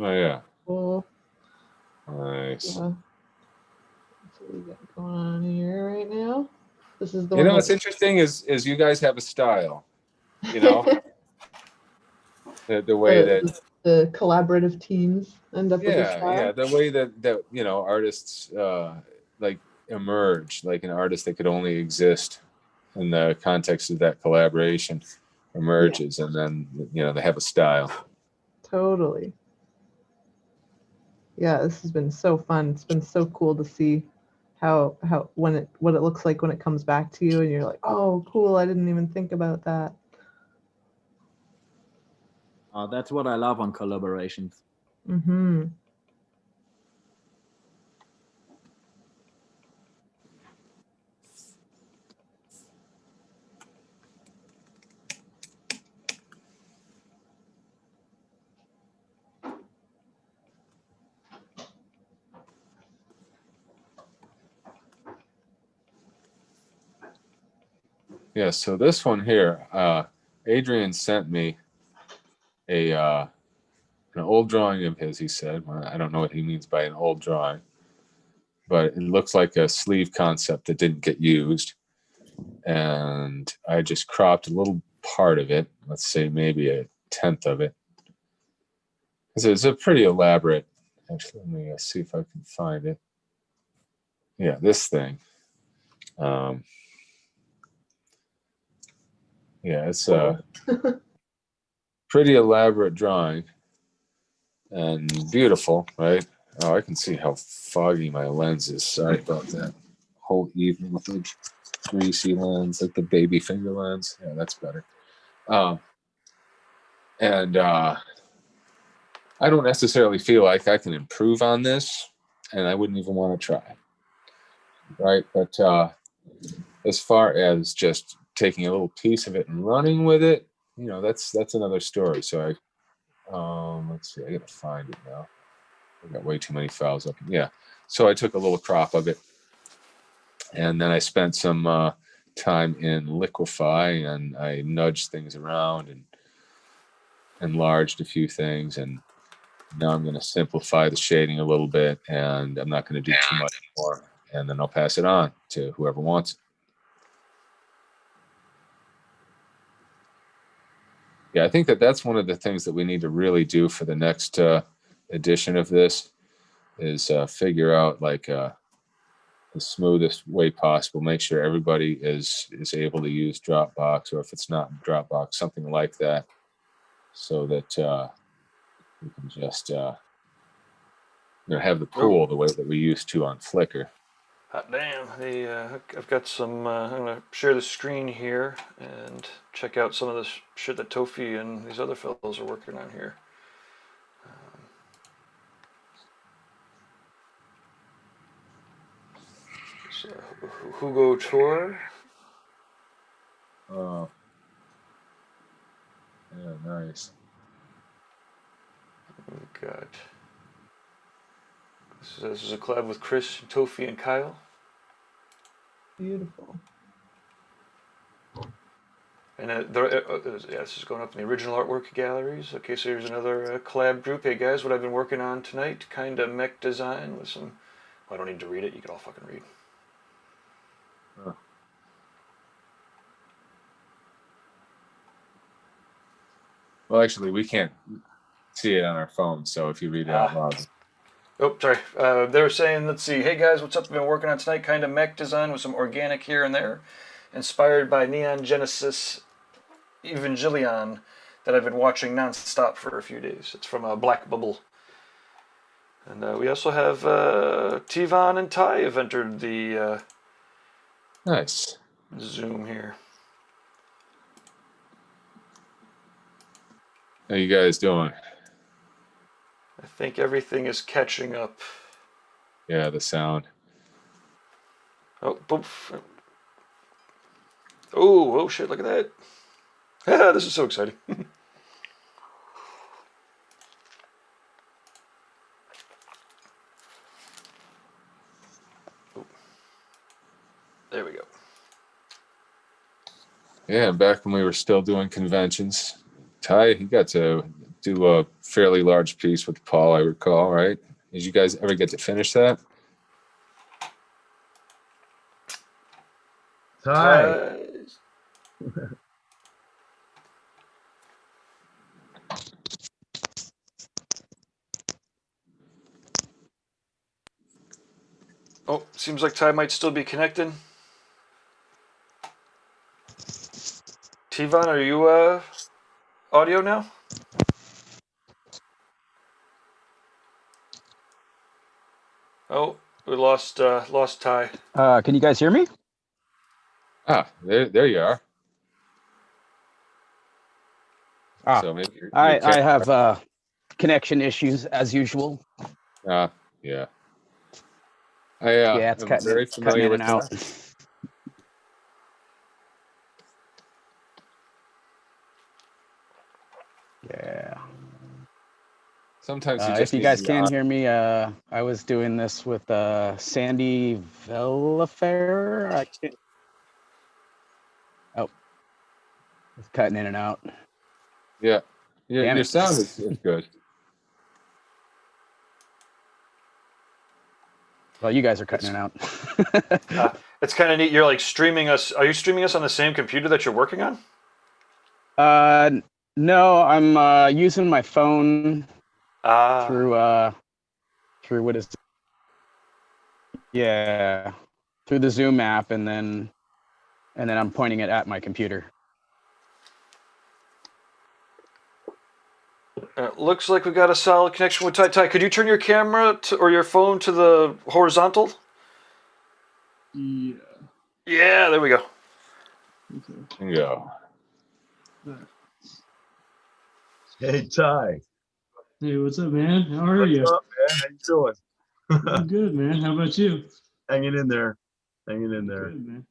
Oh yeah. Cool. Nice. That's what we got going on here right now. This is the You one know what's interesting is you guys have a style. You know, the way that the collaborative teams end up with a style. yeah, the way that you know artists like emerge, like an artist that could only exist in the context of that collaboration emerges, and then you know they have a style. Totally. Yeah, this has been so fun. It's been so cool to see how what it looks like when it comes back to you, and you're like, oh, cool. I didn't even think about that. That's what I love on collaborations. Mm-hmm. Yeah, so this one here, Adrian sent me an old drawing of his. He said, well, I don't know what he means by an old drawing, but it looks like a sleeve concept that didn't get used, and I just cropped a little part of it. Let's say maybe 1/10 of it. It's a pretty elaborate. Actually, let me see if I can find it. Yeah, this thing. Yeah, it's a pretty elaborate drawing and beautiful, right? Oh, I can see how foggy my lens is. Sorry about that. Whole evening with a greasy lens, like the baby finger lens. Yeah, that's better. And I don't necessarily feel like I can improve on this, and I wouldn't even want to try. Right? But as far as just taking a little piece of it and running with it, you know, that's another story. So let's see, I gotta find it now. I got way too many files up. Yeah, so I took a little crop of it, and then I spent some time in Liquify, and I nudged things around and enlarged a few things, and now I'm going to simplify the shading a little bit, and I'm not going to do too much more, and then I'll pass it on to whoever wants it. Yeah, I think that's one of the things that we need to really do for the next edition of this is figure out like the smoothest way possible. Make sure everybody is able to use Dropbox, or if it's not Dropbox, something like that, so that we can just have the pool the way that we used to on Flickr. Hot damn. I've got some, I'm going to share the screen here and check out some of the shit that Tofi and these other fellows are working on here. So, Hugo Tour. Oh. Yeah, nice. God. This is a collab with Chris, Tofi, and Kyle. Beautiful. And this is going up in the original artwork galleries. Okay, so here's another collab group. Hey guys, what I've been working on tonight, kind of mech design with some. Well, I don't need to read it. You can all fucking read. Huh. Well, actually, we can't see it on our phone, so if you read it out loud. Oh, sorry. They were saying, let's see. Hey guys, what's up? I've been working on tonight, kind of mech design with some organic here and there, inspired by Neon Genesis Evangelion that I've been watching nonstop for a few days. It's from Black Bubble. And we also have Tivan and Ty have entered the nice Zoom here. How you guys doing? I think everything is catching up. Yeah, the sound. Oh, poof. Oh shit, look at that. This is so exciting. There we go. Yeah, back when we were still doing conventions, Ty, you got to do a fairly large piece with Paul, I recall, right? Did you guys ever get to finish that? Ty. Oh, seems like Ty might still be connected. Tivan, are you audio now? Oh, we lost Ty. Can you guys hear me? Ah, there you are. So maybe I have connection issues as usual. Yeah. Yeah, it's am very familiar in with and out. that. Yeah. Sometimes you if just you need guys to be can on. hear me, I was doing this with Sandy Velafair. I can't. Oh, it's cutting in and out. Yeah, Damn your it. sound is good. Well, you guys are cutting in and out. It's kind of neat. You're like streaming us. Are you streaming us on the same computer that you're working on? No, I'm using my phone through what is through the Zoom app, and then I'm pointing it at my computer. Looks like we got a solid connection with Ty. Ty, could you turn your camera or your phone to the horizontal? Yeah. Yeah, there we go. Okay. Yeah. Hey, Ty. Hey, what's up, man? How are you? What's up, man? How you doing? I'm good, man. How about you? Hanging in there. Hanging in there. Good, man.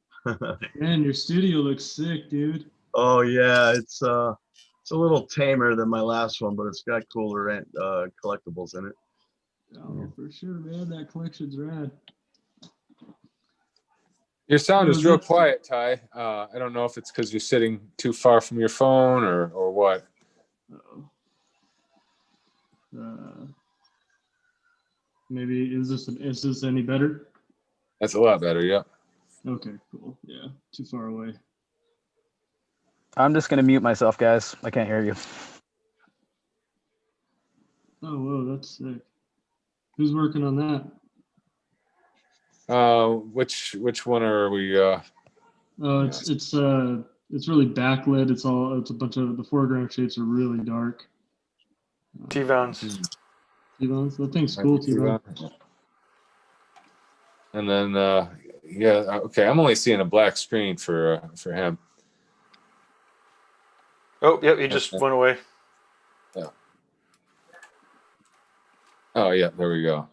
Man, your studio looks sick, dude. Oh yeah, it's a little tamer than my last one, but it's got cooler collectibles in it. Oh, for sure, man. That collection's rad. Your sound No, is real that's- quiet, Ty. I don't know if it's because you're sitting too far from your phone or what. Maybe is this any better? That's a lot better, yeah. Okay, cool. Yeah, too far away. I'm just gonna mute myself, guys. I can't hear you. Oh, whoa, that's sick. Who's working on that? Which one are we? Oh, it's really backlit. It's a bunch of the foreground shapes are really dark. T-Vons. T-Vons. That thing's cool, T-Von. And then, yeah, okay. I'm only seeing a black screen for him. Oh, yep, he just went away. Yeah. Oh, yeah, there we go.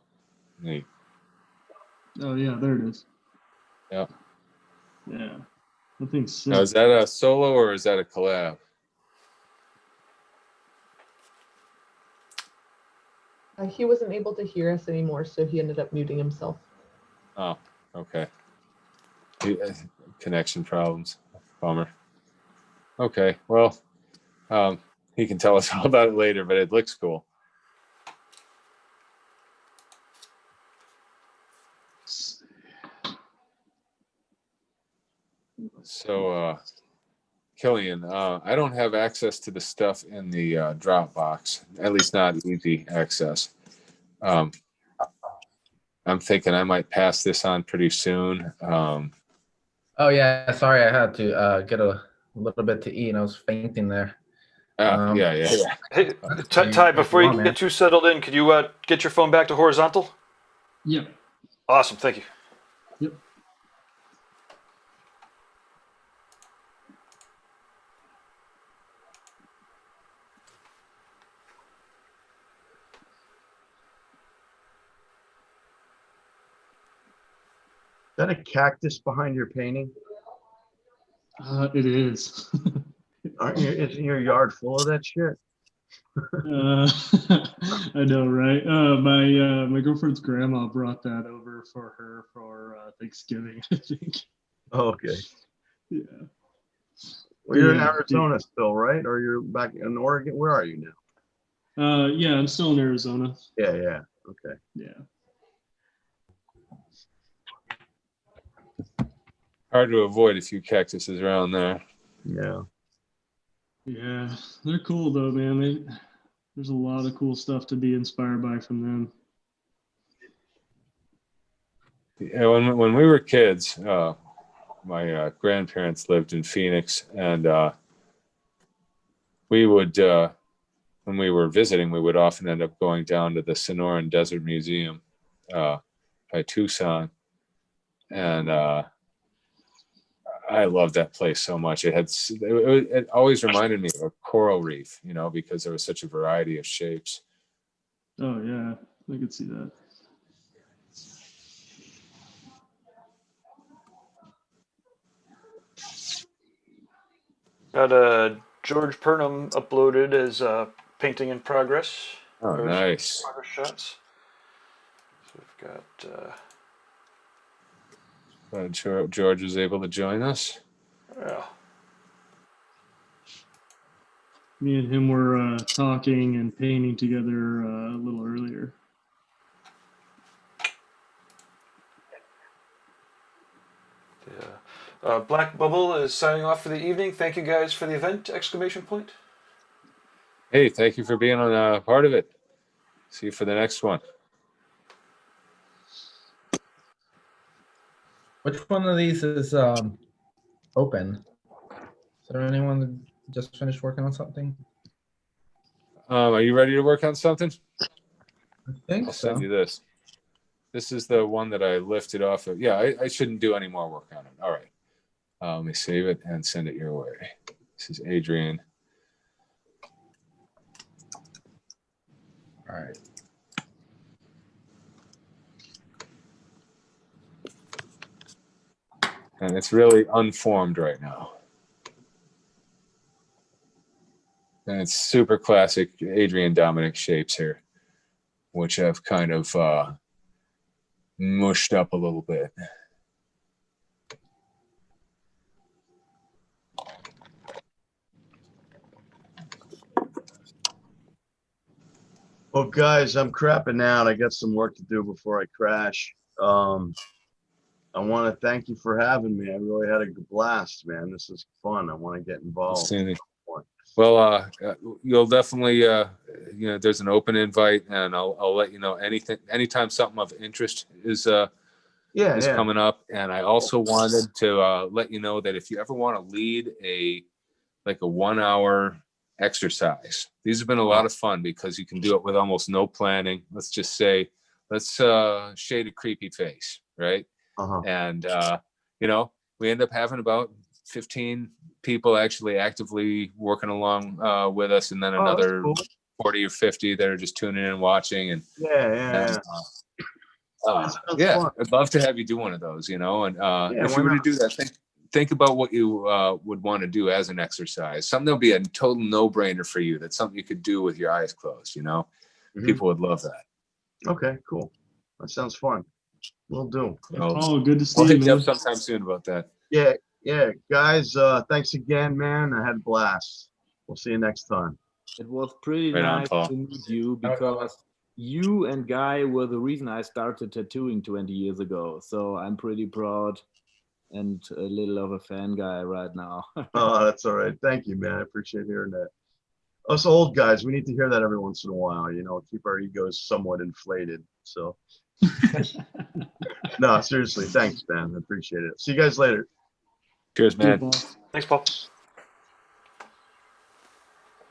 Neat. Oh yeah, there it is. Yeah. Yeah. That thing's sick. Now, is that a solo or is that a collab? He wasn't able to hear us anymore, so he ended up muting himself. Oh, okay. Connection problems. Bummer. Okay, well, he can tell us all about it later, but it looks cool. So, Killian, I don't have access to the stuff in the Dropbox, at least not easy access. I'm thinking I might pass this on pretty soon. Oh yeah, sorry, I had to get a little bit to eat and I was fainting there. Yeah. Hey, Ty, before you get too settled in, could you get your phone back to horizontal? Yeah. Awesome, thank you. Yep. Is that a cactus behind your painting? It is. Isn't your yard full of that shit? I know, right? My girlfriend's grandma brought that over for her for Thanksgiving, I think. Oh, okay. Yeah. Well, you're in Arizona still, right? Or you're back in Oregon? Where are you now? Yeah, I'm still in Arizona. Yeah. Okay. Yeah. Hard to avoid a few cactuses around there. Yeah. Yeah, they're cool though, man. There's a lot of cool stuff to be inspired by from them. Yeah, when we were kids, my grandparents lived in Phoenix, and we would, when we were visiting, we would often end up going down to the Sonoran Desert Museum by Tucson, and I loved that place so much. It always reminded me of a coral reef, because there was such a variety of shapes. Oh yeah, I could see that. Got George Purnham uploaded as painting in progress. Oh, nice. Progress shots. So we've got. George was able to join us. Yeah. Me and him were talking and painting together a little earlier. Yeah. Black Bubble is signing off for the evening. Thank you guys for the event! ! Hey, thank you for being on a part of it. See you for the next one. Which one of these is open? Is there anyone that just finished working on something? Are you ready to work on something? I think I'll so. send you this. This is the one that I lifted off of. Yeah, I shouldn't do any more work on it. All right. Let me save it and send it your way. This is Adrian. All right. And it's really unformed right now. And it's super classic Adrian Dominic shapes here, which I've kind of mushed up a little bit. Well, guys, I'm crapping out. I got some work to do before I crash. I want to thank you for having me. I really had a blast, man. This is fun. I want to get involved. Well, you'll definitely, there's an open invite, and I'll let you know anytime something of interest is coming up. And I also wanted to let you know that if you ever want to lead a 1 hour exercise. These have been a lot of fun because you can do it with almost no planning. Let's just say, let's shade a creepy face, right? And you know, we end up having about 15 people actually actively working along with us, and then another 40 or 50 that are just tuning in and watching. And yeah. Yeah, I'd love to have you do one of those, you know. And if you were to do that, think about what you would want to do as an exercise. Something that'll be a total no-brainer for you. That's something you could do with your eyes closed, you know. People would love that. Okay, cool. That sounds fun. We'll do. Oh, good to see We'll you, hit you man. up sometime soon about that. Yeah, guys. Thanks again, man. I had a blast. We'll see you next time. It was pretty Right on, nice Paul. to meet you because you and Guy were the reason I started tattooing 20 years ago. So I'm pretty proud and a little of a fan guy right now. Oh, that's all right. Thank you, man. I appreciate hearing that. Us old guys, we need to hear that every once in a while, you know, keep our egos somewhat inflated. So, no, seriously, thanks, man. I appreciate it. See you guys later. Cheers, man. Thanks, Paul.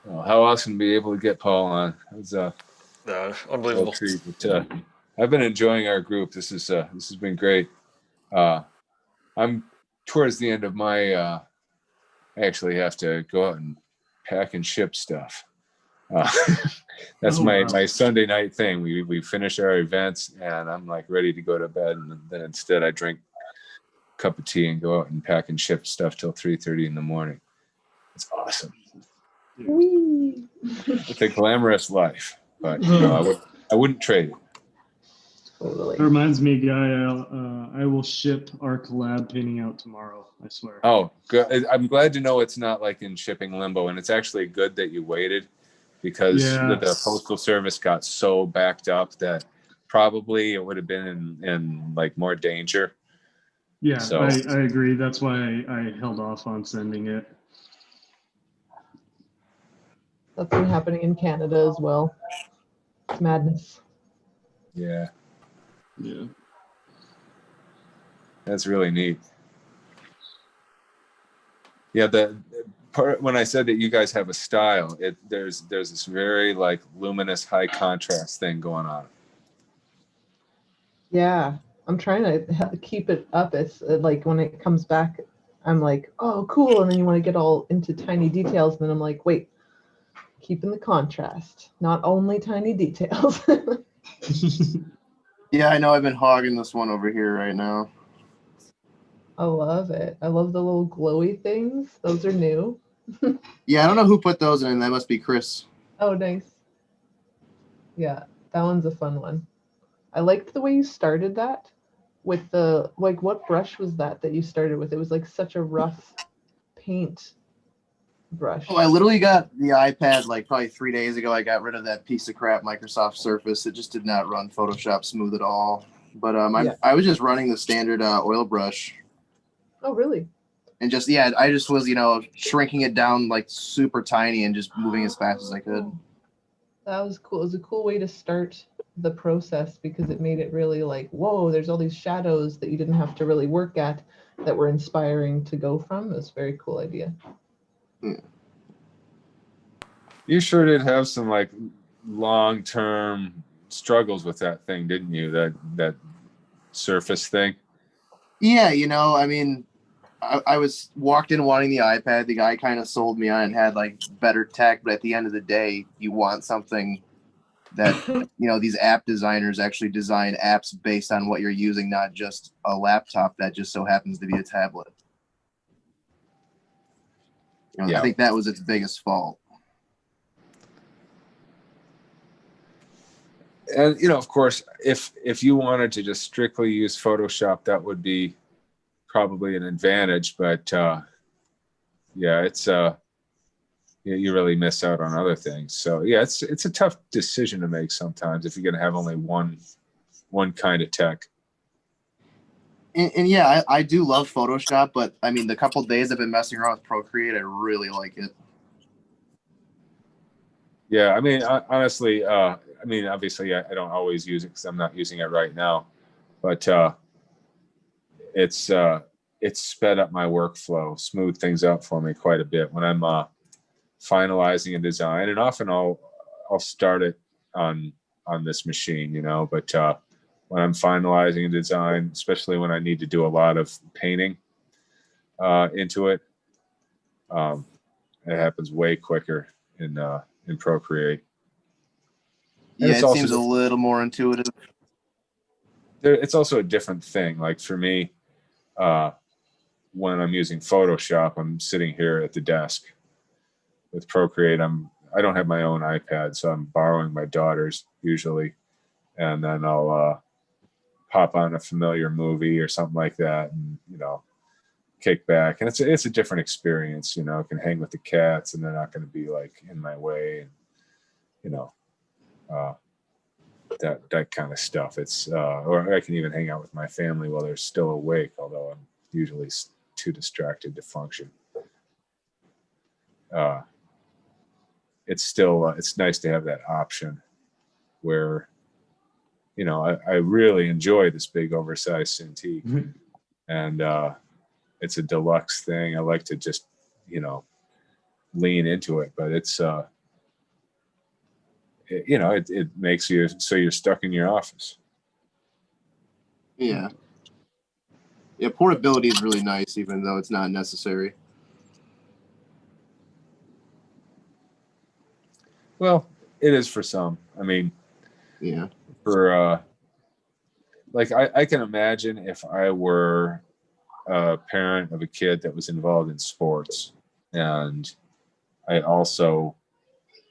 Well, how awesome to be able to get Paul on. It was unbelievable. treat, but, I've been enjoying our group. This has been great. I'm towards the end of my. I actually have to go out and pack and ship stuff. That's my Sunday night thing. We finish our events and I'm like ready to go to bed, and then instead I drink a cup of tea and go out and pack and ship stuff till 3:30 in the morning. It's awesome. It's a glamorous life, but you know, I wouldn't trade it. Totally. It reminds me, Guy, I will ship our collab painting out tomorrow, I swear. Oh, good. I'm glad to know it's not like in shipping limbo, and it's actually good that you waited, because the postal service got so backed up that probably it would have been in like more danger. Yeah, so, I agree. That's why I held off on sending it. That's been happening in Canada as well. It's madness. Yeah. Yeah. That's really neat. Yeah, the part when I said that you guys have a style, there's this very like luminous high contrast thing going on. Yeah, I'm trying to keep it up. It's like when it comes back, I'm like, oh, cool. And then you want to get all into tiny details. And then I'm like, wait, keeping the contrast, not only tiny details. Yeah, I know. I've been hogging this one over here right now. I love it. I love the little glowy things. Those are new. Yeah, I don't know who put those in. That must be Chris. Oh, nice. Yeah, that one's a fun one. I liked the way you started that with the, like, what brush was that you started with? It was like such a rough paint brush. Oh, I literally got the iPad like probably 3 days ago. I got rid of that piece of crap Microsoft Surface. It just did not run Photoshop smooth at all. But I was just running the standard oil brush. Oh, really? And just, yeah, I just was, shrinking it down like super tiny and just moving as fast as I could. That was cool. It was a cool way to start the process because it made it really like, whoa, there's all these shadows that you didn't have to really work at that were inspiring to go from. It was a very cool idea. You sure did have some like long-term struggles with that thing, didn't you? That Surface thing. Yeah, I mean, I was walked in wanting the iPad. The guy kind of sold me on it and had like better tech, but at the end of the day, you want something that these app designers actually design apps based on what you're using, not just a laptop that just so happens to be a tablet. I think that was its biggest fault. And of course, if you wanted to just strictly use Photoshop, that would be probably an advantage. But yeah, it's you really miss out on other things. So yeah, it's a tough decision to make sometimes if you're going to have only one kind of tech. And yeah, I do love Photoshop, but I mean, the couple of days I've been messing around with Procreate, I really like it. Yeah, I mean, honestly, obviously, I don't always use it because I'm not using it right now, but it's sped up my workflow, smoothed things out for me quite a bit. When I'm finalizing a design, and often I'll start it on this machine, you know, but when I'm finalizing a design, especially when I need to do a lot of painting into it, it happens way quicker in Procreate. And Yeah, it's it also seems a little more intuitive. it's also a different thing. Like for me, when I'm using Photoshop, I'm sitting here at the desk. With Procreate, I don't have my own iPad, so I'm borrowing my daughter's usually, and then I'll pop on a familiar movie or something like that, and you know, kick back. And it's a different experience. You know, I can hang with the cats, and they're not going to be like in my way, and you know, that kind of stuff. It's or I can even hang out with my family while they're still awake, although I'm usually too distracted to function. It's still it's nice to have that option where, you know, I really enjoy this big oversized Cintiq, and it's a deluxe thing. I like to just, you know, lean into it, but it's you know, it makes you so you're stuck in your office. Yeah. Yeah, portability is really nice, even though it's not necessary. Well, it is for some. I mean, yeah. For like I can imagine if I were a parent of a kid that was involved in sports, and I also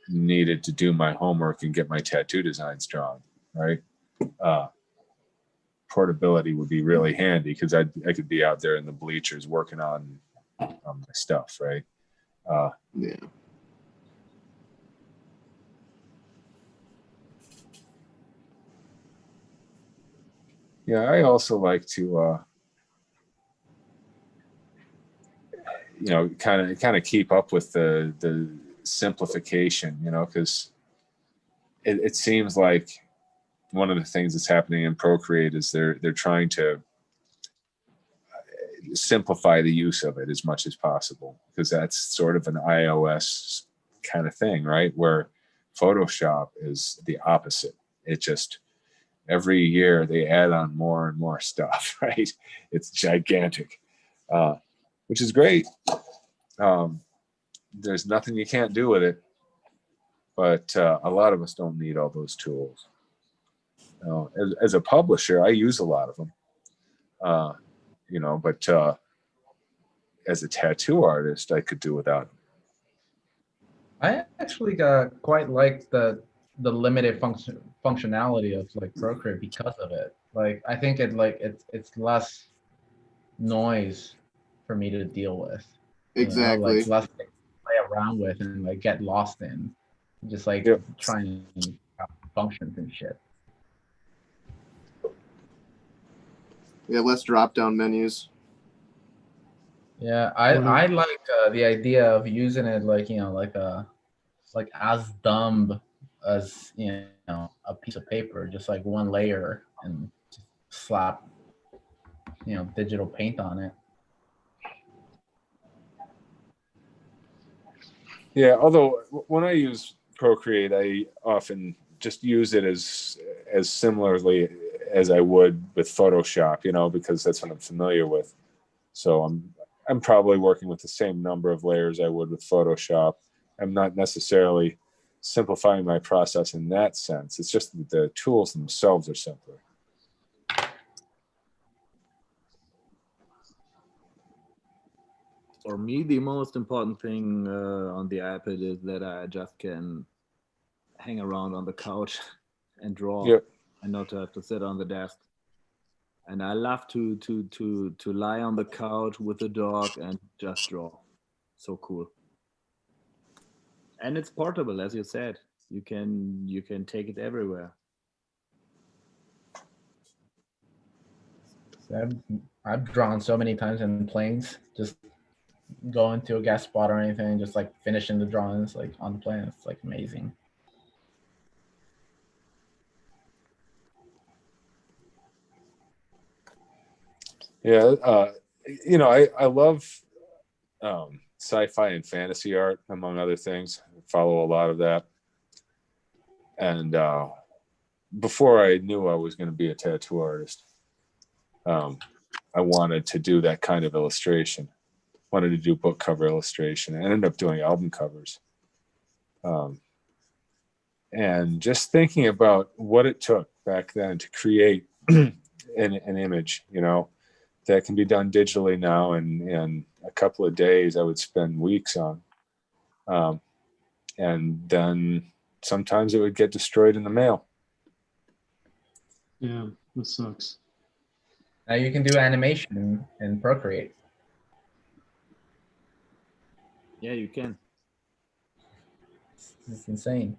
needed to do my homework and get my tattoo designs drawn, right? Portability would be really handy because I could be out there in the bleachers working on my stuff, right? Yeah. Yeah, I also like to you know, kind of keep up with the simplification, you know, because it seems like one of the things that's happening in Procreate is they're trying to simplify the use of it as much as possible, because that's sort of an iOS kind of thing, right? Where Photoshop is the opposite. It just every year they add on more and more stuff, right? It's gigantic, which is great. There's nothing you can't do with it, but a lot of us don't need all those tools. You know, as a publisher, I use a lot of them, you know, but as a tattoo artist, I could do without them. I actually quite like the limited functionality of like Procreate because of it. Like I think it's less noise for me to deal with. Exactly. You know, like less to play around with and like get lost in. Just like trying functions and shit. Yeah, less drop-down menus. Yeah, I like the idea of using it like, you know, like as dumb as, you know, a piece of paper, just like one layer, and just slap, you know, digital paint on it. Yeah, although when I use Procreate, I often just use it as similarly as I would with Photoshop, you know, because that's what I'm familiar with. So I'm probably working with the same number of layers I would with Photoshop. I'm not necessarily simplifying my process in that sense. It's just that the tools themselves are simpler. For me, the most important thing on the iPad is that I just can hang around on the couch and draw, Yep. and not to have to sit on the desk. And I love to lie on the couch with the dog and just draw. So cool. And it's portable, as you said. You can take it everywhere. So I've drawn so many times in planes, just going to a guest spot or anything, just like finishing the drawings like on the plane. It's like amazing. Yeah, you know, I love sci-fi and fantasy art, among other things. I follow a lot of that. And before I knew I was going to be a tattoo artist, I wanted to do that kind of illustration. Wanted to do book cover illustration. I ended up doing album covers. And just thinking about what it took back then to create an image, you know, that can be done digitally now, and in a couple of days I would spend weeks on. And then sometimes it would get destroyed in the mail. Yeah, that sucks. Now you can do animation in Procreate. Yeah, you can. It's insane.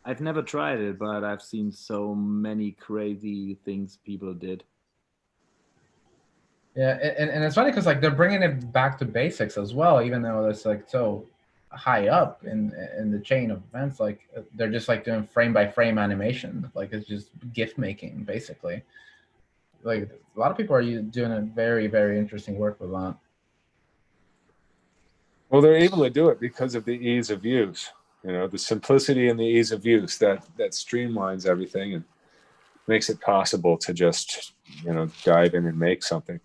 I've never tried it, but I've seen so many crazy things people did. Yeah, and it's funny because like they're bringing it back to basics as well, even though it's like so high up in the chain of events. Like they're just like doing frame by frame animation, like it's just GIF making basically. Like a lot of people are doing a very, very interesting work with that. Well, they're able to do it because of the ease of use, you know, the simplicity and the ease of use that streamlines everything and makes it possible to just, you know, dive in and make something.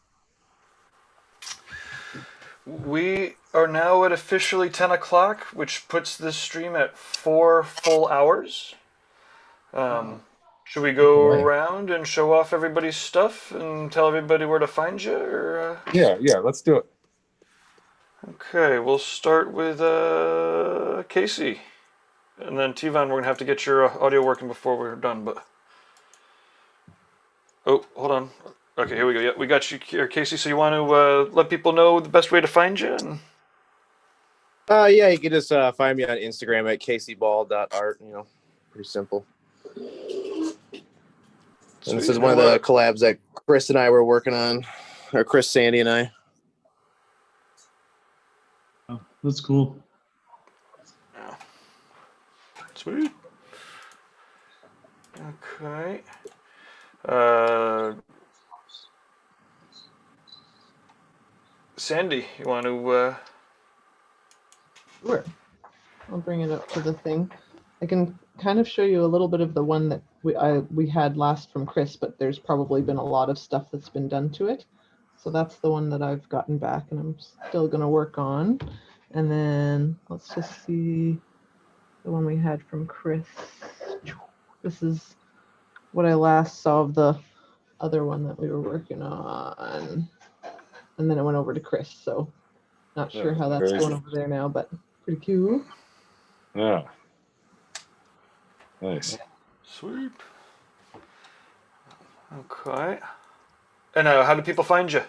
We are now at officially 10 o'clock, which puts this stream at 4 full hours. Should we go around and show off everybody's stuff and tell everybody where to find you? Or, Yeah, let's do it. Okay, we'll start with Casey. And then Tivan, we're going to have to get your audio working before we're done. But oh, hold on. Okay, here we go. Yeah, we got you here, Casey. So you want to let people know the best way to find you? And... Yeah, you can just find me on Instagram at caseyball.art. You know, pretty simple. And this is one of the collabs that Chris and I were working on, or Chris, Sandy, and I. Oh, that's cool. Yeah. Sweet. Okay. Sandy, you want to? Sure. I'll bring it up to the thing. I can kind of show you a little bit of the one that we had last from Chris, but there's probably been a lot of stuff that's been done to it. So that's the one that I've gotten back and I'm still going to work on. And then let's just see the one we had from Chris. This is what I last saw of the other one that we were working on. And then it went over to Chris. So not sure how that's going over there now, but pretty cool. Yeah. Nice. Sweet. Okay. And how do people find you?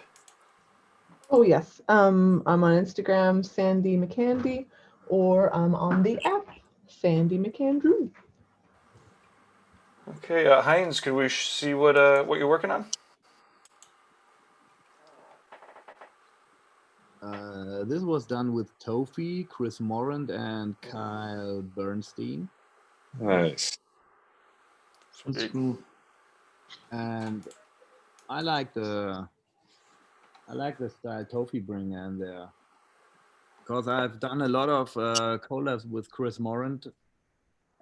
Oh yes, I'm on Instagram, Sandy McCandy, or I'm on the app, Sandy McAndrew. Okay, Heinz, could we see what you're working on? This was done with Tofi, Chris Morand, and Kyle Bernstein. Nice. That's cool. And I like the style Tofi bring in there, because I've done a lot of collabs with Chris Morand,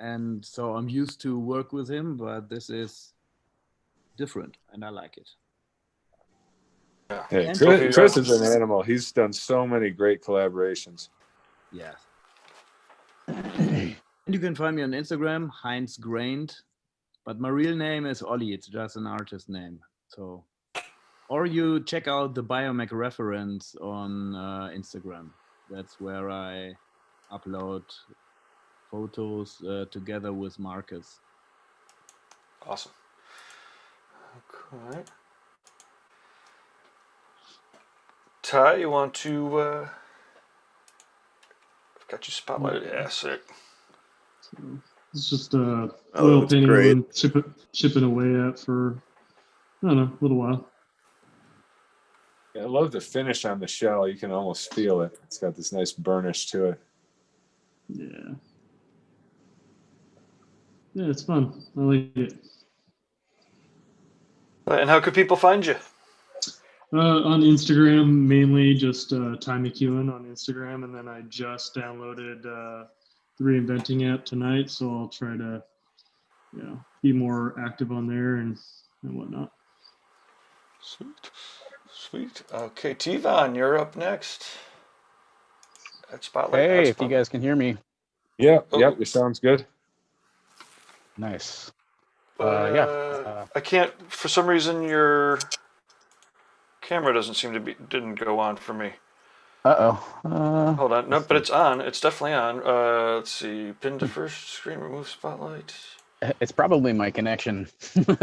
and so I'm used to work with him, but this is different, and I like it. Yeah, Chris is an animal. He's done so many great collaborations. Yes. And you can find me on Instagram, Heinz Grained, but my real name is Ollie. It's just an artist name. So, or you check out the Biomech reference on Instagram. That's where I upload photos together with Markus. Awesome. Okay. Ty, you want to? I've got you spotlighted. Yeah, sick. It's just oil painting and chipping away at for, I don't know, a little while. Yeah, I love the finish on the shell. You can almost feel it. It's got this nice burnish to it. Yeah. Yeah, it's fun. I like it. And how could people find you? On Instagram, mainly just Ty McEwen on Instagram, and then I just downloaded the Reinventing app tonight, so I'll try to, be more active on there and whatnot. Sweet, sweet. Okay, Tivon, you're up next. At Spotlight. Hey, if you guys can hear me. Yeah, yep, it sounds good. Nice. I can't, for some reason, your camera doesn't seem to didn't go on for me. Hold on. No, but it's on. It's definitely on. Let's see. Pin to first screen, remove spotlight. It's probably my connection. No,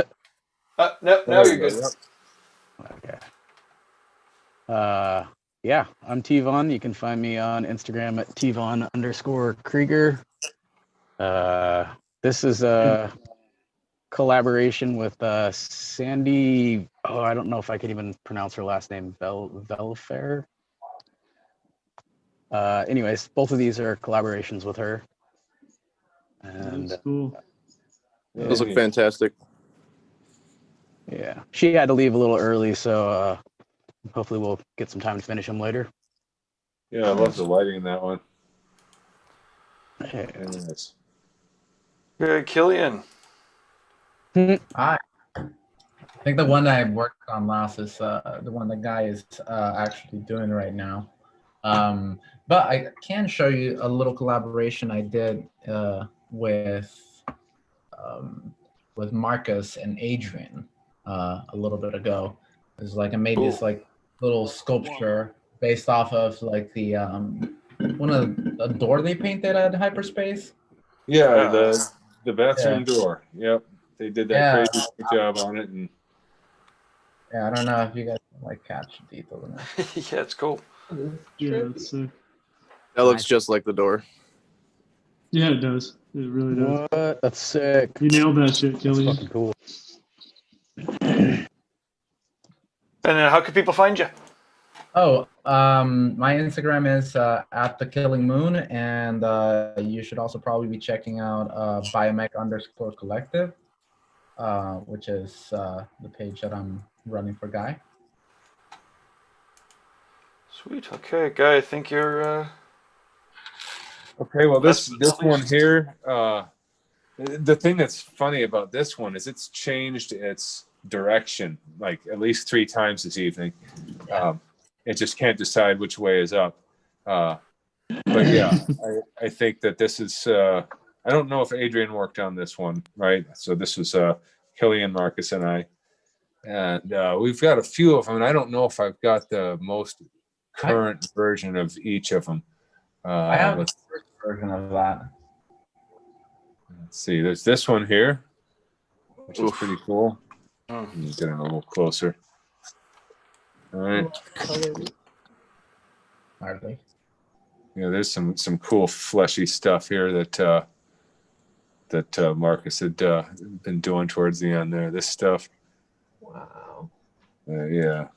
now you're good. Okay. I'm Tivon. You can find me on Instagram at Tivon_Krieger. This is a collaboration with Sandy. Oh, I don't know if I could even pronounce her last name. Velfair. Anyways, both of these are collaborations with her. And That's cool. Those look fantastic. Yeah, she had to leave a little early, so hopefully we'll get some time to finish them later. Yeah, I love the lighting in that one. Hey. Nice. Good, Killian. Hi. I think the one that I worked on last is the one the guy is actually doing right now. But I can show you a little collaboration I did with Markus and Adrian a little bit ago. It's like I made this like little sculpture based off of like the one of the door they painted at Hyperspace. Yeah, the bathroom door. Yep, they did that crazy job on it, and yeah, I don't know if you guys can, like catch the detail in that. Yeah, it's cool. Yeah, it's that looks just like the door. Yeah, it does. It really does. What? That's sick. You nailed that shit, Killian. That's fucking cool. And how can people find you? Oh, my Instagram is at the Killian Moon, and you should also probably be checking out Biomech_Collective, which is the page that I'm running for Guy. Sweet. Okay, Guy, I think you're. Okay, well, this one here, the thing that's funny about this one is it's changed its direction like at least 3 times this evening. It just can't decide which way is up. But yeah, I think that this is, I don't know if Adrian worked on this one, right? So this was Killian, Markus, and I. And we've got a few of them, and I don't know if I've got the most current version of each of them. I have the first version of that. Let's see, there's this one here, which is pretty cool. Get it a little closer. All right. Hardly. Yeah, there's some cool fleshy stuff here that Markus had been doing towards the end there. This stuff. Wow. Yeah.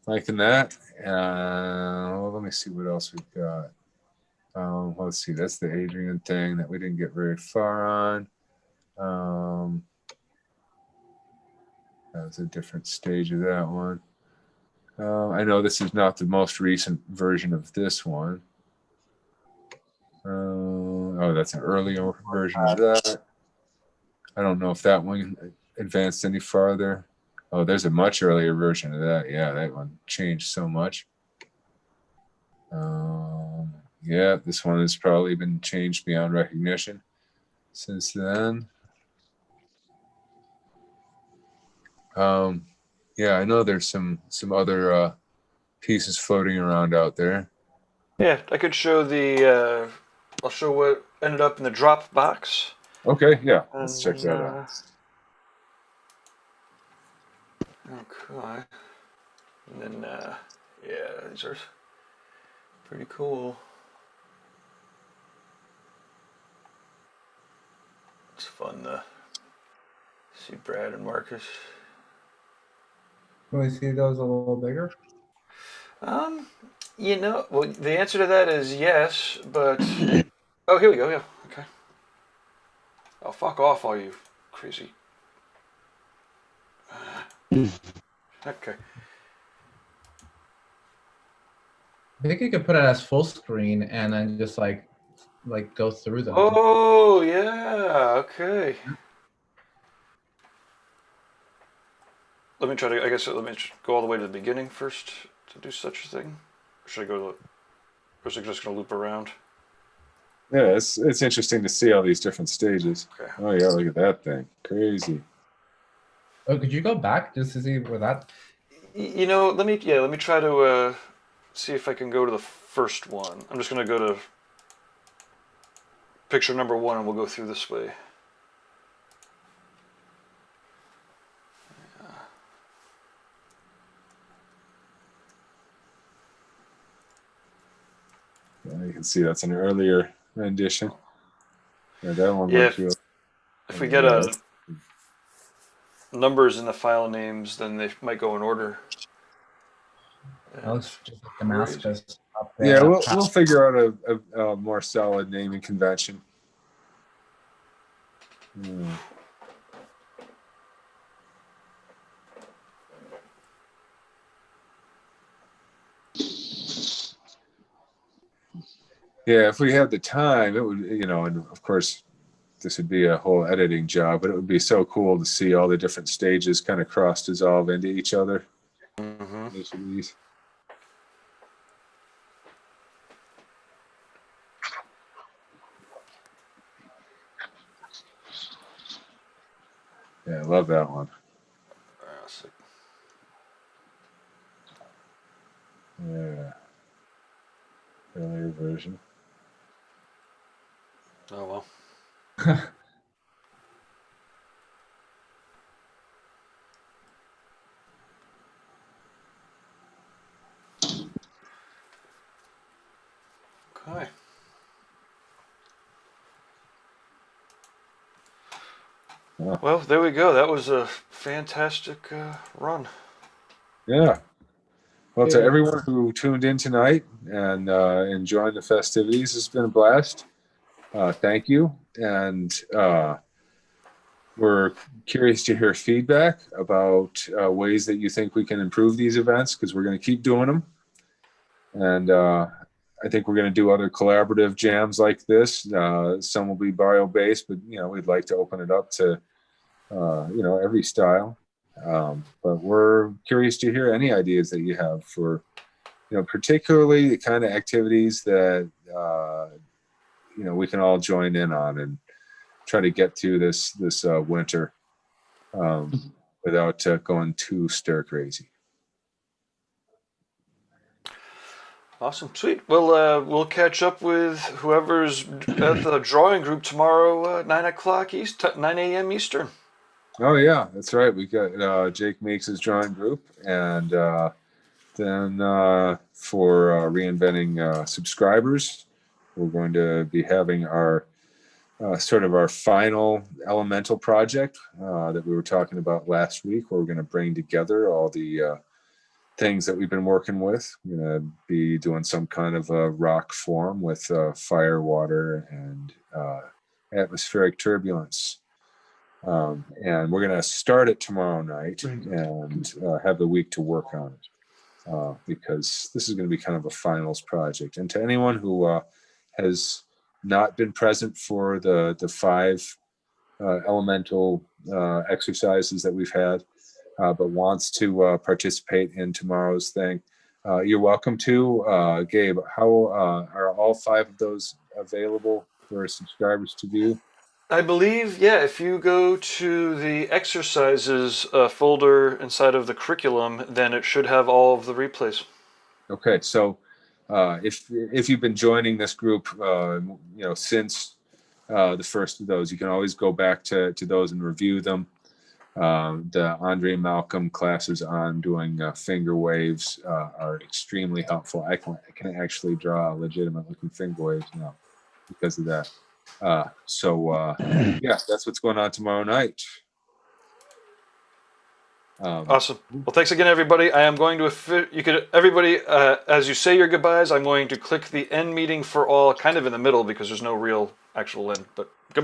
Liking that. Well, let me see what else we've got. Let's see. That's the Adrian thing that we didn't get very far on. That was a different stage of that one. I know this is not the most recent version of this one. Oh, that's an earlier version of that. I don't know if that one advanced any farther. Oh, there's a much earlier version of that. Yeah, that one changed so much. Yeah, this one has probably been changed beyond recognition since then. Yeah, I know there's some other pieces floating around out there. Yeah, I could show the. I'll show what ended up in the drop box. Okay, yeah, let's check that out. Okay. And then, yeah, these are pretty cool. It's fun to see Brad and Markus. Can we see those a little bigger? You know, well, the answer to that is yes, but oh, here we go. Yeah, okay. Oh, fuck off, all you crazy. Okay. I think you could put it as full screen and then just like go through them. Oh yeah. Okay. Let me try to. I guess let me go all the way to the beginning first to do such a thing. Or should I go to? Or is it just going to loop around? Yeah, it's interesting to see all these different stages. Okay. Oh yeah, look at that thing, crazy. Oh, could you go back just to see where that? You know, let me try to see if I can go to the first one. I'm just going to go to picture number 1, and we'll go through this way. Yeah, you can see that's an earlier rendition. Yeah, that one. Yeah, looked real. if we get numbers in the file names, then they might go in order. That looks just like Damascus. Up there. Yeah, we'll figure out a more solid naming convention. Yeah, if we had the time, it would, and of course, this would be a whole editing job, but it would be so cool to see all the different stages kind of cross-dissolve into each other. Each of these. Yeah, I love that one. Yeah. Earlier version. Oh well. Okay. Well, there we go. That was a fantastic run. Yeah. Well, to everyone who tuned in tonight and enjoying the festivities, it's been a blast. Thank you. And we're curious to hear feedback about ways that you think we can improve these events, because we're going to keep doing them. And I think we're going to do other collaborative jams like this. Some will be bio-based, but we'd like to open it up to every style. But we're curious to hear any ideas that you have for, particularly the kind of activities that we can all join in on and try to get through this winter without going too stir crazy. Awesome, sweet. Well, we'll catch up with whoever's at the drawing group tomorrow, 9 a.m. Eastern. Oh yeah, that's right. We got Jake Meeks' drawing group, and then for Reinventing subscribers, we're going to be having our sort of our final elemental project that we were talking about last week, where we're going to bring together all the things that we've been working with. We're going to be doing some kind of a rock form with fire, water, and atmospheric turbulence. And we're going to start it tomorrow night and have the week to work on it, because this is going to be kind of a finals project. And to anyone who has not been present for the 5 elemental exercises that we've had, but wants to participate in tomorrow's thing, you're welcome to. Gabe, how are all 5 of those available for subscribers to view? I believe, yeah, if you go to the exercises folder inside of the curriculum, then it should have all of the replays. Okay, so if you've been joining this group, since the first of those, you can always go back to those and review them. The Andre Malcolm classes on doing finger waves are extremely helpful. I can actually draw legitimate looking finger waves now because of that. Yeah, that's what's going on tomorrow night. Awesome. Well, thanks again, everybody. I am going to, everybody, as you say your goodbyes, I'm going to click the end meeting for all kind of in the middle because there's no real actual end, but goodbye.